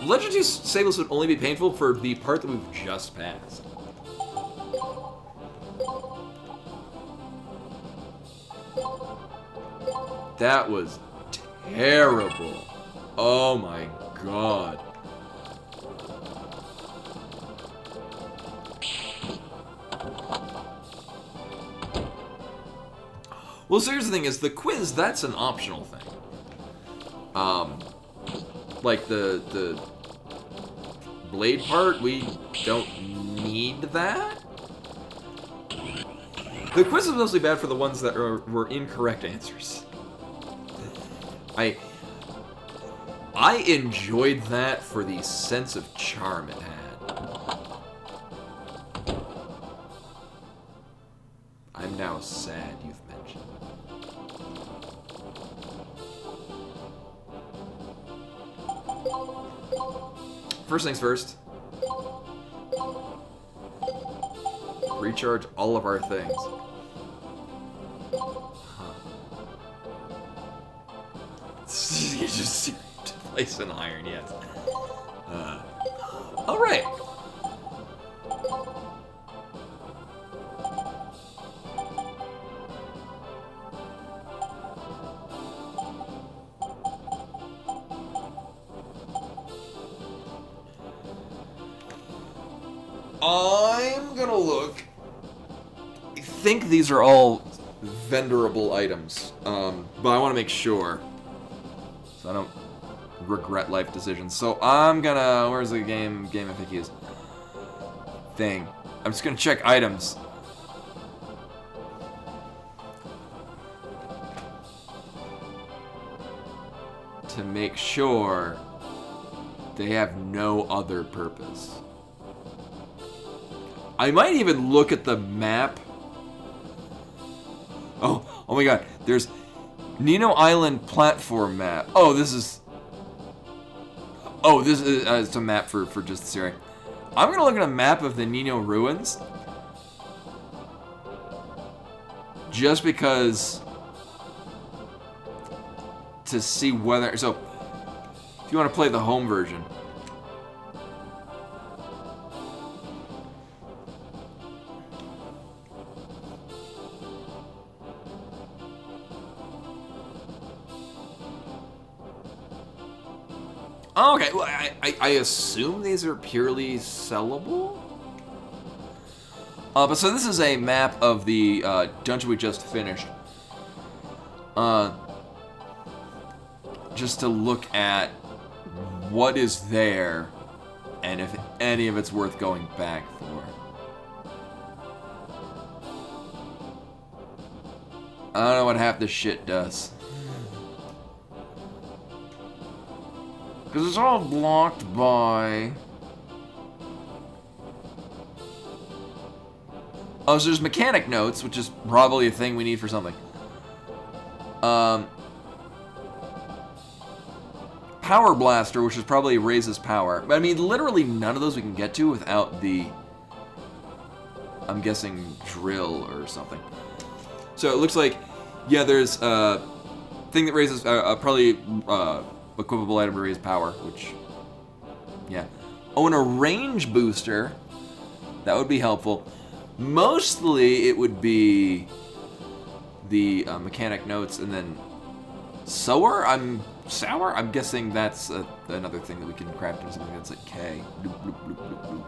A: Legend 2 Saveless would only be painful for the part that we've just passed. That was terrible. Oh my god. Well, so here's the thing: is the quiz that's an optional thing. Like the blade part, we don't need that. The quiz is mostly bad for the ones that were incorrect answers. I enjoyed that for the sense of charm it had. I'm now sad you've mentioned. First things first. Recharge all of our things. You just place an iron, yes. Alright. I'm gonna look. I think these are all vendorable items, but I want to make sure. So I don't regret life decisions. So I'm gonna, where's the game FAQs thing? I'm just gonna check items. To make sure they have no other purpose. I might even look at the map. Oh my god, there's Nino Island platform map. This is it's a map for just this area. I'm gonna look at a map of the Nino ruins, just because, to see whether. So, if you want to play the home version. Oh, okay, well, I assume these are purely sellable? But so this is a map of the dungeon we just finished. Just to look at what is there, and if any of it's worth going back for. I don't know what half this shit does. Because it's all blocked by... Oh, so there's mechanic notes, which is probably a thing we need for something. Power Blaster, which is probably raises power. But I mean, literally none of those we can get to without the... I'm guessing drill or something. So it looks like, yeah, there's a thing that raises, probably... equipable item to raise power, which, yeah. Oh, and a range booster. That would be helpful. Mostly, it would be the mechanic notes, and then sour. I'm guessing that's another thing that we can craft into something that's like K. Bloop, bloop, bloop, bloop,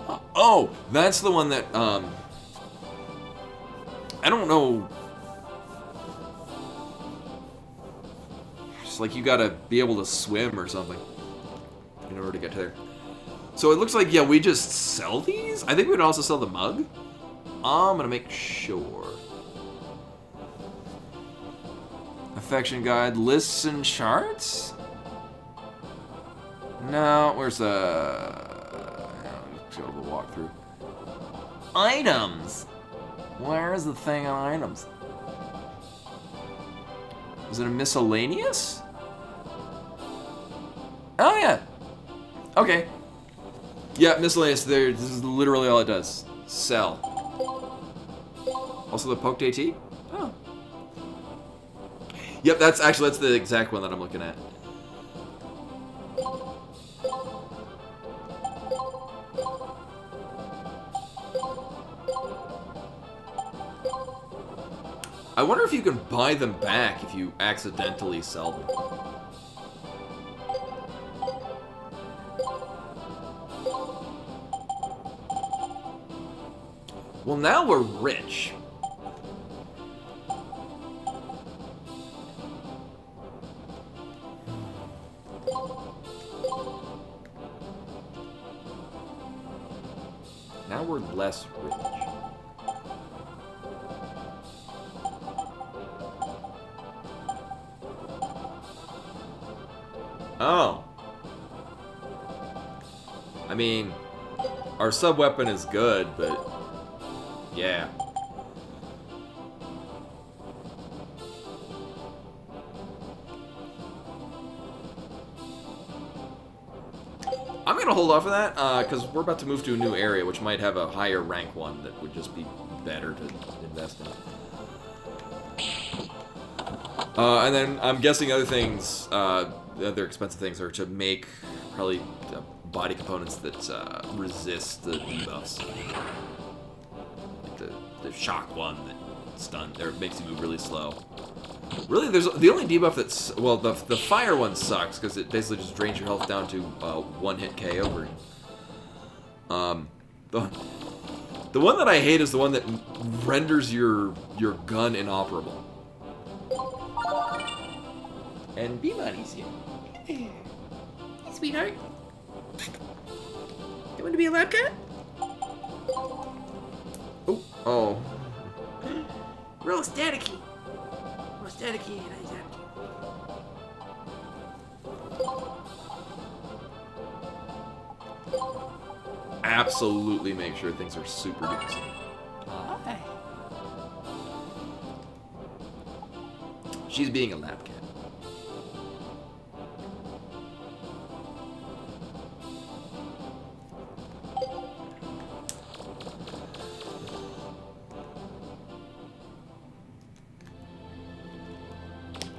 A: bloop. Oh, that's the one that I don't know. Like you gotta be able to swim or something in order to get to there. So it looks like, yeah, we just sell these? I think we would also sell the mug. I'm gonna make sure. Affection guide, lists and charts? No, where's the... Let's go to the walkthrough. Items! Where's the thing on items? Is it a miscellaneous? Oh, yeah. Okay. Yeah, miscellaneous. There. This is literally all it does. Sell. Also the poked AT? Oh. Yep, that's the exact one that I'm looking at. I wonder if you can buy them back if you accidentally sell them. Well, now we're rich. Now we're less rich. Oh. I mean, our sub-weapon is good, but yeah. I'm gonna hold off of that, because we're about to move to a new area, which might have a higher rank one that would just be better to invest in. And then I'm guessing other things, other expensive things are to make probably body components that resist the debuffs. Like the shock one that stuns, or makes you move really slow. Really, there's the only debuff that's, well, the fire one sucks because it basically just drains your health down to one hit KO. The one that I hate is the one that renders your gun inoperable. And B-Money's here.
B: Hey, sweetheart. You want to be a lab cat?
A: Oh.
B: Roll staticky. Roll staticky and I zapped you.
A: Absolutely make sure things are super duper safe.
B: Hi.
A: She's being a lab cat.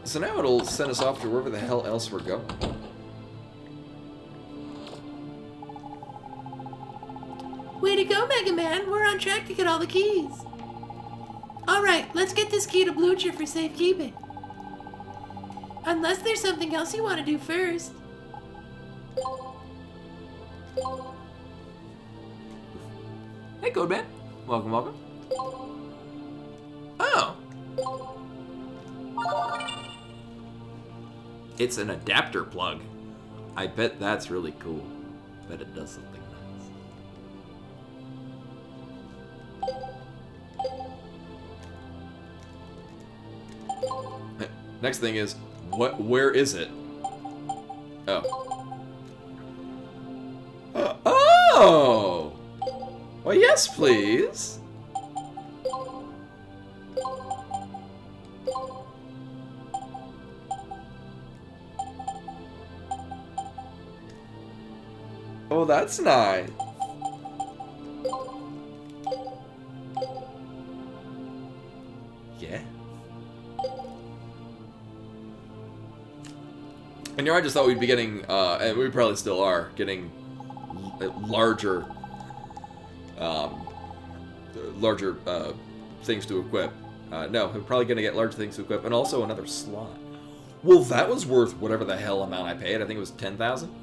A: So now it'll send us off to wherever the hell else we're going.
B: Way to go, Mega Man. We're on track to get all the keys. Alright, let's get this key to Blucher for safekeeping. Unless there's something else you want to do first.
A: Hey, Codeman. Welcome, welcome. Oh. It's an adapter plug. I bet that's really cool. Bet it does something nice. Next thing is, where is it? Oh. Oh! Well, yes, please. Oh, that's nice. Yeah. And I just thought we'd be getting, and we probably still are, getting larger things to equip. No, we're probably going to get larger things to equip, and also another slot. Well, that was worth whatever the hell amount I paid. I think it was 10,000.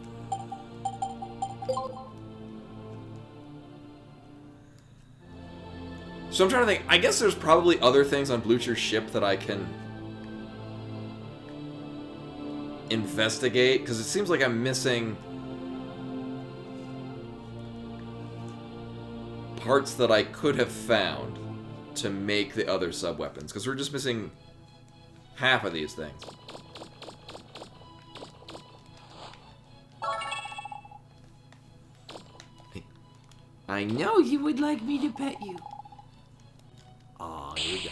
A: So I'm trying to think. I guess there's probably other things on Blucher's ship that I can investigate, because it seems like I'm missing parts that I could have found to make the other sub-weapons, because we're just missing half of these things.
B: I know you would like me to pet you.
A: Aw, here we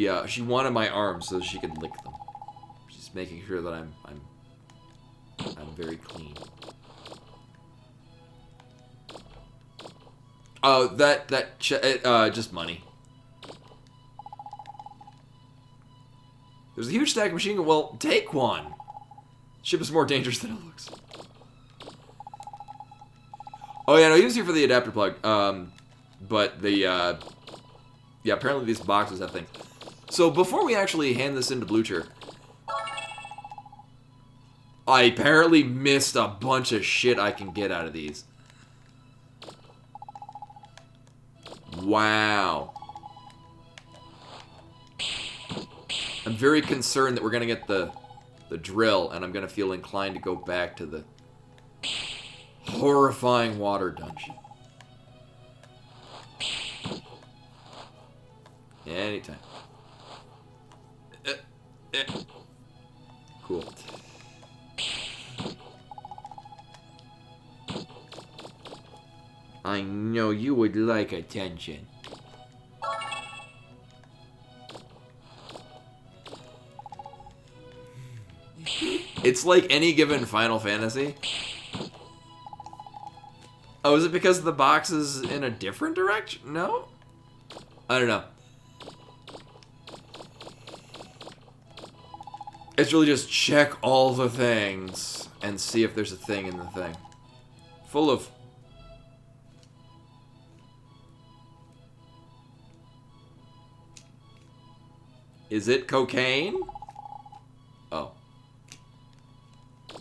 A: go. She wanted my arms so she could lick them. She's making sure that I'm very clean. Oh, just money. There's a huge stack of machine gun. Well, take one. Ship is more dangerous than it looks. Oh yeah, no, he was here for the adapter plug. But the, yeah, apparently these boxes have things. So before we actually hand this into Blucher, I apparently missed a bunch of shit I can get out of these. Wow. I'm very concerned that we're gonna get the drill, and I'm gonna feel inclined to go back to the horrifying water dungeon. Anytime. Cool. I know you would like attention. It's like any given Final Fantasy. Oh, is it because the box is in a different direction? No? I don't know. It's really just check all the things and see if there's a thing in the thing. Full of... Is it cocaine? Oh.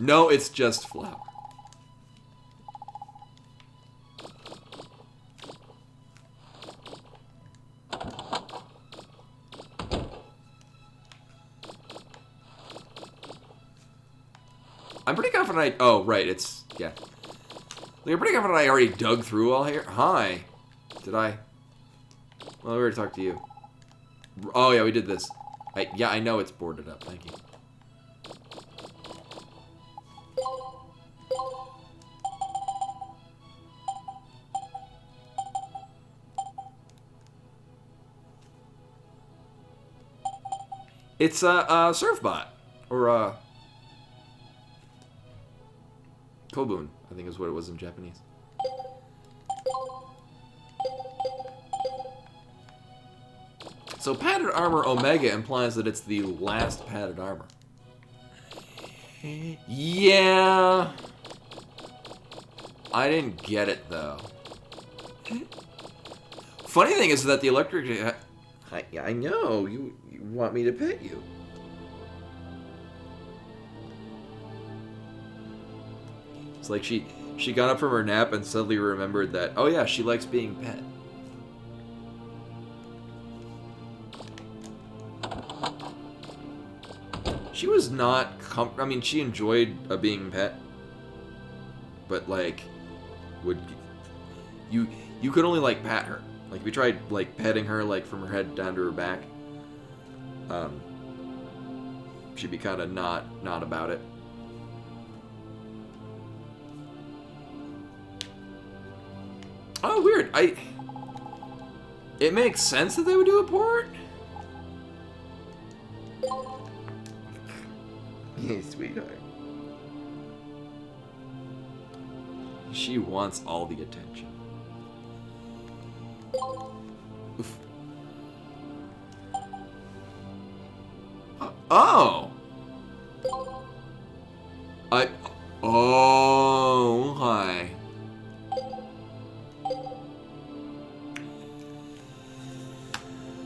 A: No, it's just flour. I'm pretty confident oh, right, it's... Yeah. I'm pretty confident I already dug through all here. Hi. Did I? Well, we already talked to you. Oh, yeah, we did this. Yeah, I know it's boarded up. Thank you. It's a Surfbot. Or Kobun, I think is what it was in Japanese. So padded armor Omega implies that it's the last padded armor. Yeah. I didn't get it though. Funny thing is that the electric... I know, you want me to pet you. It's like she got up from her nap and suddenly remembered that, oh yeah, she likes being pet. She was not I mean, she enjoyed being pet, but like, you could only like pat her. Like if you tried like petting her like from her head down to her back, she'd be kind of not about it. Oh, weird. It makes sense that they would do a port. Hey, sweetheart. She wants all the attention. Oof. Oh! Oh, hi.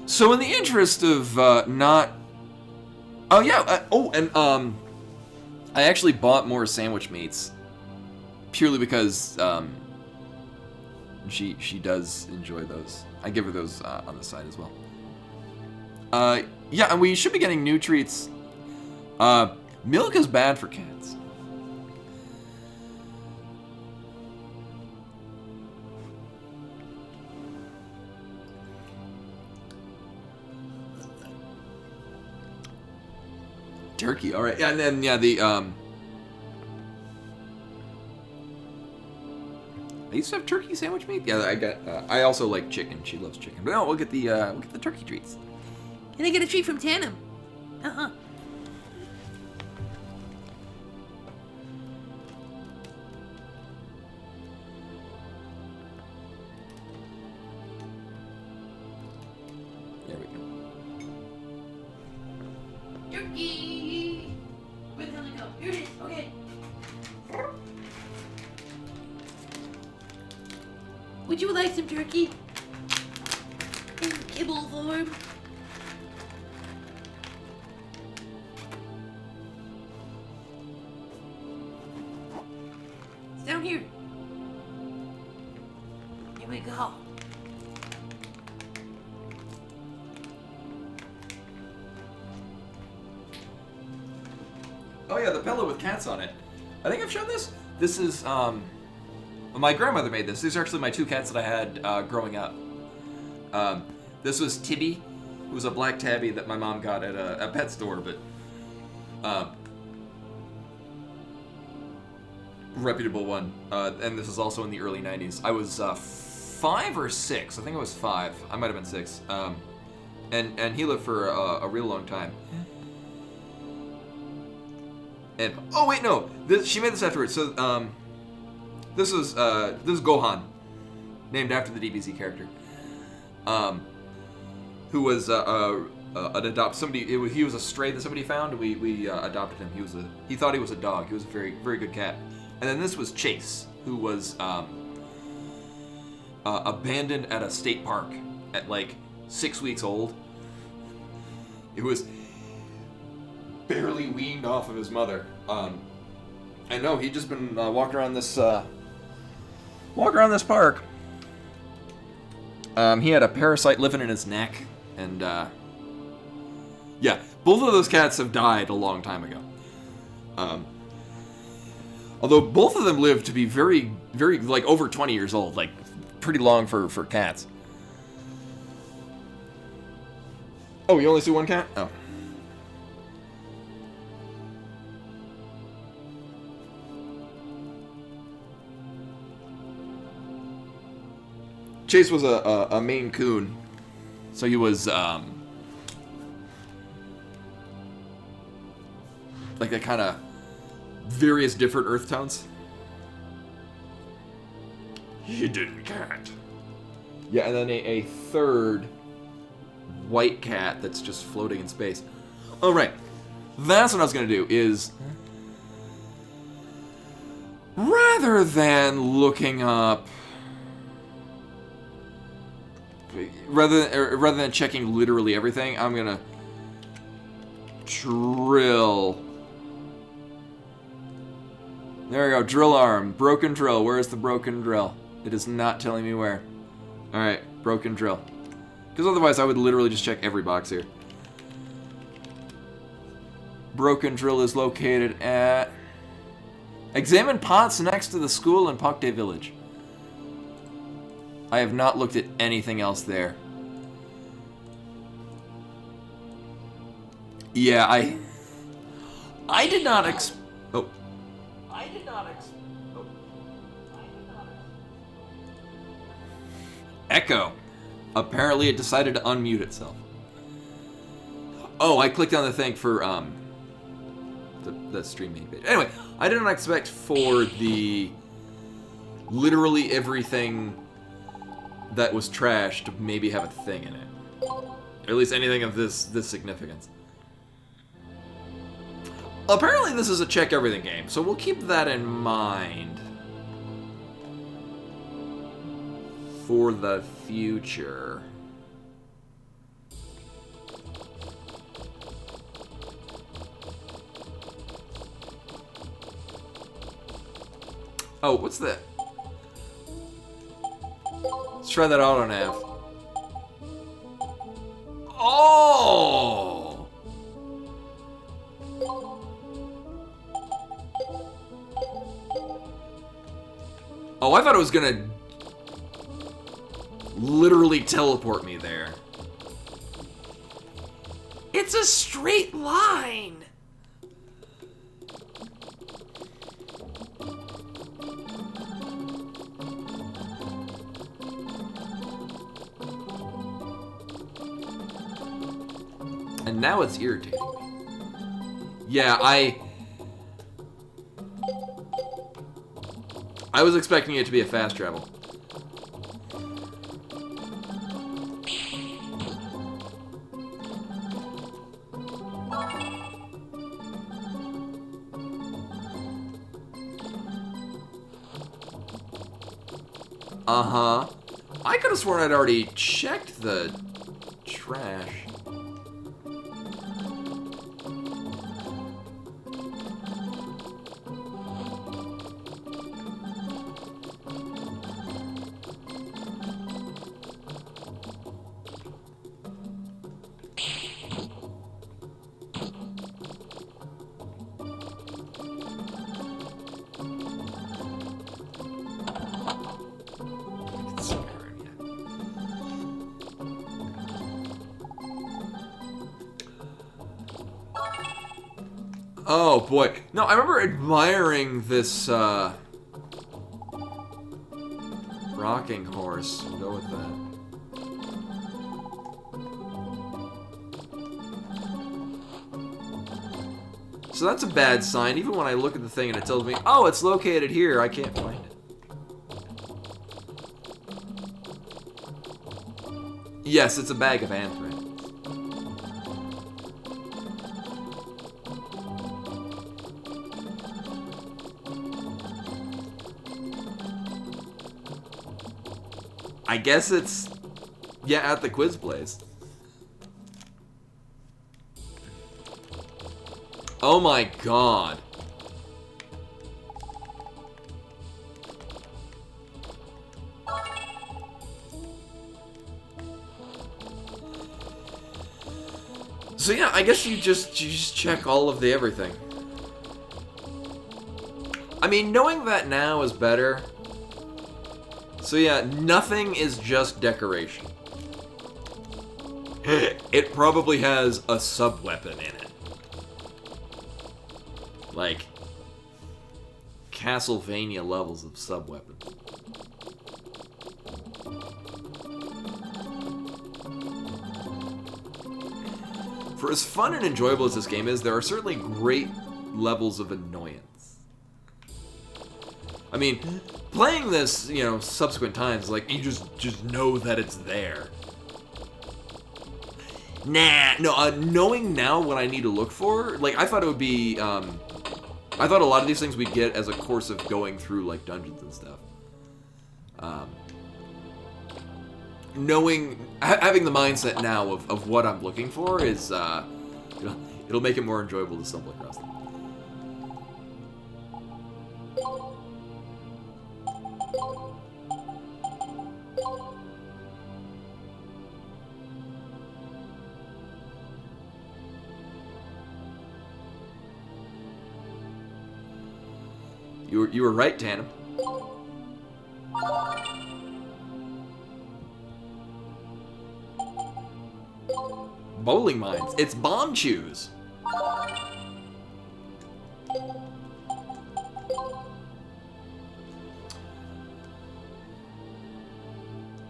A: So in the interest of not... Oh, yeah. I actually bought more sandwich meats purely because she does enjoy those. I give her those on the side as well. Yeah, and we should be getting new treats. Milk is bad for cats. Turkey, all right. Yeah, and then yeah, the I used to have turkey sandwich meat. Yeah, I got. I also like chicken. She loves chicken. But no, we'll get the turkey treats.
B: Can I get a treat from Tandem?
A: There we go.
B: Would you like some turkey? In kibble form? It's down here. Here we go.
A: Oh yeah, the pillow with cats on it. I think I've shown this. This is, my grandmother made this. These are actually my two cats that I had growing up. This was Tibby, who was a black tabby that my mom got at a pet store, but reputable one. And this is also in the early 90s. I was 5 or 6. I think I was 5. I might have been 6. And he lived for a real long time. And oh wait, no, she made this afterwards. So this is Gohan, named after the DBZ character, who was he was a stray that somebody found, and we adopted him. He thought he was a dog. He was a very, very good cat. And then this was Chase, who was abandoned at a state park at like 6 weeks old. It was barely weaned off of his mother. I know, he'd just been walking around this park. He had a parasite living in his neck, and yeah, both of those cats have died a long time ago. Although both of them lived to be very, very, like, over 20 years old, like, pretty long for cats. Oh, you only see one cat? Oh. Chase was a Maine Coon, so he was like a kind of various different earth tones. Hidden cat. Yeah, and then a third white cat that's just floating in space. Oh right, that's what I was gonna do. Is rather than looking up. Rather than checking literally everything, I'm gonna drill. There we go, drill arm, broken drill. Where is the broken drill? It is not telling me where. All right, broken drill. Because otherwise, I would literally just check every box here. Broken drill is located at. Examine pots next to the school in Pakde Village. I have not looked at anything else there. Yeah, I did not oh. I did not oh. Echo. Apparently it decided to unmute itself. Oh, I clicked on the thing for the stream main page. Anyway, I did not expect for the literally everything that was trash to maybe have a thing in it. Or at least anything of this significance. Apparently this is a check everything game, so we'll keep that in mind for the future. Oh, what's that? Let's try that auto nav. Oh! Oh, I thought it was gonna literally teleport me there. It's a straight line! And now it's irritating me. Yeah, I was expecting it to be a fast travel. Uh-huh. I could have sworn I'd already checked the trash. Oh boy. No, I remember admiring this rocking horse. We'll go with that. So that's a bad sign. Even when I look at the thing and it tells me, oh, it's located here, I can't find it. Yes, it's a bag of anthrax. I guess it's, yeah, at the quiz place. Oh my god. So yeah, I guess you just check all of the everything. I mean, knowing that now is better. So yeah, nothing is just decoration. It probably has a sub-weapon in it. Like, Castlevania levels of sub-weapon. For as fun and enjoyable as this game is, there are certainly great levels of annoyance. I mean, playing this, you know, subsequent times, like, you just know that it's there. Nah, no, knowing now what I need to look for, like, I thought it would be, I thought a lot of these things we'd get as a course of going through, like, dungeons and stuff. Having the mindset now of what I'm looking for is, it'll make it more enjoyable to stumble across them. You were right, Tandem. Bowling mines. It's bomb chews.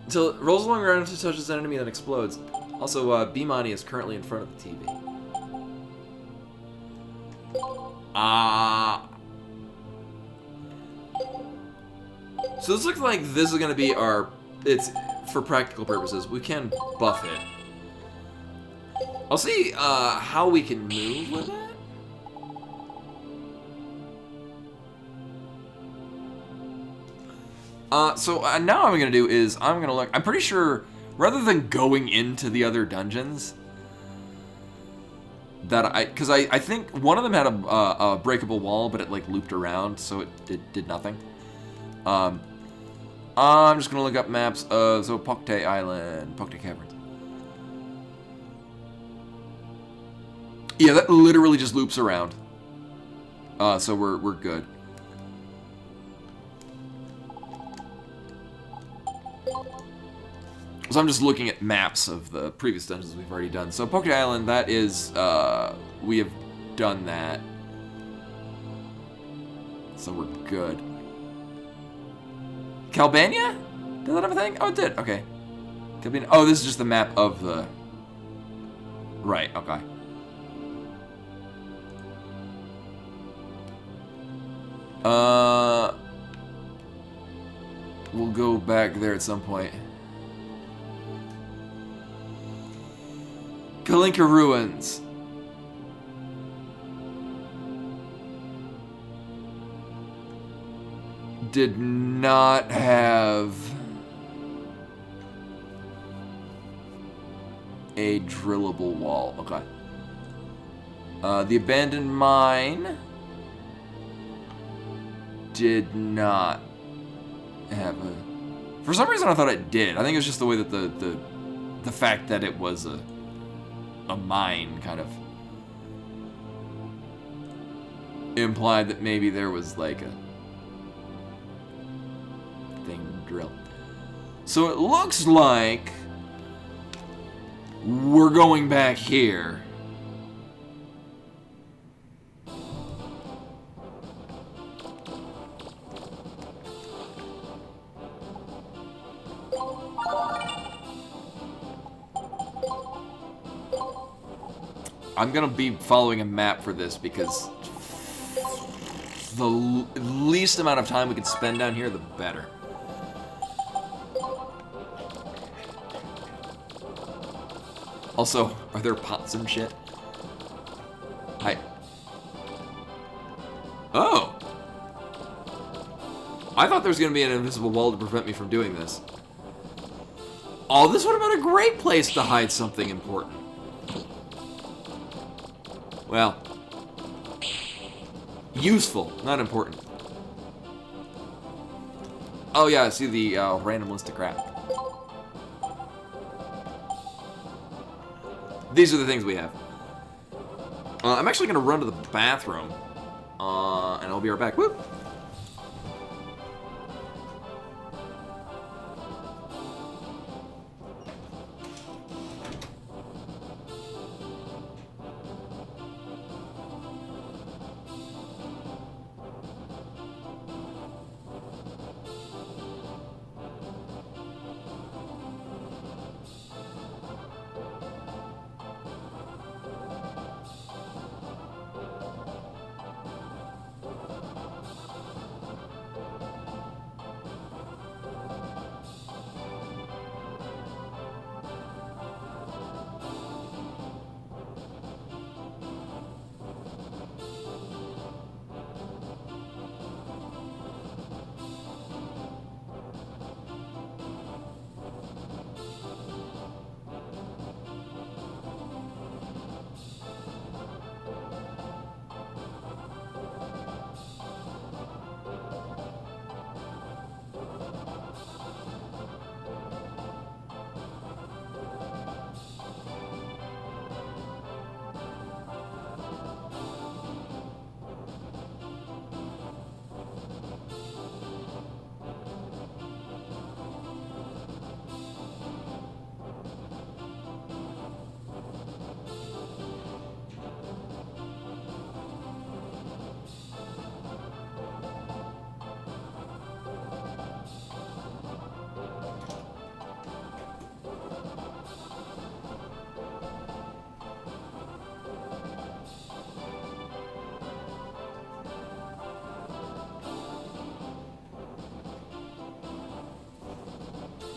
A: Until it rolls along around until it touches an enemy that explodes. Also, Bimani is currently in front of the TV. So this looks like this is going to be our... It's, for practical purposes, we can buff it. I'll see how we can move with it. So now what I'm going to do is I'm going to look... I'm pretty sure, rather than going into the other dungeons, that because I think one of them had a breakable wall, but it like looped around, so it did nothing. I'm just gonna look up maps of Pokte Island, Pokte Caverns. Yeah, that literally just loops around. So we're good. So I'm just looking at maps of the previous dungeons we've already done. So Pokte Island, that is, we have done that. So we're good. Calbania? Did that have a thing? Oh, it did. Okay. Calbania. Oh, this is just the map of the... Right, okay. We'll go back there at some point. Kalinka Ruins. Did not have a drillable wall. Okay. The abandoned mine did not have a... For some reason I thought it did. I think it was just the way that the fact that it was a mine kind of implied that maybe there was like a thing to drill. So it looks like we're going back here. I'm gonna be following a map for this because the least amount of time we can spend down here, the better. Also, are there pots and shit? Hi. Oh! I thought there was gonna be an invisible wall to prevent me from doing this. Oh, this would have been a great place to hide something important. Well, useful, not important. Oh yeah, I see the random list of crap. These are the things we have. I'm actually gonna run to the bathroom, and I'll be right back. Whoop.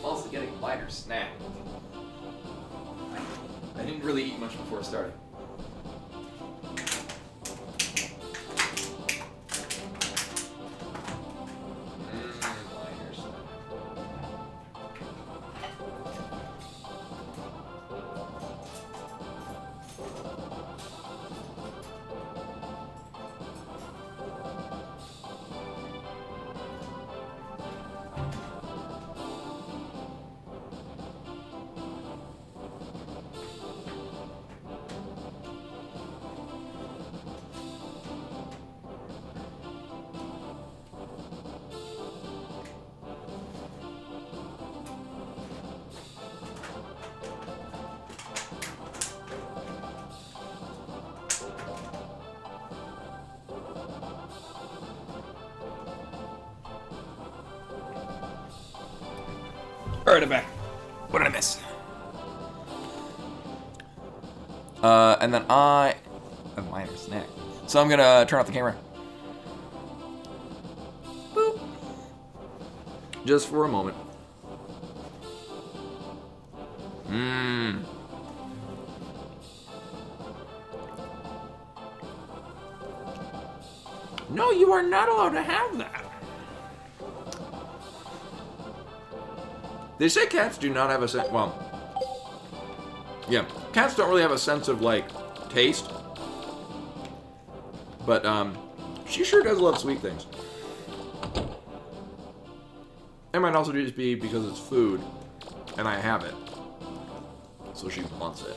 A: Also getting a lighter snack. I didn't really eat much before starting. Alright, I'm back. What did I miss? And then I have a minor snack. So I'm gonna turn off the camera. Boop. Just for a moment. No, you are not allowed to have that. They say cats do not have a sense. Well, Yeah, cats don't really have a sense of, like, taste. But, she sure does love sweet things. It might also just be because it's food, and I have it. So she wants it.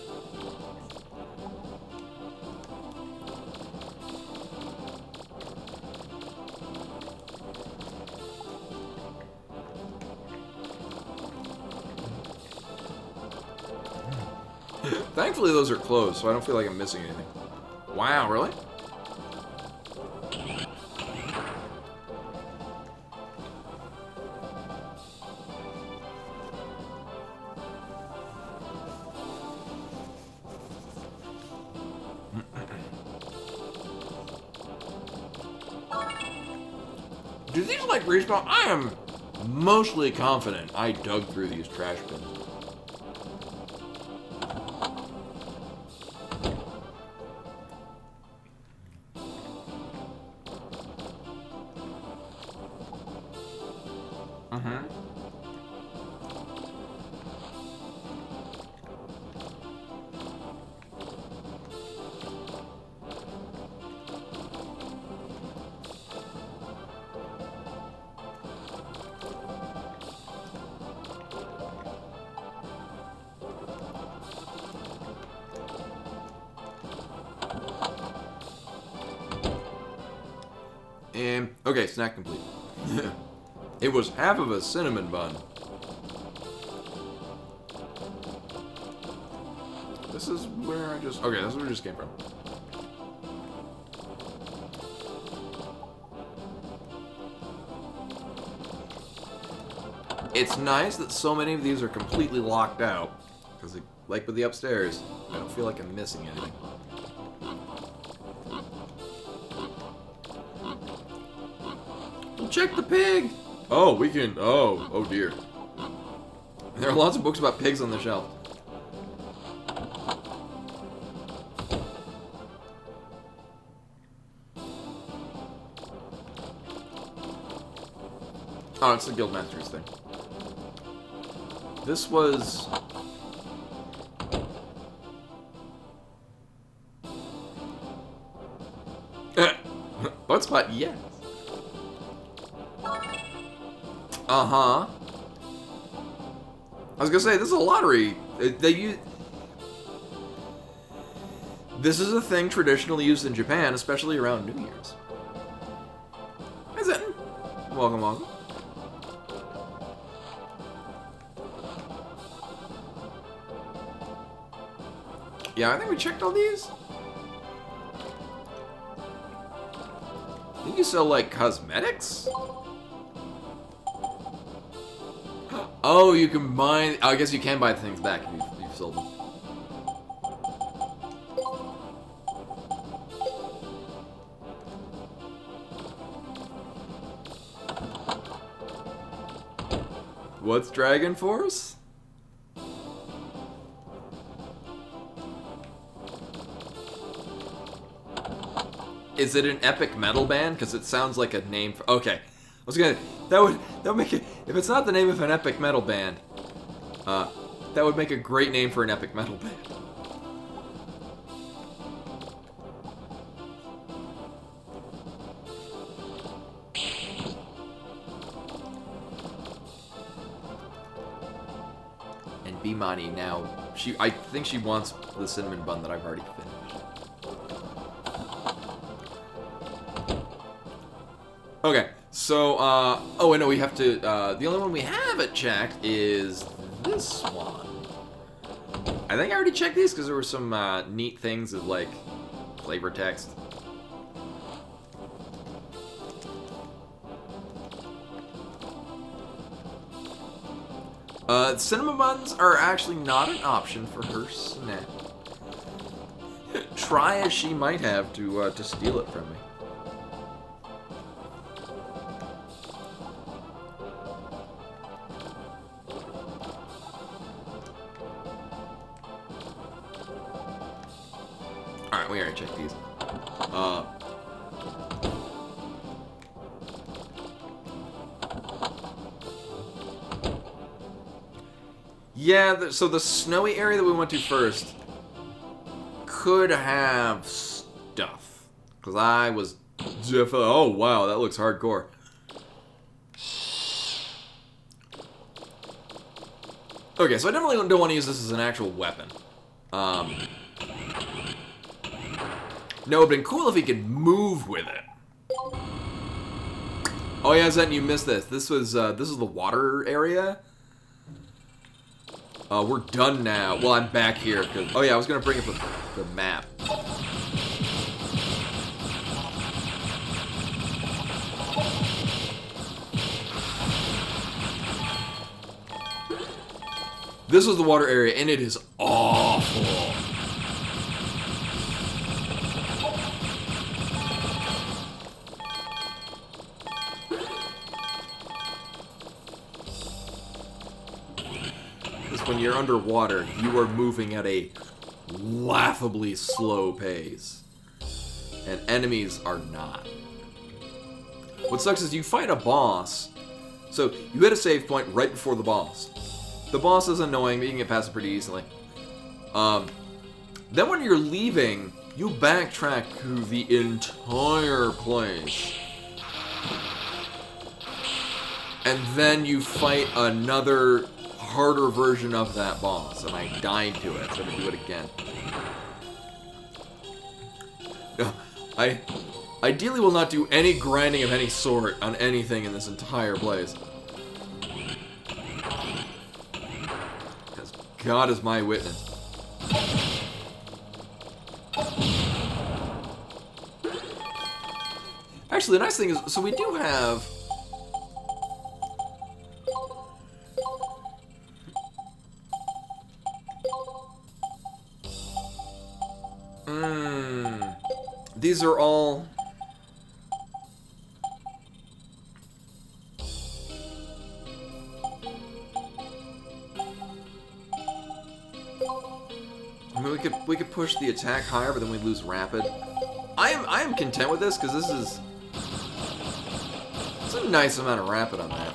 A: Thankfully, those are closed, so I don't feel like I'm missing anything. Wow, really? Do these like respawn? I am mostly confident I dug through these trash bins. Okay, snack complete. It was half of a cinnamon bun. This is where I just... Okay, this is where it just came from. It's nice that so many of these are completely locked out. Because, like with the upstairs, I don't feel like I'm missing anything. Check the pig! Oh, we can... Oh dear. There are lots of books about pigs on the shelf. Oh, it's the Guildmasters thing. This was... Butt spot, yes. Uh-huh. I was gonna say, this is a lottery. This is a thing traditionally used in Japan, especially around New Year's. Hi, Zen. Welcome, welcome. Yeah, I think we checked all these. I think you sell, like, cosmetics? Oh, you can buy... I guess you can buy the things back if you've sold them. What's Dragon Force? Is it an epic metal band? Because it sounds like a name for... Okay. I was gonna... That would make it... If it's not the name of an epic metal band, that would make a great name for an epic metal band. And Bimani now... I think she wants the cinnamon bun that I've already finished. Okay, so, oh, wait, no, we have to, the only one we haven't checked is this one. I think I already checked these because there were some, neat things of, like, flavor text. Cinnamon buns are actually not an option for her snack. Try as she might have to steal it from me. Alright, we already checked these. Yeah, so the snowy area that we went to first could have stuff. Because I was definitely... Oh, wow, that looks hardcore. Okay, so I definitely don't want to use this as an actual weapon. No, it would have been cool if he could move with it. Oh yeah, Zen, you missed this. This is the water area. We're done now. Well, I'm back here. Oh yeah, I was gonna bring up the map. This is the water area, and it is awful. Because when you're underwater, you are moving at a laughably slow pace. And enemies are not. What sucks is you fight a boss, so you hit a save point right before the boss. The boss is annoying, but you can get past it pretty easily. Then when you're leaving, you backtrack through the entire place. And then you fight another harder version of that boss, and I died to it, so I'm gonna do it again. I ideally will not do any grinding of any sort on anything in this entire place. Because God is my witness. Actually, the nice thing is, so we do have... These are all... I mean, we could push the attack higher, but then we'd lose rapid. I am content with this because this is... It's a nice amount of rapid on that.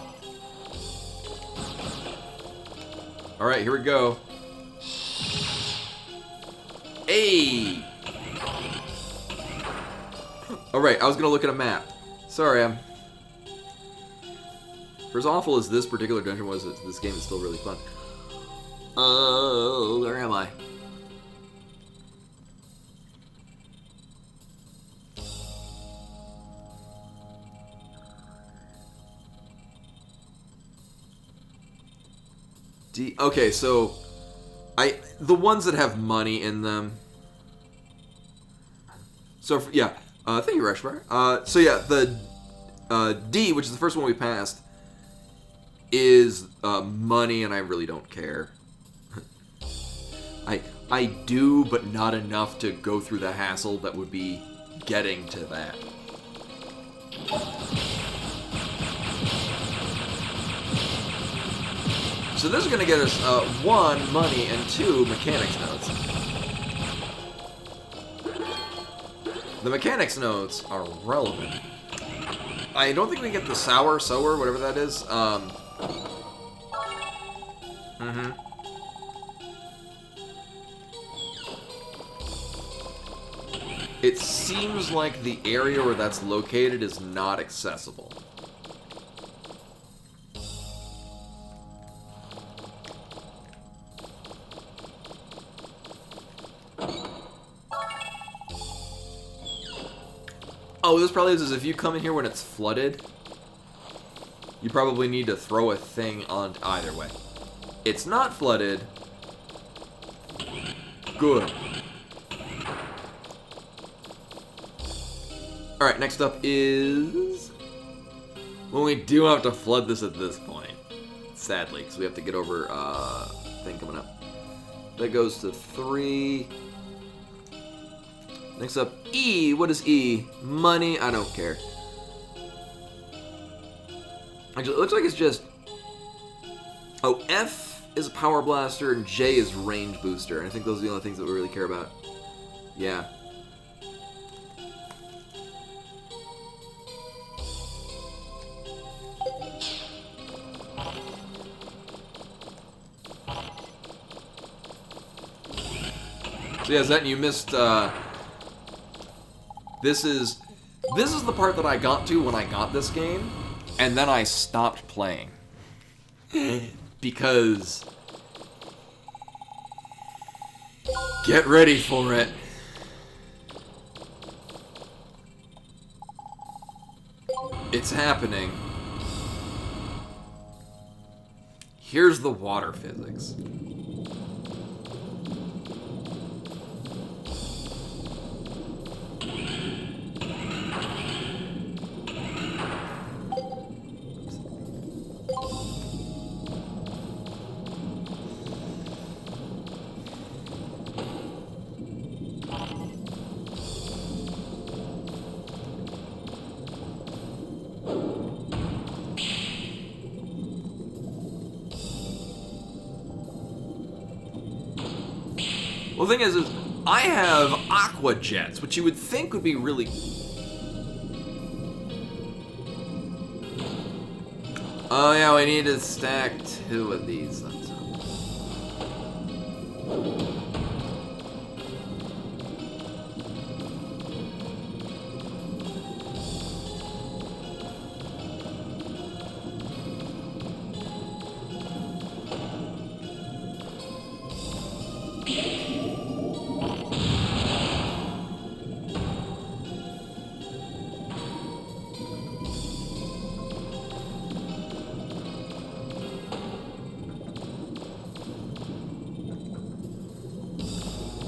A: Alright, here we go. Hey! Alright, I was gonna look at a map. Sorry, I'm... For as awful as this particular dungeon was, this game is still really fun. Oh, where am I? Okay, so... The ones that have money in them... So, yeah. Thank you, Reshbar. So, yeah, the D, which is the first one we passed, is money, and I really don't care. I do, but not enough to go through the hassle that would be getting to that. So this is going to get us, 1, money, and 2, mechanics notes. The mechanics notes are relevant. I don't think we get the sower, whatever that is. It seems like the area where that's located is not accessible. Oh, this probably is if you come in here when it's flooded, you probably need to throw a thing on either way. It's not flooded. Good. Alright, next up is... Well, we do have to flood this at this point. Sadly, because we have to get over thing coming up. That goes to 3... Next up, E. What is E? Money. I don't care. Actually, it looks like it's just... Oh, F is a power blaster and J is range booster. And I think those are the only things that we really care about. Yeah. So yeah, Zen, you missed, this is the part that I got to when I got this game, and then I stopped playing. Because... Get ready for it. It's happening. Here's the water physics. Well, the thing is I have aqua jets, which you would think would be really... Oh yeah, we need to stack 2 of these.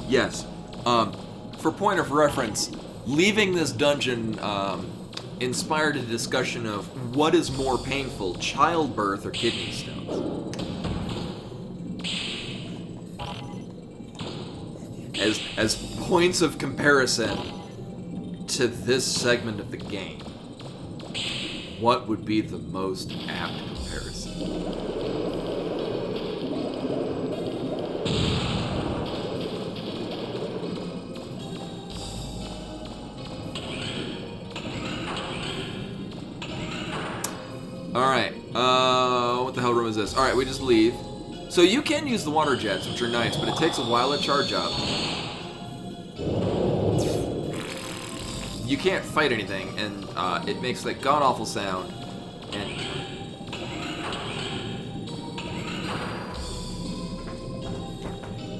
A: Yes. For point of reference, leaving this dungeon inspired a discussion of what is more painful, childbirth or kidney stones. As points of comparison to this segment of the game, what would be the most apt comparison? Alright, what the hell room is this? Alright, we just leave. So you can use the water jets, which are nice, but it takes a while to charge up. You can't fight anything, and it makes that god-awful sound. And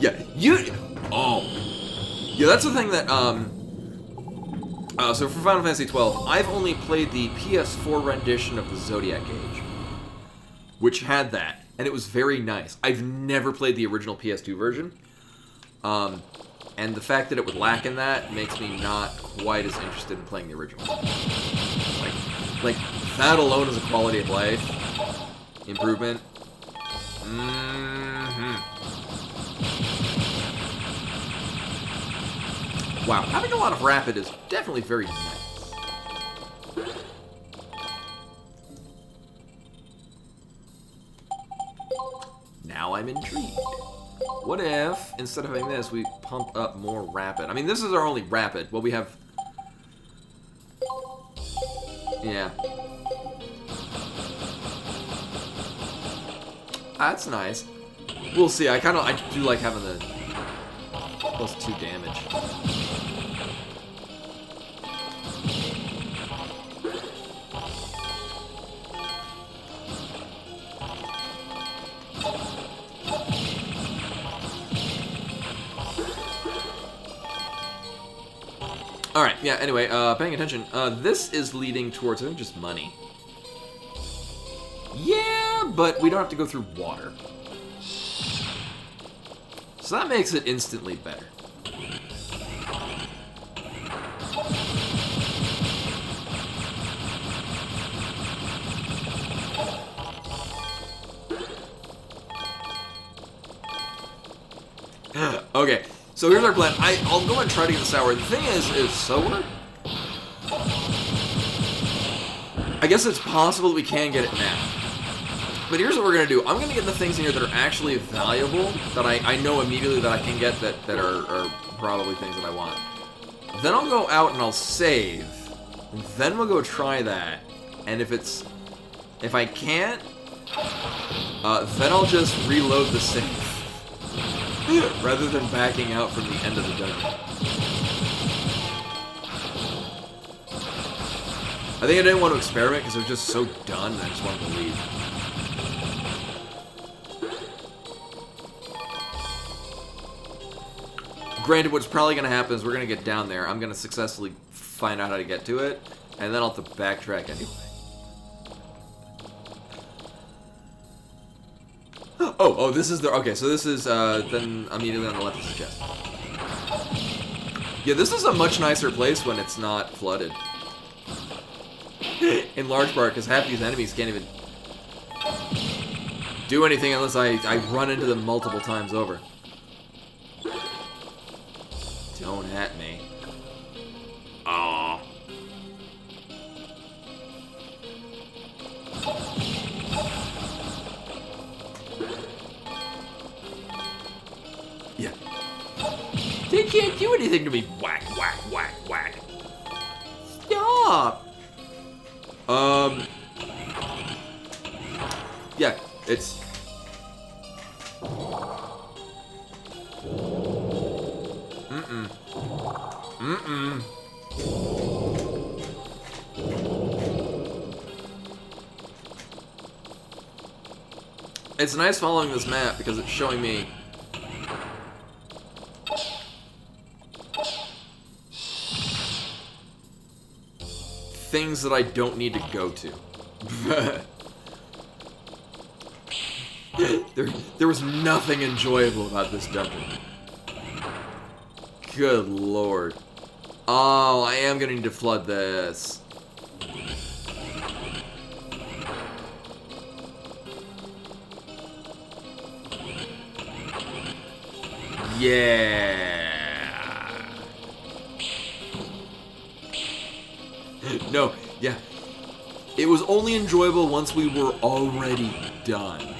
A: yeah, oh. Yeah, that's the thing that, so for Final Fantasy XII, I've only played the PS4 rendition of the Zodiac Age, which had that, and it was very nice. I've never played the original PS2 version, and the fact that it would lack in that makes me not quite as interested in playing the original. Like that alone is a quality of life improvement. Wow, having a lot of rapid is definitely very nice. Now I'm intrigued. What if, instead of having this, we pump up more rapid? I mean, this is our only rapid. Well, we have... Yeah. That's nice. We'll see. I do like having the +2 damage. Alright, yeah, anyway, paying attention. This is leading towards, I think, just money. Yeah, but we don't have to go through water. So that makes it instantly better. Okay, so here's our plan. I'll go and try to get the sour. The thing is sour? I guess it's possible that we can get it now. But here's what we're going to do. I'm going to get the things in here that are actually valuable, that I know immediately that I can get that are probably things that I want. Then I'll go out and I'll save. And then we'll go try that. And if I can't, then I'll just reload the save. rather than backing out from the end of the dungeon. I think I didn't want to experiment because it was just so done and I just wanted to leave. Granted, what's probably going to happen is we're going to get down there, I'm going to successfully find out how to get to it, and then I'll have to backtrack anyway. Oh, this is the... Okay, so this is, then immediately on the left is the chest. Yeah, this is a much nicer place when it's not flooded. In large part, because half these enemies can't even do anything unless I run into them multiple times over. Don't at me. Aww. Yeah. They can't do anything to me. Whack, whack, whack, whack. Stop. Yeah, it's... It's nice following this map because it's showing me things that I don't need to go to. There was nothing enjoyable about this dungeon. Good lord. Oh, I am gonna need to flood this. Yeah. No, yeah. It was only enjoyable once we were already done.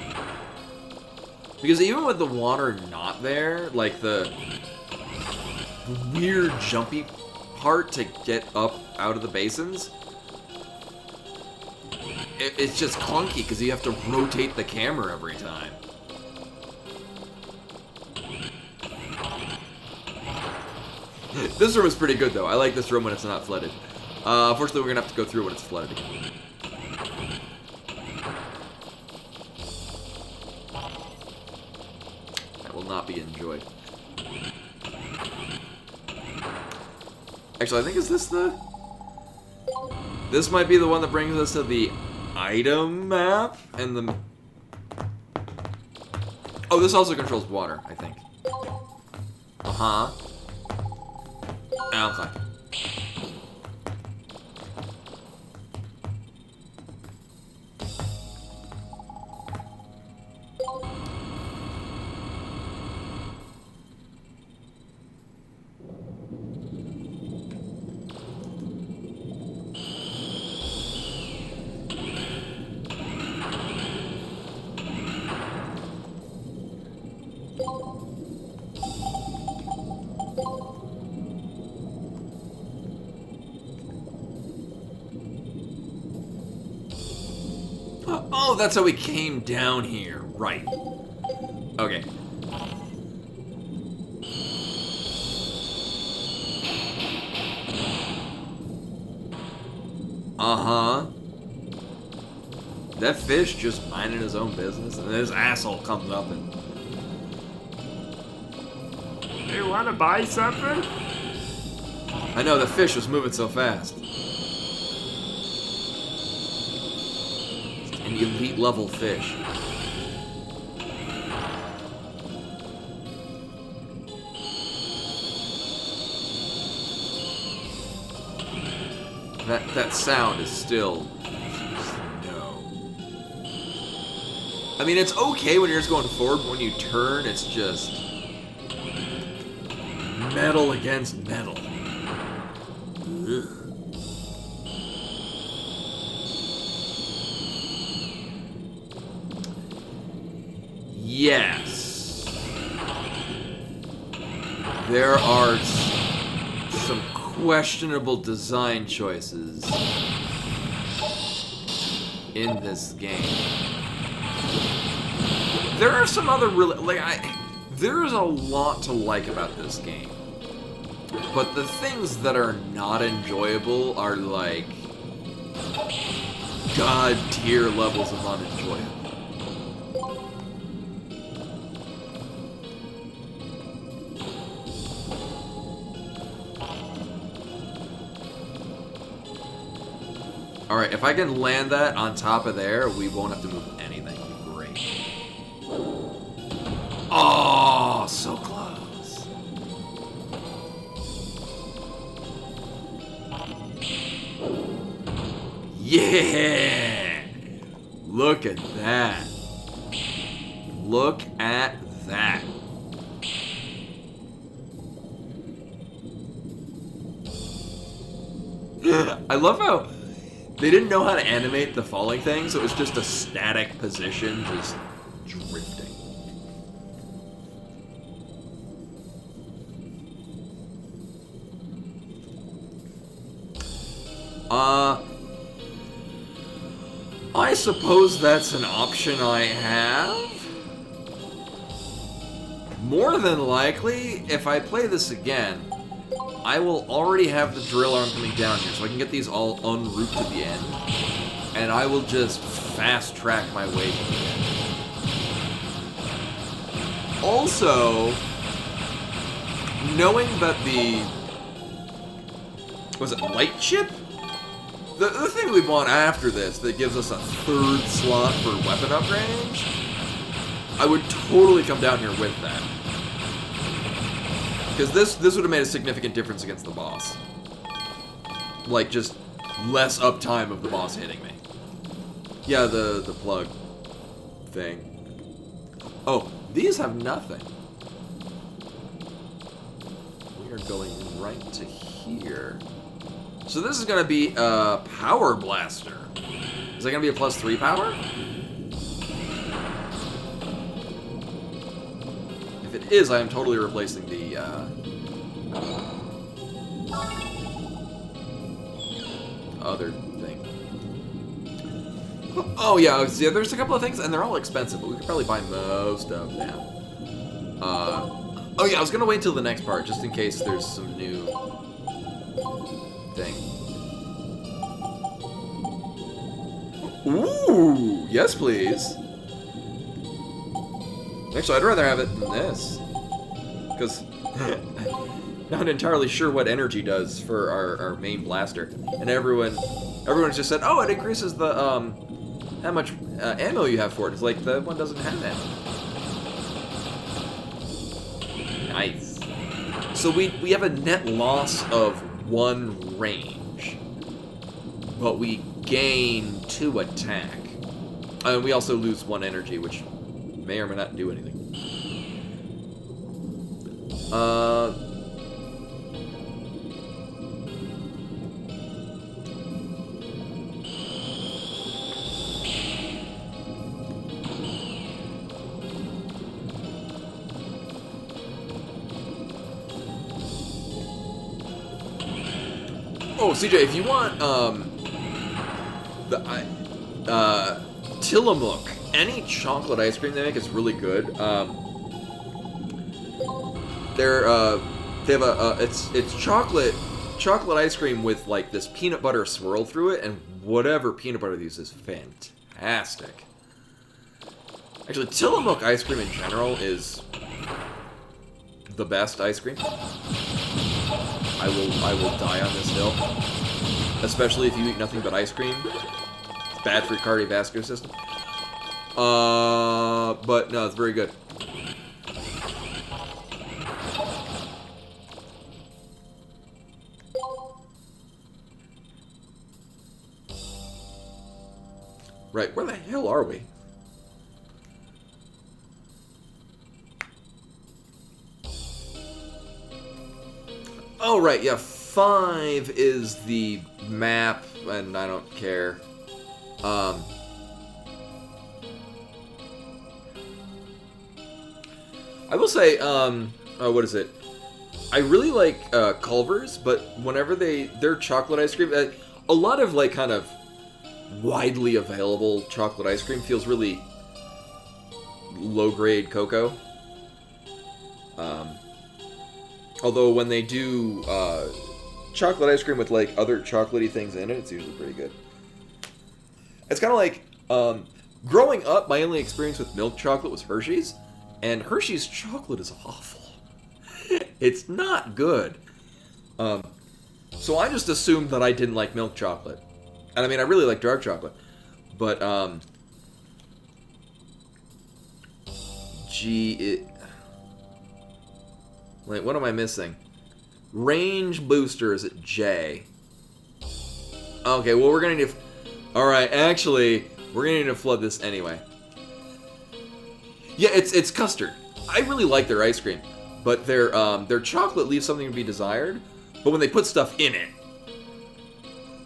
A: Because even with the water not there, like the weird jumpy part to get up out of the basins, it's just clunky because you have to rotate the camera every time. This room is pretty good though. I like this room when it's not flooded. Unfortunately, we're gonna have to go through when it's flooded again. That will not be enjoyed. Actually, I think is this the... This might be the one that brings us to the item map and the... Oh, this also controls water, I think. Uh-huh. Okay. Oh, that's how we came down here. Right. Okay. Uh-huh. That fish just minding his own business, and this asshole comes up and...
K: You wanna buy something?
A: I know, the fish was moving so fast. An elite level fish. That sound is still no. I mean, it's okay when you're just going forward, but when you turn, it's just metal against metal. Ugh. Yes. There are some questionable design choices in this game. There are some other really, There's a lot to like about this game. But the things that are not enjoyable are like god tier levels of unenjoyable. Alright, if I can land that on top of there, we won't have to move anything. Great. Oh, so close. Yeah! Look at that. Look at that. I love how they didn't know how to animate the falling thing, so it was just a static position, just drifting. I suppose that's an option I have. More than likely, if I play this again, I will already have the drill arm coming down here, so I can get these all en route to the end, and I will just fast track my way to the end. Also, knowing that the... was it light chip? The thing we want after this that gives us a third slot for weapon upgrades, I would totally come down here with that. Because this would have made a significant difference against the boss. Like, just less uptime of the boss hitting me. Yeah, the plug thing. Oh, these have nothing. We are going right to here. So this is going to be a power blaster. Is that going to be a +3 power? If it is, I am totally replacing the other thing. Oh yeah, see, there's a couple of things, and they're all expensive, but we could probably buy most of them. Oh yeah, I was gonna wait till the next part, just in case there's some new thing. Ooh, yes please. Actually, I'd rather have it than this, because not entirely sure what energy does for our main blaster, and everyone's just said, oh, it increases the how much ammo you have for it. It's like the one doesn't have ammo. Nice. So we have a net loss of 1 range, but we gain 2 attack, and we also lose 1 energy, which may or may not do anything. Oh, CJ, if you want, Tillamook, any chocolate ice cream they make is really good. They have it's chocolate ice cream with like this peanut butter swirl through it, and whatever peanut butter they use is fantastic. Actually, Tillamook ice cream in general is the best ice cream. I will die on this hill, especially if you eat nothing but ice cream. It's bad for your cardiovascular system. But no, it's very good. Right, where the hell are we? Oh, right, yeah, 5 is the map, and I don't care. I will say, what is it? I really like Culver's, but whenever their chocolate ice cream, a lot of, like, kind of widely available chocolate ice cream feels really low-grade cocoa. Although when they do chocolate ice cream with like other chocolatey things in it, it's usually pretty good. It's kind of like growing up. My only experience with milk chocolate was Hershey's, and Hershey's chocolate is awful. It's not good. So I just assumed that I didn't like milk chocolate, and I mean I really like dark chocolate, but wait, what am I missing? Range boosters at J. Okay, well we're gonna need to... Alright, actually, we're gonna need to flood this anyway. Yeah, it's custard. I really like their ice cream, but their chocolate leaves something to be desired. But when they put stuff in it,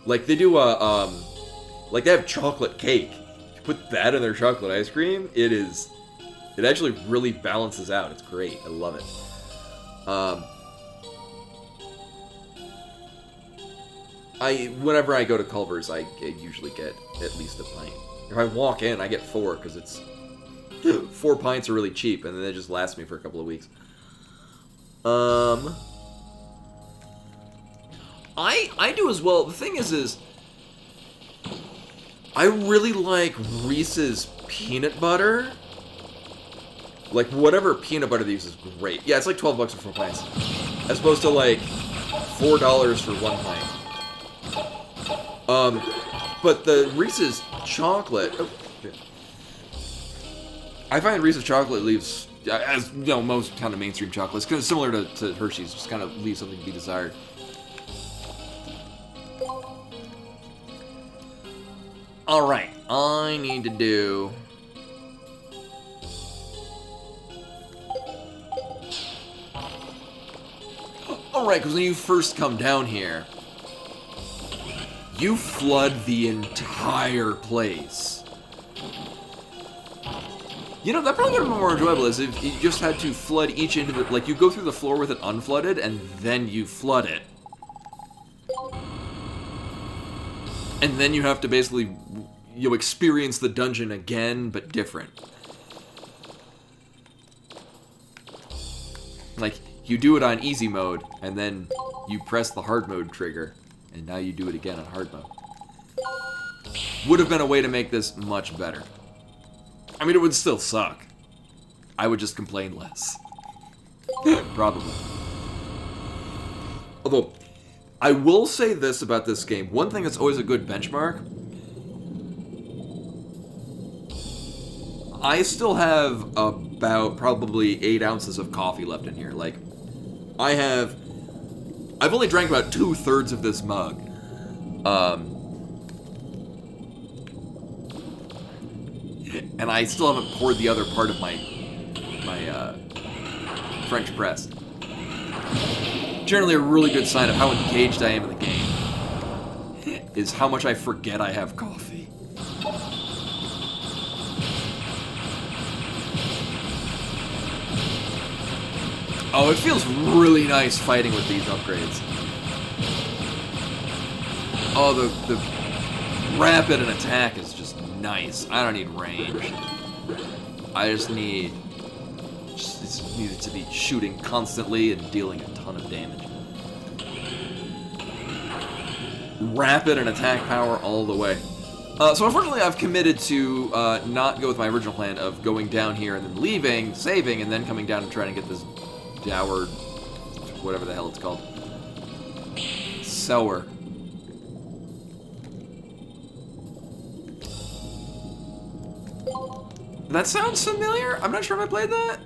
A: like they do like they have chocolate cake. You put that in their chocolate ice cream, it actually really balances out. It's great. I love it. Whenever I go to Culver's, I usually get at least a pint. If I walk in, I get 4 because it's 4 pints are really cheap, and then they just last me for a couple of weeks. I do as well. The thing is I really like Reese's peanut butter. Like, whatever peanut butter they use is great. Yeah, it's like $12 for 4 pints. As opposed to, like, $4 for 1 pint. But the Reese's chocolate... Oh, shit. I find Reese's chocolate leaves, as, you know, most kind of mainstream chocolates, kind of similar to Hershey's, just kind of leaves something to be desired. Alright, I need to do... Alright, because when you first come down here, you flood the entire place. You know, that probably would have been more enjoyable is if you just had to flood each end of it. Like, you go through the floor with it unflooded, and then you flood it. And then you have to basically, you know, experience the dungeon again, but different. Like, you do it on easy mode, and then you press the hard mode trigger, and now you do it again on hard mode. Would have been a way to make this much better. I mean, it would still suck. I would just complain less. Probably. Although, I will say this about this game. One thing that's always a good benchmark. I still have about probably 8 ounces of coffee left in here. Like, I've only drank about 2/3 of this mug. And I still haven't poured the other part of my French press. Generally a really good sign of how engaged I am in the game is how much I forget I have coffee. Oh, it feels really nice fighting with these upgrades. Oh, the rapid and attack is just nice. I don't need range. I just need it to be shooting constantly and dealing a ton of damage. Rapid and attack power all the way. So unfortunately I've committed to not go with my original plan of going down here and then leaving, saving, and then coming down and trying to get this dower, whatever the hell it's called. Sour. That sounds familiar? I'm not sure if I played that.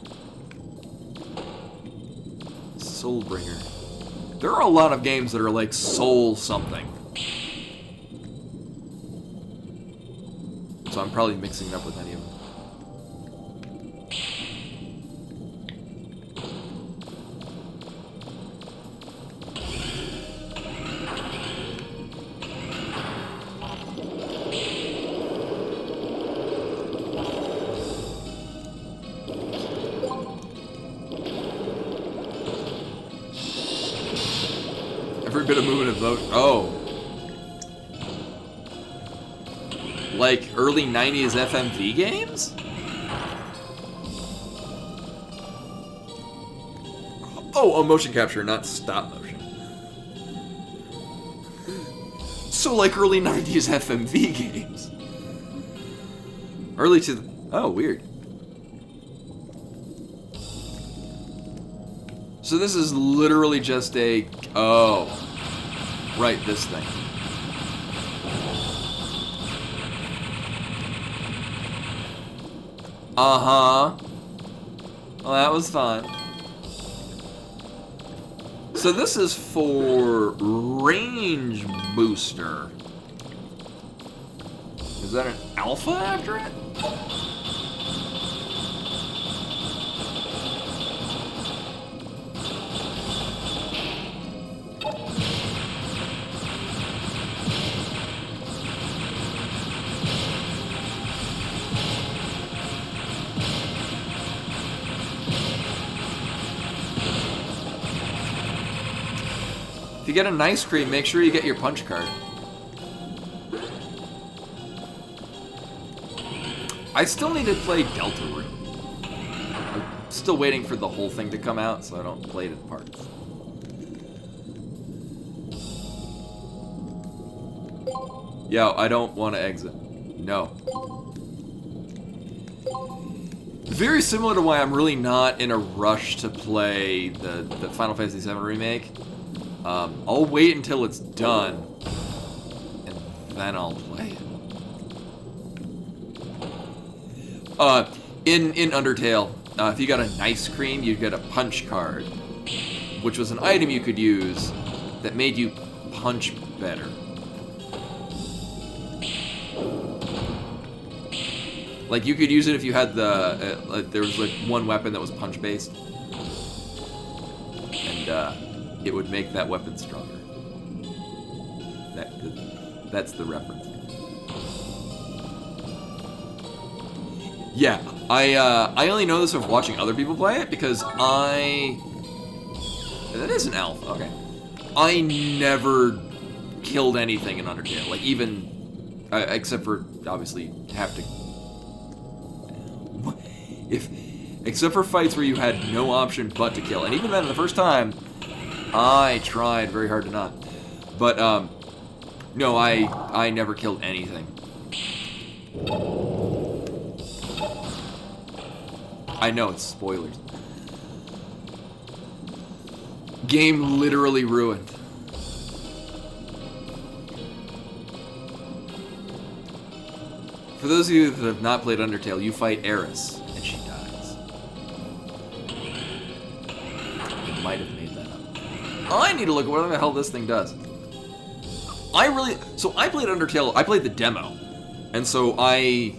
A: Soulbringer. There are a lot of games that are like Soul something. So I'm probably mixing it up with any of them. Every bit of movement of vote. Oh. Like early 90s FMV games? Oh, a motion capture, not stop motion. So like early 90s FMV games. Early to... Oh, weird. So this is literally just a... Oh. Right, this thing. Uh-huh. Well, that was fun. So this is for range booster. Is that an alpha after it? If you get an ice cream, make sure you get your punch card. I still need to play Deltarune. I'm still waiting for the whole thing to come out, so I don't play it in parts. Yo, I don't want to exit. No. Very similar to why I'm really not in a rush to play the Final Fantasy VII Remake. I'll wait until it's done, and then I'll play it. In Undertale, if you got an ice cream, you get a punch card, which was an item you could use that made you punch better. Like, you could use it if you had the, there was like one weapon that was punch based, and it would make that weapon stronger. That's the reference. Yeah, I only know this from watching other people play it because that is an alpha. Okay, I never killed anything in Undertale. Like even except for obviously have to. Except for fights where you had no option but to kill, and even then, the first time, I tried very hard to not. But no, I never killed anything. I know it's spoilers. Game literally ruined. For those of you that have not played Undertale, you fight Eris, and she dies. I might have made that up. I need to look at what the hell this thing does. So I played Undertale, I played the demo. And so I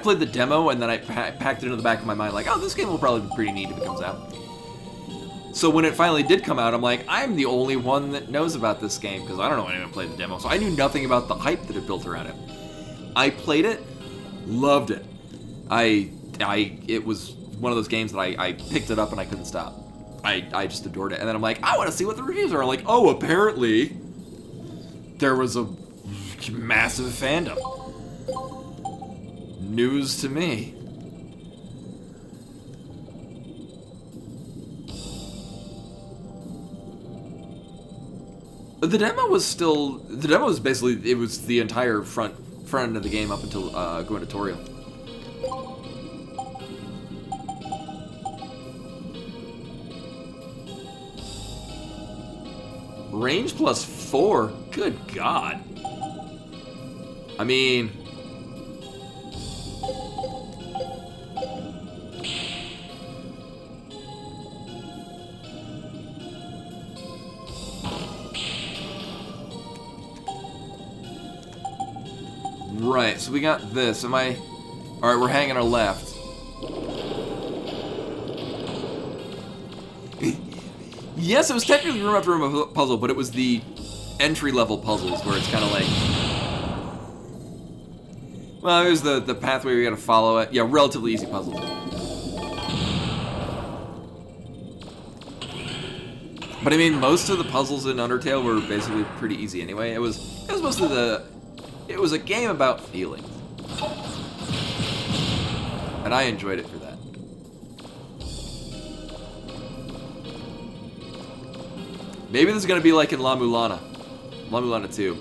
A: played the demo, and then I packed it into the back of my mind, like, oh, this game will probably be pretty neat if it comes out. So when it finally did come out, I'm like, I'm the only one that knows about this game, because I don't know anyone played the demo, so I knew nothing about the hype that it built around it. I played it, loved it. It was one of those games that I picked it up and I couldn't stop. I just adored it. And then I'm like, I want to see what the reviews are. Like, oh, apparently there was a massive fandom. News to me. The demo was basically, it was the entire front end of the game up until going to Toriel. Range plus 4? Good God. I mean... Right, so we got this. Alright, we're hanging our left. Yes, it was technically room after room puzzle, but it was the entry-level puzzles where it's kind of like... Well, there's the pathway we gotta follow it. Yeah, relatively easy puzzles. But I mean, most of the puzzles in Undertale were basically pretty easy anyway. It was mostly it was a game about feelings. And I enjoyed it for that. Maybe this is gonna be like in La Mulana. La Mulana 2.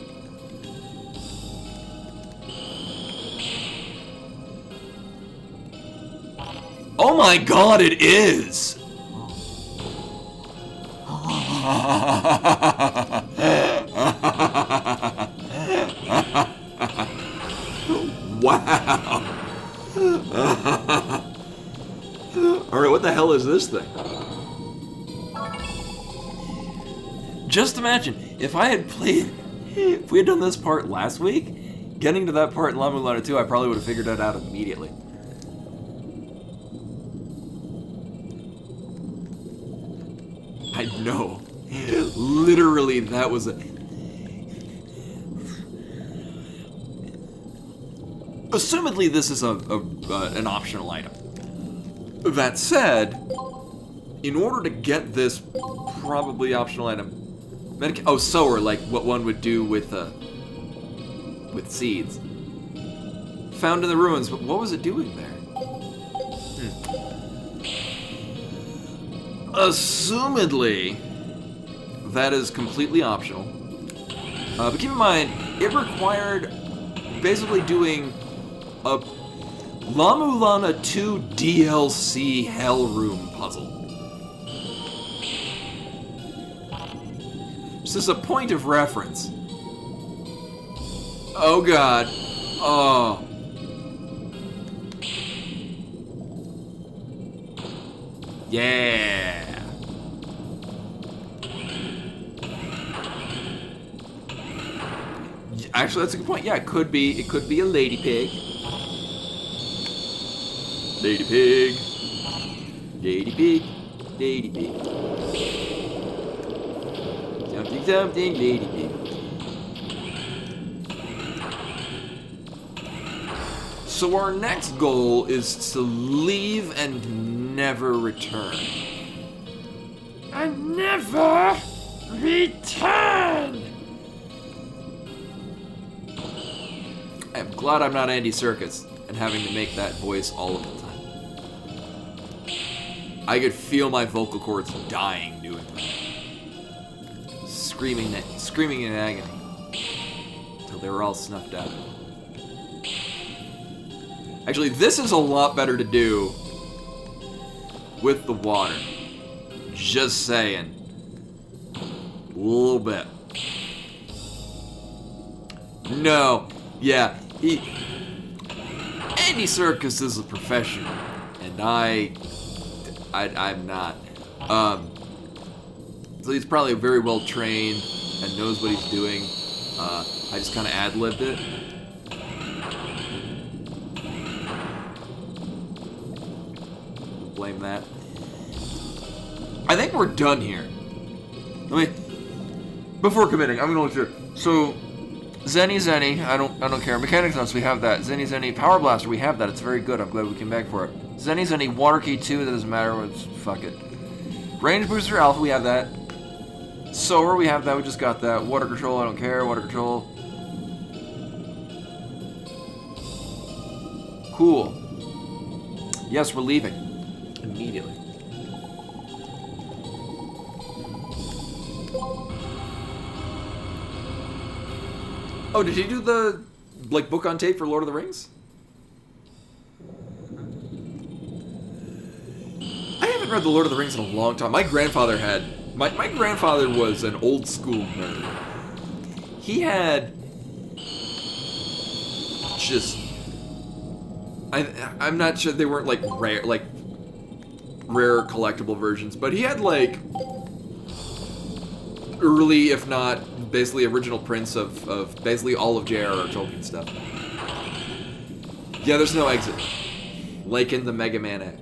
A: Oh my god, it is! Wow! Alright, what the hell is this thing? Just imagine, if I had played... If we had done this part last week, getting to that part in La Mulana 2, I probably would have figured it out immediately. I know. Literally, that was a... Assumedly, this is an optional item. That said, in order to get this probably optional item... sower, like what one would do with seeds. Found in the ruins, but what was it doing there? Assumedly, that is completely optional. But keep in mind, it required basically doing a La Mulana 2 DLC Hell Room puzzle. This is a point of reference. Oh god. Oh. Yeah. Actually, that's a good point. Yeah, it could be a lady pig. Lady pig. Lady pig. Lady pig. Something, something, lady pig. So our next goal is to leave and never return.
K: And never return!
A: I'm glad I'm not Andy Serkis and having to make that voice all of the time. I could feel my vocal cords dying doing that. Screaming in agony. Until they were all snuffed out. Actually, this is a lot better to do with the water. Just saying. A little bit. No. Yeah. Andy Serkis is a professional. And I'm not. So he's probably very well trained and knows what he's doing. I just kind of ad-libbed it. Blame that. I think we're done here. Before committing, I'm gonna look through. So, Zenny, I don't care. Mechanics Nuts, we have that. Zenny, Power Blaster, we have that. It's very good. I'm glad we came back for it. Zenny, Water Key 2, that doesn't matter. Fuck it. Range Booster Alpha, we have that. Sower, we have that. We just got that. Water Control, I don't care. Water Control. Cool. Yes, we're leaving. Immediately. Oh, did he do the, book on tape for Lord of the Rings? I haven't read the Lord of the Rings in a long time. My grandfather had... My grandfather was an old school nerd. He had... just... I'm not sure they weren't, rare collectible versions, but he had, early, if not basically original prints of basically all of J.R.R. Tolkien stuff. Yeah, there's no exit. Like in the Mega Man act.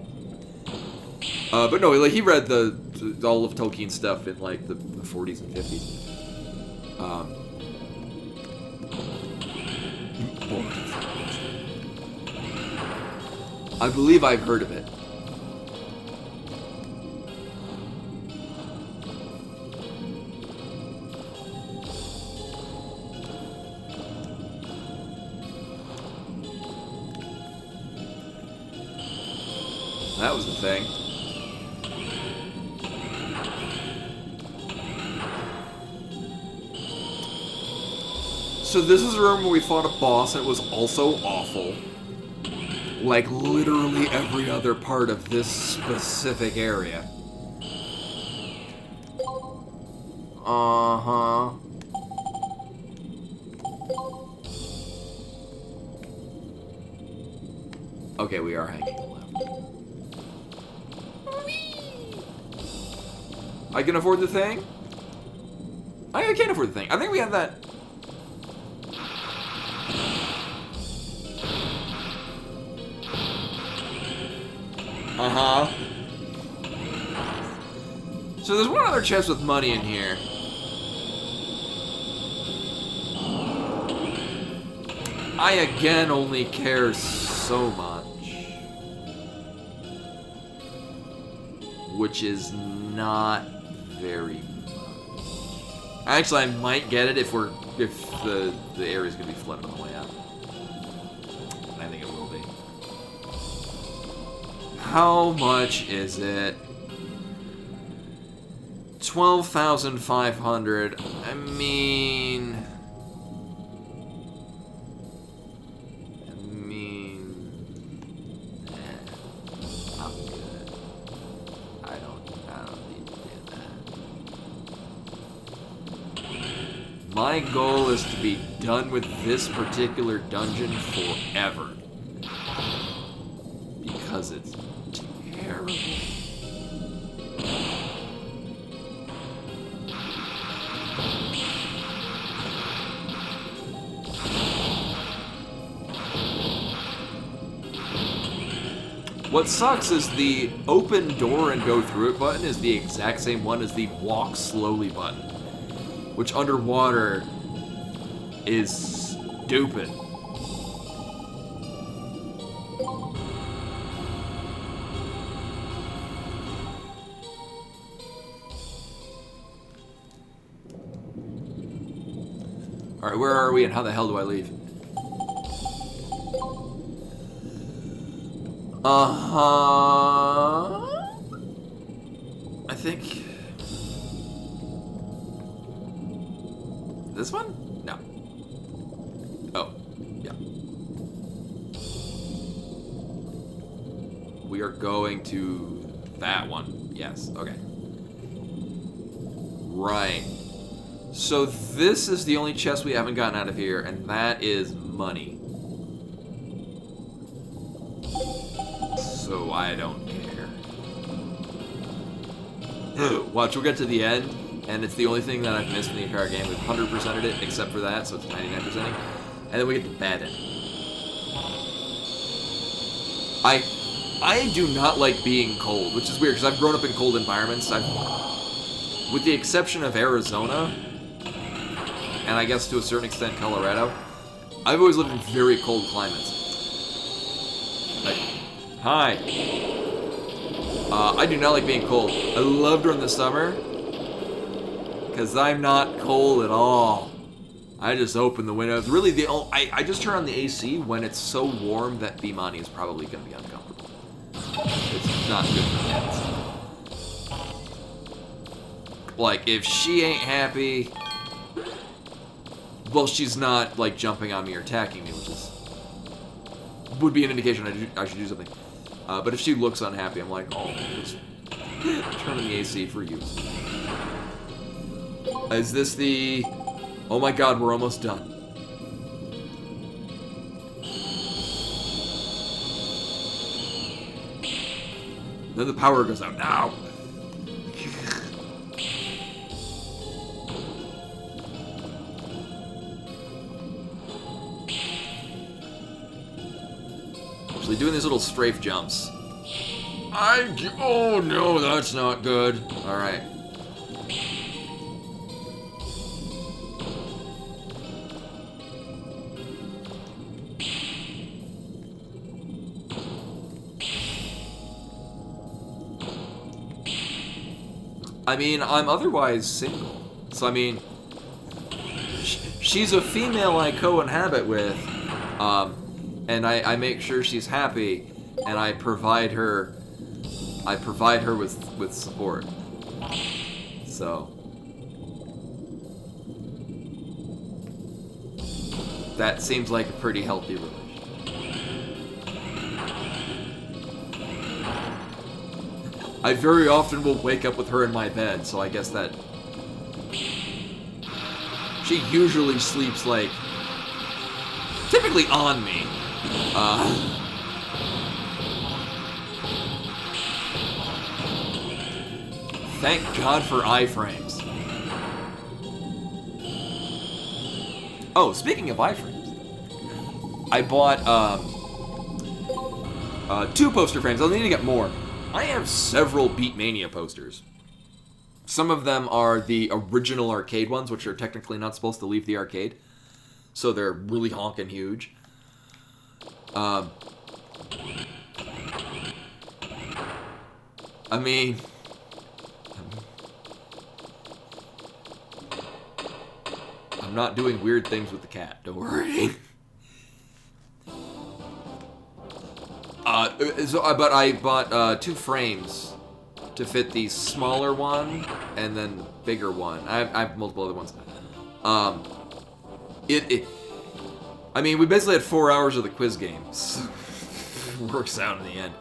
A: But no, he read all of Tolkien stuff in, the 40s and 50s. I believe I've heard of it. That was the thing. So this is a room where we fought a boss and it was also awful. Like literally every other part of this specific area. Uh-huh. Okay, we are hanging left. I can afford the thing? I can't afford the thing. I think we have that. Uh-huh. So there's one other chest with money in here. I again only care so much. Which is not very much. Actually, I might get it if the area's gonna be flooded on the way out. I think it will be. How much is it? 12,500. I mean, I'm good. I don't need to do that. My goal is to be done with this particular dungeon forever. Because it's terrible. What sucks is the open door and go through it button is the exact same one as the walk slowly button, which underwater is stupid. Alright, where are we and how the hell do I leave? I think... This one? No. Oh, yeah. We are going to that one. Yes, okay. Right. So this is the only chest we haven't gotten out of here, and that is money. So I don't care. Watch, we'll get to the end, and it's the only thing that I've missed in the entire game. We've 100%ed it, except for that, so it's 99%ing. And then we get the bad end. I do not like being cold, which is weird, because I've grown up in cold environments. With the exception of Arizona, and I guess to a certain extent Colorado, I've always lived in very cold climates. Like, hi. I do not like being cold. I love during the summer, because I'm not cold at all. I just open the windows. Really, I just turn on the AC when it's so warm that Bimani is probably going to be uncomfortable. It's not good for cats. Like, if she ain't happy, well, she's not, like, jumping on me or attacking me, which would be an indication I should do something. But if she looks unhappy, I'm like, oh, just turn on the AC for you. Is this the... Oh my god, we're almost done. Then the power goes out. Now! Actually, doing these little strafe jumps. Oh no, that's not good. Alright. I mean, I'm otherwise single. So, I mean, she's a female I co-inhabit with, and I make sure she's happy, and I provide her with support. So. That seems like a pretty healthy relationship. I very often will wake up with her in my bed, so I guess that... She usually sleeps, like, typically on me. Thank God for iframes. Oh, speaking of iframes, I bought 2 poster frames. I'll need to get more. I have several Beatmania posters. Some of them are the original arcade ones, which are technically not supposed to leave the arcade. So they're really honkin' huge. I mean... I'm not doing weird things with the cat, don't worry. But I bought 2 frames to fit the smaller one and then bigger one. I have multiple other ones. I mean, we basically had 4 hours of the quiz games. Works out in the end.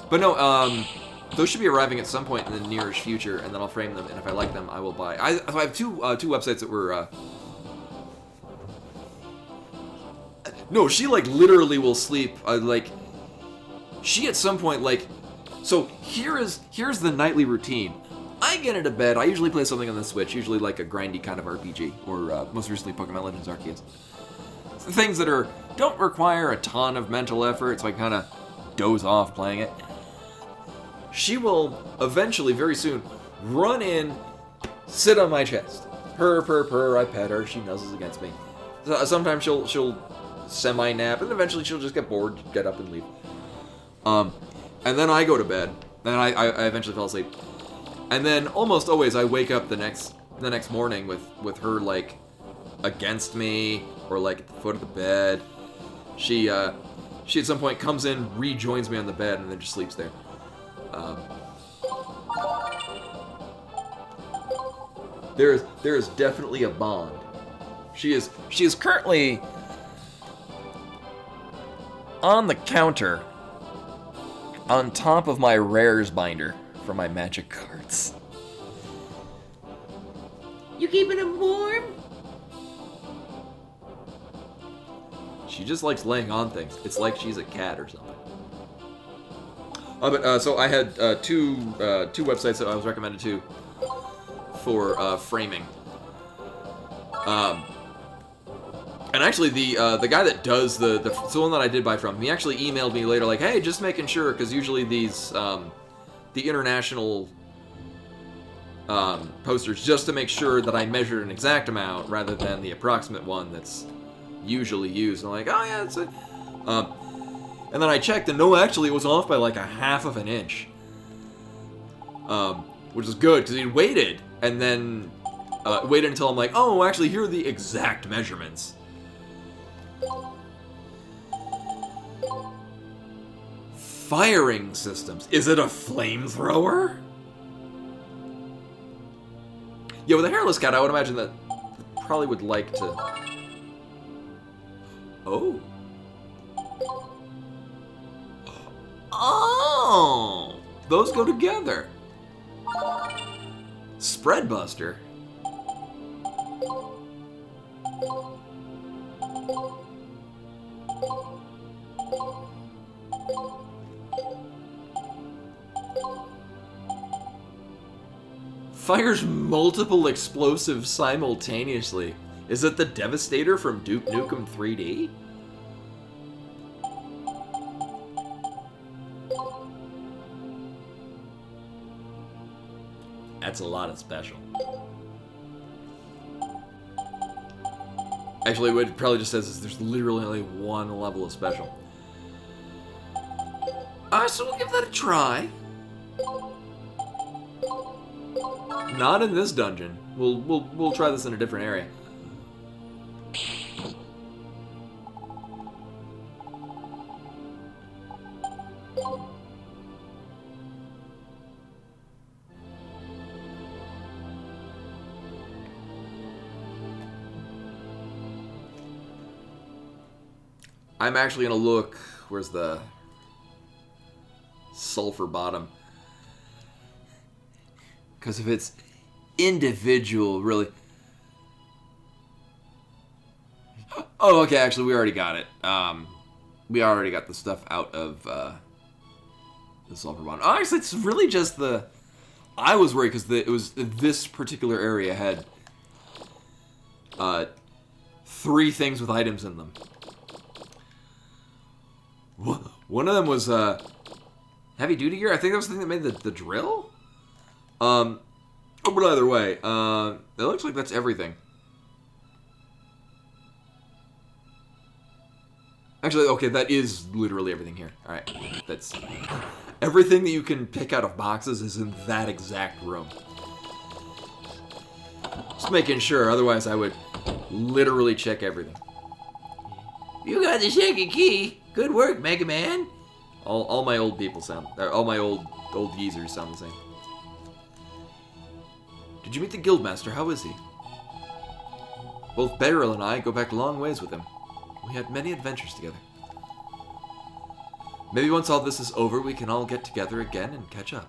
A: But no, those should be arriving at some point in the nearest future, and then I'll frame them, and if I like them, I will buy. I have two websites that were... No, she, like, literally will sleep, like... She, at some point, like... So, here's the nightly routine. I get into bed, I usually play something on the Switch, usually like a grindy kind of RPG, or most recently Pokemon Legends Arceus. Things that don't require a ton of mental effort, so I kind of doze off playing it. She will eventually, very soon, run in, sit on my chest. Purr, purr, purr, I pet her, she nuzzles against me. Sometimes she'll semi-nap, and eventually she'll just get bored, get up and leave. And then I go to bed, and I eventually fall asleep. And then, almost always, I wake up the next morning with her, like, against me, or, like, at the foot of the bed. She at some point comes in, rejoins me on the bed, and then just sleeps there. There is definitely a bond. She is currently on the counter on top of my rares binder for my magic cards.
B: You keeping him warm?
A: She just likes laying on things. It's like she's a cat or something. So I had two websites that I was recommended to for framing. And actually, the guy that does the one that I did buy from, he actually emailed me later, like, hey, just making sure, because usually these the international posters, just to make sure that I measured an exact amount rather than the approximate one that's usually used. And I'm like, oh yeah, that's it. And then I checked, and no, actually, it was off by like 1/2 of an inch. Which is good, because he waited, and then waited until I'm like, oh, actually, here are the exact measurements. Firing systems. Is it a flamethrower? Yeah, with a hairless cat, I would imagine that probably would like to... Oh. Oh! Those go together. Spreadbuster. Fires multiple explosives simultaneously. Is it the Devastator from Duke Nukem 3D? That's a lot of special. Actually, what it probably just says is there's literally only one level of special. So we'll give that a try. Not in this dungeon. We'll try this in a different area. I'm actually gonna look. Where's the sulfur bottom? Because if it's individual, really. Oh, okay. Actually, we already got it. We already got the stuff out of the sulfur bottom. Oh, actually, it's really just the. I was worried because it was this particular area had 3 things with items in them. One of them was heavy duty gear. I think that was the thing that made the drill. But either way, it looks like that's everything. Actually, okay, that is literally everything here. All right, that's everything that you can pick out of boxes is in that exact room. Just making sure, otherwise I would literally check everything.
C: You got the second key. Good work, Mega Man.
A: All my old people sound, all my old geezers sound the same. Did you meet the Guildmaster? How is he? Both Beryl and I go back long ways with him. We had many adventures together. Maybe once all this is over, we can all get together again and catch up.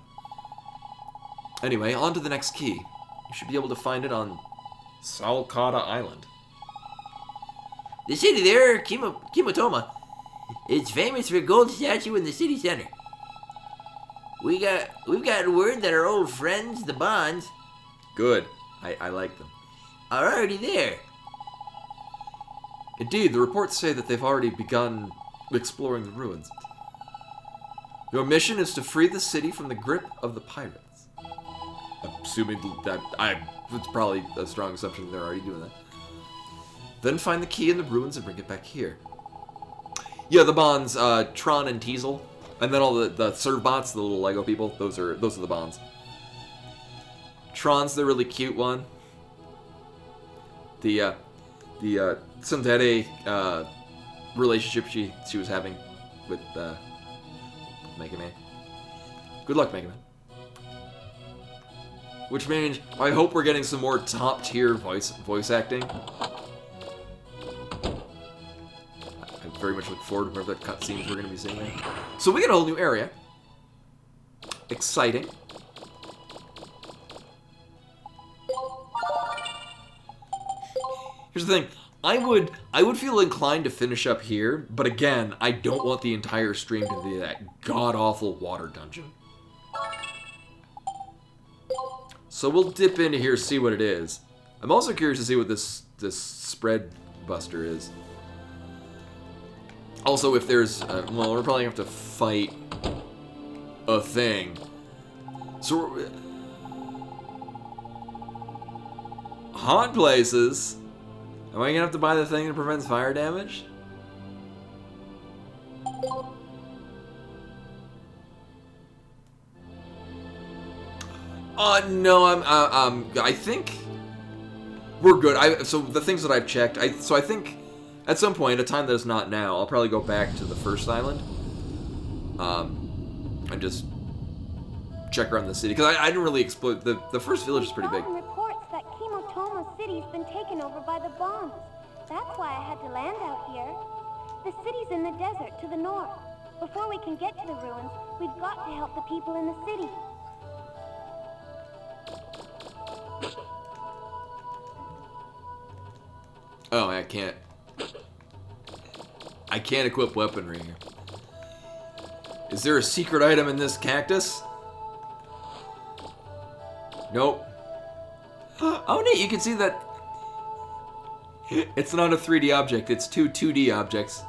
A: Anyway, on to the next key. You should be able to find it on Salcata Island.
C: The city there, Kimotoma. It's famous for a gold statue in the city center. We've got word that our old friends, the Bonds...
A: Good. I like them.
C: ...are already there.
A: Indeed, the reports say that they've already begun exploring the ruins. Your mission is to free the city from the grip of the pirates. Assuming that it's probably a strong assumption that they're already doing that. Then find the key in the ruins and bring it back here. Yeah, the Bonds, Tron and Teasel, and then all the Servbots, the little Lego people. Those are the Bonds. Tron's the really cute one. The Tsundere relationship she was having with Mega Man. Good luck, Mega Man. Which means I hope we're getting some more top tier voice acting. I very much look forward to whatever the cutscenes we're going to be seeing there. So we get a whole new area. Exciting. Here's the thing. I would feel inclined to finish up here, but again, I don't want the entire stream to be that god-awful water dungeon. So we'll dip into here, see what it is. I'm also curious to see what this spread buster is. Also, if there's well, we're probably gonna have to fight a thing. So haunt places. Am I gonna have to buy the thing that prevents fire damage? No, I think we're good. So the things that I've checked, I think at some point, at a time that is not now, I'll probably go back to the first island, and just check around the city because I didn't really explore the first village is pretty big.
E: Reports that Kimotoma City's been taken over by the Bonds. That's why I had to land out here. The city's in the desert to the north. Before we can get to the ruins, we've got to help the people in the city.
A: Oh, I can't equip weaponry here. Is there a secret item in this cactus? Nope. Oh, neat, you can see that it's not a 3D object, it's two 2D objects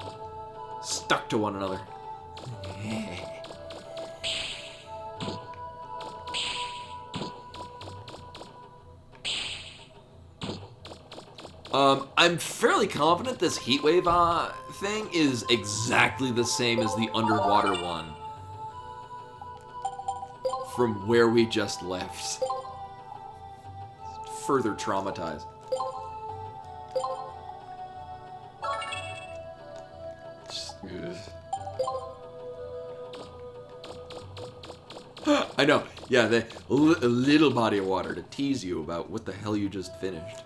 A: stuck to one another. I'm fairly confident this heatwave thing is exactly the same as the underwater one from where we just left. Further traumatized. I know, yeah, a little body of water to tease you about what the hell you just finished.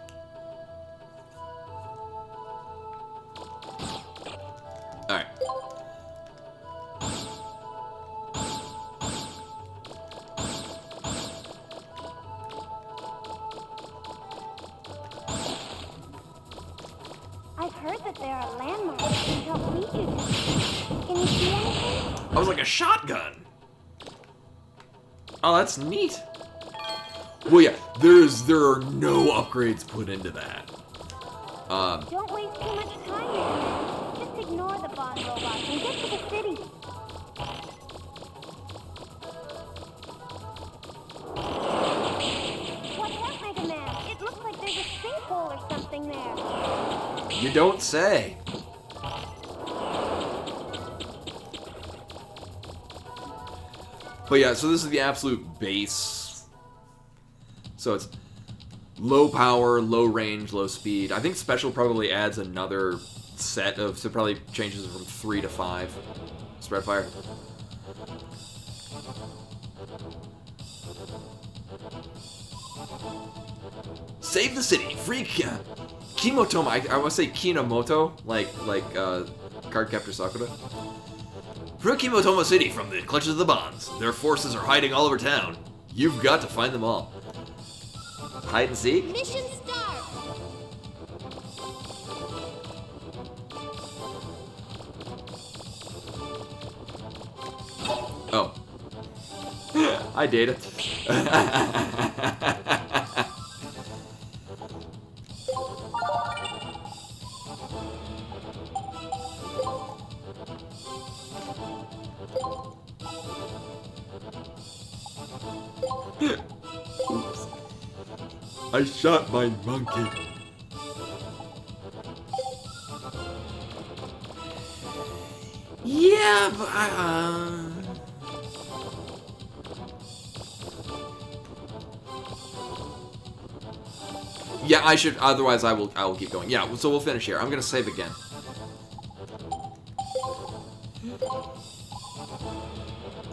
A: I was like a shotgun. Oh, that's neat. Well, yeah, there are no upgrades put into that.
E: Don't waste too much time, man. Just ignore the Bond robots and get to the city. What's that, Mega Man? It looks like there's a sinkhole or something there.
A: You don't say. But yeah, so this is the absolute base. So it's low power, low range, low speed. I think special probably adds another set of, so it probably changes it from 3 to 5. Spread fire. Save the city. Free Kimotoma. I want to say Kinomoto, like Cardcaptor Sakura. Free Kimotoma City from the clutches of the Bonds. Their forces are hiding all over town. You've got to find them all. Hide and seek?
E: Mission start!
A: Oh. I did it. Oops. I shot my monkey. Yeah, but yeah, I should. Otherwise, I will keep going. Yeah, so we'll finish here. I'm gonna save again.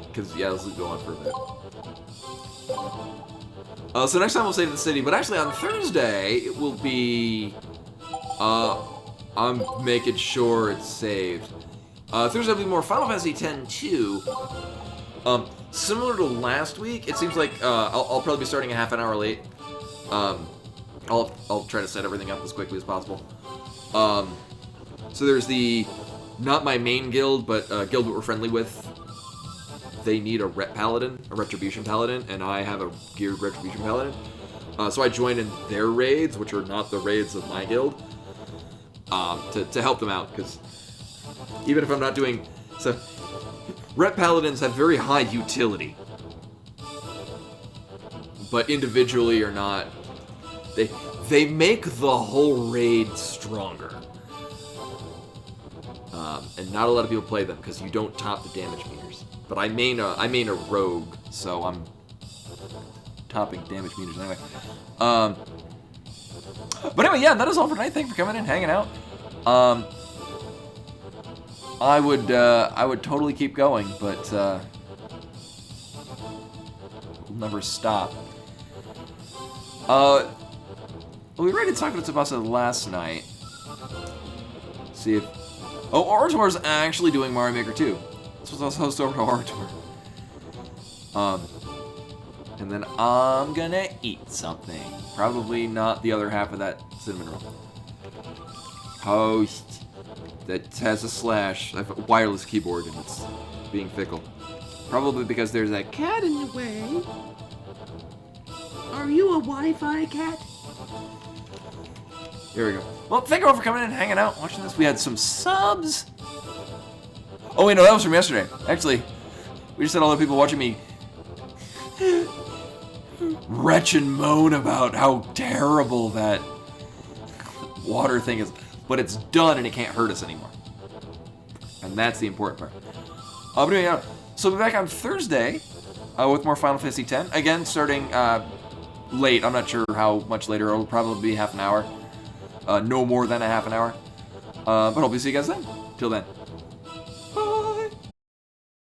A: Because yeah, let's go on for a bit. So next time we'll save the city, but actually on Thursday it will be. I'm making sure it's saved. Thursday will be more Final Fantasy X-2. Similar to last week, it seems like I'll probably be starting a half an hour late. I'll try to set everything up as quickly as possible. So there's the not my main guild, but guild that we're friendly with. They need a Retribution Paladin, and I have a geared Retribution Paladin. So I joined in their raids, which are not the raids of my guild, to help them out, because even if I'm not doing... So, Rep Paladins have very high utility, but individually are not... They make the whole raid stronger. And not a lot of people play them, because you don't top the damage meters. But I main a rogue, so I'm topping damage meters anyway. But anyway, yeah, that is all for tonight. Thanks for coming in, hanging out. I would totally keep going, but we'll never stop. We rated Sakura Tsubasa last night. See if... Oh, Orator's actually doing Mario Maker 2. This was also host over to Orator. And then I'm gonna eat something. Probably not the other half of that cinnamon roll. Host. That has a slash. I have a wireless keyboard and it's being fickle. Probably because there's a cat in the way.
B: Are you a Wi-Fi cat?
A: Here we go. Well, thank you all for coming in and hanging out, watching this. We had some subs. Oh, wait, no, that was from yesterday. Actually, we just had all the people watching me retch and moan about how terrible that water thing is. But it's done and it can't hurt us anymore. And that's the important part. But anyway, yeah. So we'll be back on Thursday with more Final Fantasy X. Again, starting late. I'm not sure how much later. It'll probably be half an hour. No more than a half an hour. But hope to see you guys then. Till then.